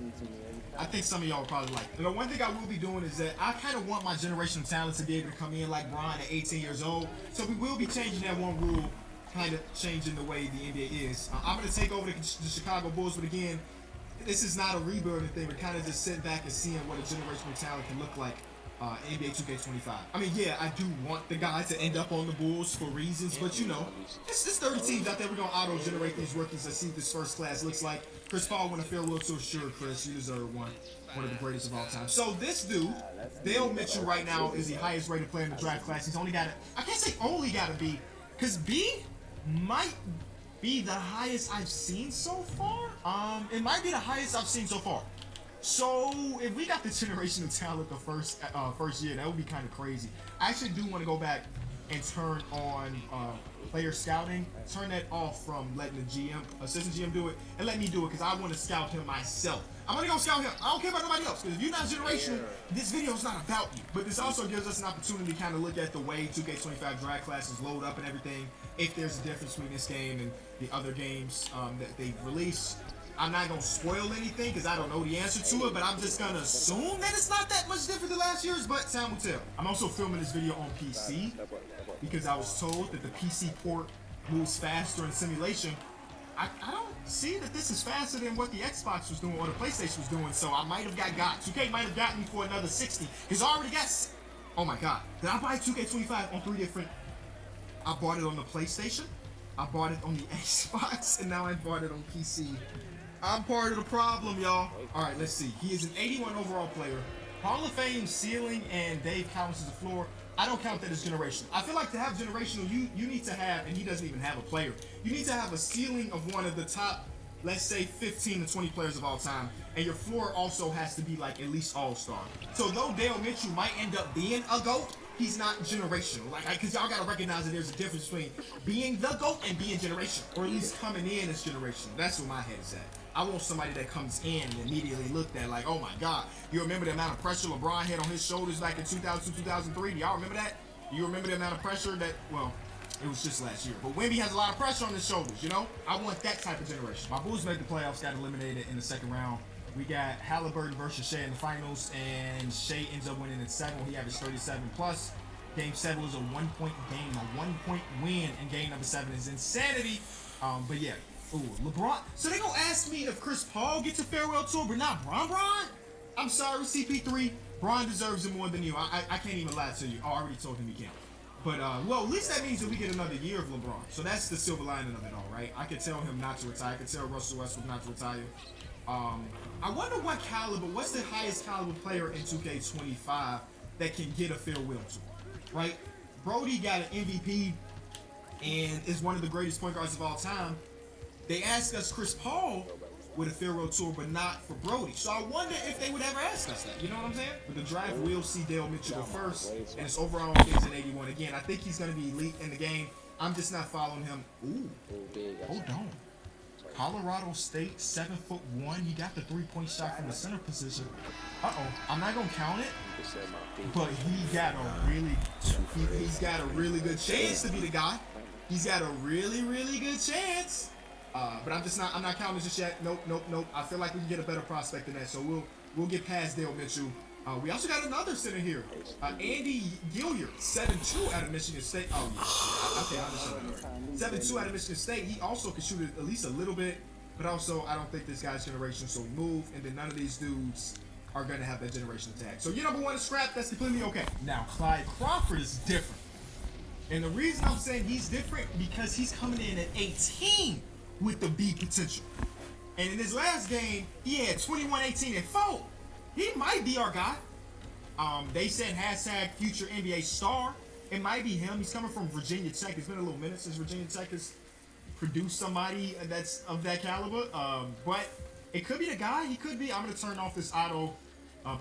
I think some of y'all probably like it. You know, one thing I will be doing is that I kind of want my generational talent to be able to come in like Bron at 18 years old. So we will be changing that one rule, kind of changing the way the NBA is. I'm going to take over the Chicago Bulls, but again, this is not a rebuilding thing. We're kind of just sitting back and seeing what a generational talent can look like in NBA 2K25. I mean, yeah, I do want the guy to end up on the Bulls for reasons, but you know, it's 30 teams out there. We're going to auto-generate these rookies. Let's see what this first class looks like. Chris Paul won a farewell tour. Sure, Chris, you deserve one of the greatest of all time. So this dude, Dale Mitchell, right now is the highest rated player in the draft class. He's only got I can't say only got a B, because B might be the highest I've seen so far. It might be the highest I've seen so far. So if we got the generational talent the first year, that would be kind of crazy. I actually do want to go back and turn on player scouting. Turn that off from letting the assistant GM do it, and let me do it because I want to scout him myself. I'm gonna go scout him. I don't care about nobody else, because if you're not generational, this video is not about you. But this also gives us an opportunity to kind of look at the way 2K25 draft classes load up and everything. If there's a difference between this game and the other games that they've released. I'm not gonna spoil anything because I don't know the answer to it, but I'm just gonna assume that it's not that much different than last year's, but time will tell. I'm also filming this video on PC because I was told that the PC port moves faster in simulation. I don't see that this is faster than what the Xbox was doing or the PlayStation was doing, so I might have got 2K might have gotten me for another 60. Because I already got, oh my god, did I buy 2K25 on 3 different, I bought it on the PlayStation, I bought it on the Xbox, and now I bought it on PC. I'm part of the problem, y'all. Alright, let's see. He is an 81 overall player. Hall of Fame ceiling and Dave counts as a floor. I don't count that as generational. I feel like to have generational, you need to have, and he doesn't even have a player, you need to have a ceiling of one of the top, let's say 15 to 20 players of all time, and your floor also has to be like at least all-star. So though Dale Mitchell might end up being a GOAT, he's not generational. Like, because y'all gotta recognize that there's a difference between being the GOAT and being generational, or at least coming in as generational. That's where my head is at. I want somebody that comes in and immediately looked at like, oh my God, you remember the amount of pressure LeBron had on his shoulders back in 2002, 2003? Do y'all remember that? You remember the amount of pressure that, well, it was just last year. But Wemby has a lot of pressure on his shoulders, you know? I want that type of generation. My Bulls made the playoffs, got eliminated in the second round. We got Halliburton versus Shea in the finals, and Shea ends up winning in 7. He averaged 37 plus. Game 7 was a 1-point game. A 1-point win in game number 7 is insanity. But yeah. Ooh, LeBron. So they gonna ask me if Chris Paul gets a farewell tour, but not Bron? I'm sorry, CP3. Bron deserves it more than you. I can't even lie to you. Oh, I already told him he can't. But, well, at least that means that we get another year of LeBron. So that's the silver lining of it all, right? I could tell him not to retire. I could tell Russell Westbrook not to retire. I wonder what's the highest caliber player in 2K25 that can get a farewell tour, right? Brody got an MVP and is one of the greatest point guards of all time. They asked us Chris Paul with a farewell tour, but not for Brody. So I wonder if they would ever ask us that. You know what I'm saying? But the draft will see Dale Mitchell go first, and his overall is in 81. Again, I think he's going to be elite in the game. I'm just not following him. Ooh, hold on. Colorado State, 7'1". He got the 3-point shot from the center position. I'm not gonna count it, but he got a he's got a really good chance to be the guy. He's got a really, really good chance. But I'm not counting this just yet. Nope. I feel like we can get a better prospect than that. So we'll get past Dale Mitchell. We also got another center here. Andy Gilliard, 7'2" out of Michigan State. Oh, yeah. Okay, I understand. 7'2" out of Michigan State. He also can shoot it at least a little bit, but also I don't think this guy's generation, so move, and then none of these dudes are going to have that generation tag. So your number one is scrap. That's completely okay. Now, Clyde Crawford is different. And the reason I'm saying he's different because he's coming in at 18 with the B potential. And in his last game, he had 21, 18, and 4. He might be our guy. They said # future NBA star. It might be him. He's coming from Virginia Tech. It's been a little minute since Virginia Tech has produced somebody that's of that caliber. But it could be the guy. He could be. I'm going to turn off this auto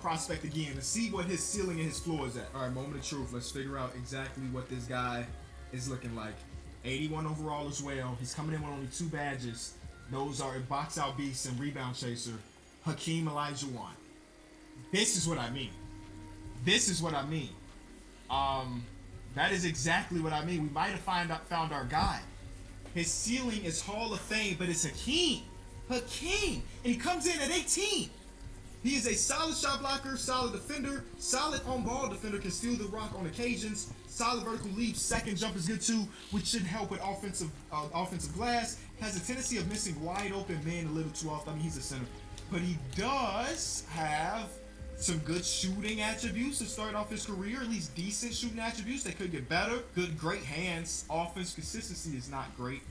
prospect again and see what his ceiling and his floor is at. All right, moment of truth. Let's figure out exactly what this guy is looking like. 81 overall as well. He's coming in with only 2 badges. Those are a box out beast and rebound chaser, Hakeem Olajuwon. This is what I mean. That is exactly what I mean. We might have found our guy. His ceiling is Hall of Fame, but it's Hakeem. And he comes in at 18. He is a solid shot blocker, solid defender, solid on-ball defender, can steal the rock on occasions, solid vertical leap, second jump is good too, which should help with offensive glass. Has a tendency of missing wide open men a little too often. I mean, he's a center. But he does have some good shooting attributes to start off his career, at least decent shooting attributes. They could get better. Great hands. Offense consistency is not great.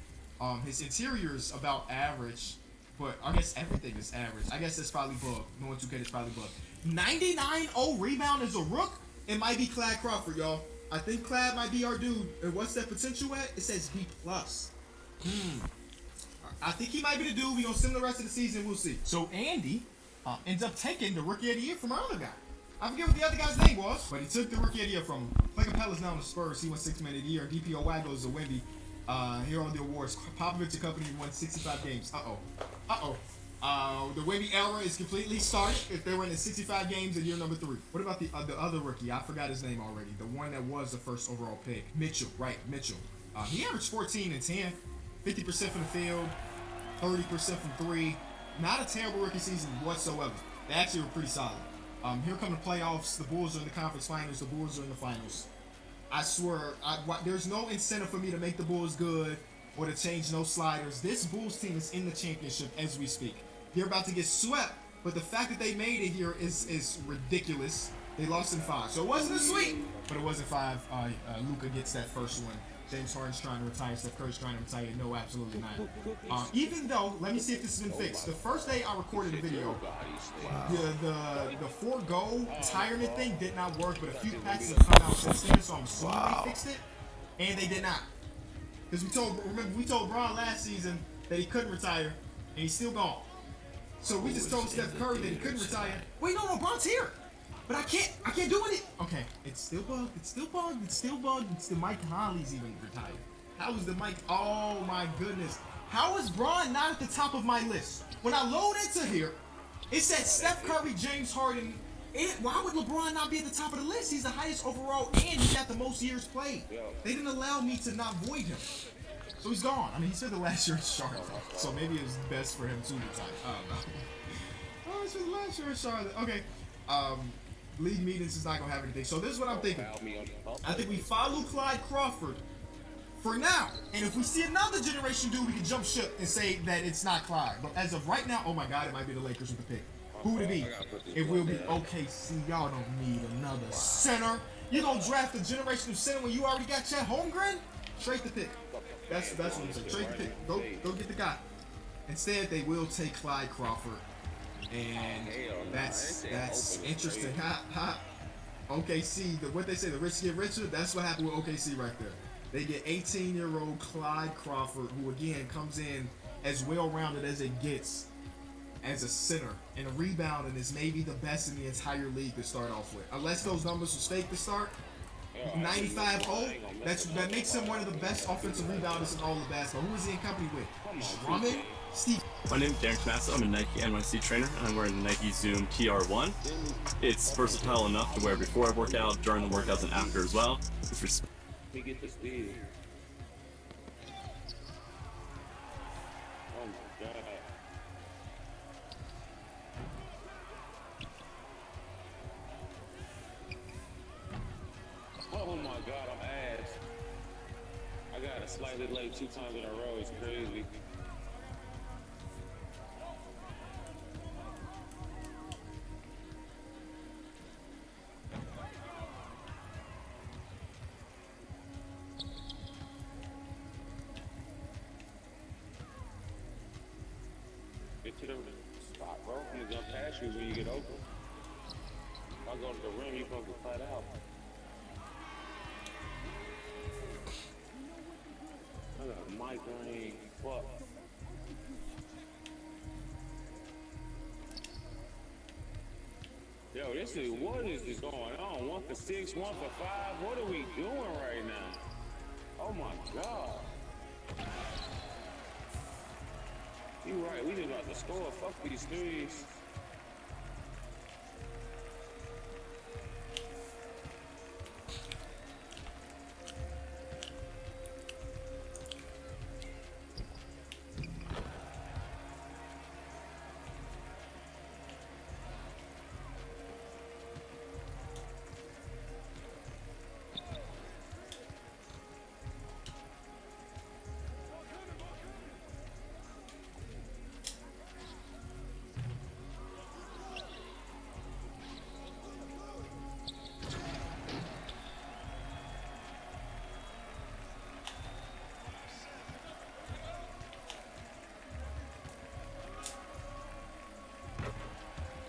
His interior is about average, but I guess everything is average. I guess that's probably bug. Knowing 2K is probably bug. 99-0 rebound as a rook. It might be Clyde Crawford, y'all. I think Clyde might be our dude. And what's that potential at? It says B+. I think he might be the dude. We're going to see him the rest of the season. We'll see. So Andy ends up taking the Rookie of the Year from our other guy. I forget what the other guy's name was, but he took the Rookie of the Year from him. Clay Capella's now on the Spurs. He won 6 Man of the Year. DPOY goes to Wemby. Here on the awards, Popovich and company won 65 games. The Wemby era is completely started. If they were in the 65 games in year number 3. What about the other rookie? I forgot his name already. The one that was the first overall pick. Mitchell. He averaged 14 and 10. 50% from the field. 30% from 3. Not a terrible rookie season whatsoever. They actually were pretty solid. Here come the playoffs. The Bulls are in the conference finals. The Bulls are in the finals. I swear, there's no incentive for me to make the Bulls good or to change no sliders. This Bulls team is in the championship as we speak. They're about to get swept, but the fact that they made it here is ridiculous. They lost in 5. So it wasn't a sweep, but it wasn't 5. Luka gets that first one. James Harden's trying to retire. Steph Curry's trying to retire. No, absolutely not. Even though, let me see if this has been fixed. The first day I recorded a video, the forego retirement thing did not work, but a few patches have come out since then, so I'm assuming they fixed it. And they did not. Because we told Bron last season that he couldn't retire, and he's still gone. So we just told Steph Curry that he couldn't retire. Wait, no, Bron's here. But I can't do it. Okay, it's still bugged. It's the Mike Conley's even retired. How is the Mike? Oh my goodness. How is Bron not at the top of my list? When I load into here, it said Steph Curry, James Harden. Why would LeBron not be at the top of the list? He's the highest overall and he got the most years played. They didn't allow me to not void him. So he's gone. I mean, he spent the last year in Charlotte. So maybe it was best for him to retire. I don't know. Oh, he spent the last year in Charlotte. Okay. League meetings is not going to have anything. So this is what I'm thinking. I think we follow Clyde Crawford for now. And if we see another generation dude, we can jump ship and say that it's not Clyde. But as of right now, oh my God, it might be the Lakers with the pick. Who would it be? It will be OKC. Y'all don't need another center. You gonna draft a generational center when you already got Chet Holmgren? Trade the pick. That's what I'm saying. Trade the pick. Go get the guy. Instead, they will take Clyde Crawford. And that's interesting. OKC, what they say, the rich get richer. That's what happened with OKC right there. They get 18-year-old Clyde Crawford, who again comes in as well-rounded as it gets as a center and a rebound, and is maybe the best in the entire league to start off with. Unless those numbers was fake to start, 95-0. That makes him one of the best offensive rebounders in all of basketball. Who is he in company with? Drummond, Steve. My name is Darren Tommaso. I'm a Nike NYC trainer, and I'm wearing the Nike Zoom TR1. It's versatile enough to wear before I work out, during the workouts, and after as well. Let me get the speed. Oh my god. Oh my god, I'm ass. I got a slightly late 2 times in a row. It's crazy. Get to the spot, bro. I'm gonna jump past you when you get open. If I go to the rim, you're supposed to flat out. I got a migraine. Fuck. Yo, what is this going on? 1 for 6, 1 for 5. What are we doing right now? Oh my god. You right, we just about to score. Fuck these threes.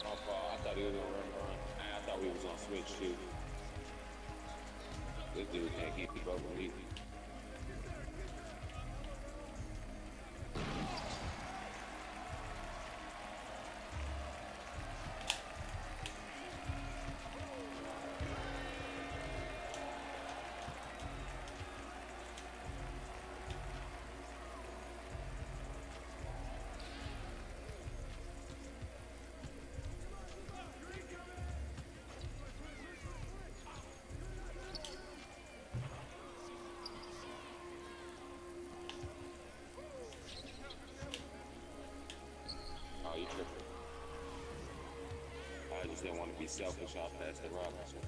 I thought he was gonna run. I thought we was on switch too. This dude can't keep up with me. Oh, you tripping. I just didn't want to be selfish. I'll pass the Robinson.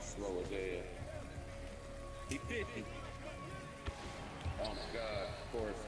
Slow as hell. He 50. Oh my god, of course.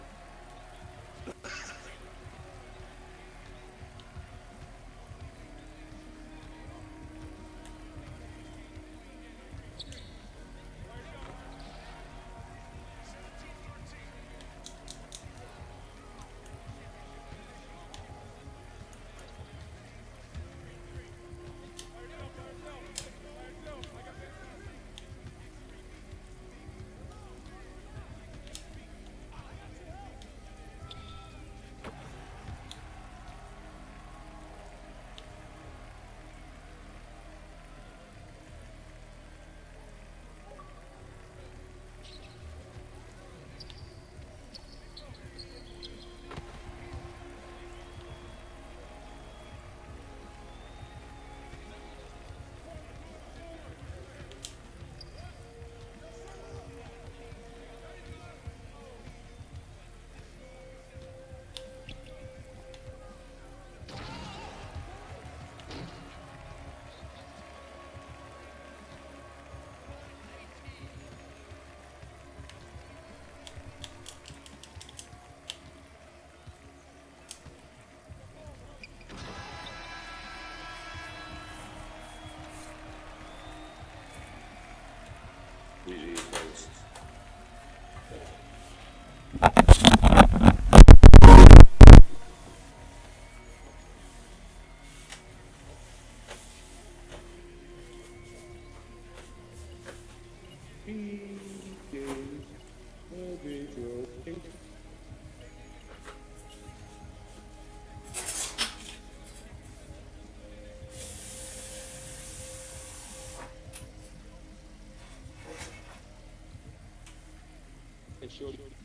Shorty.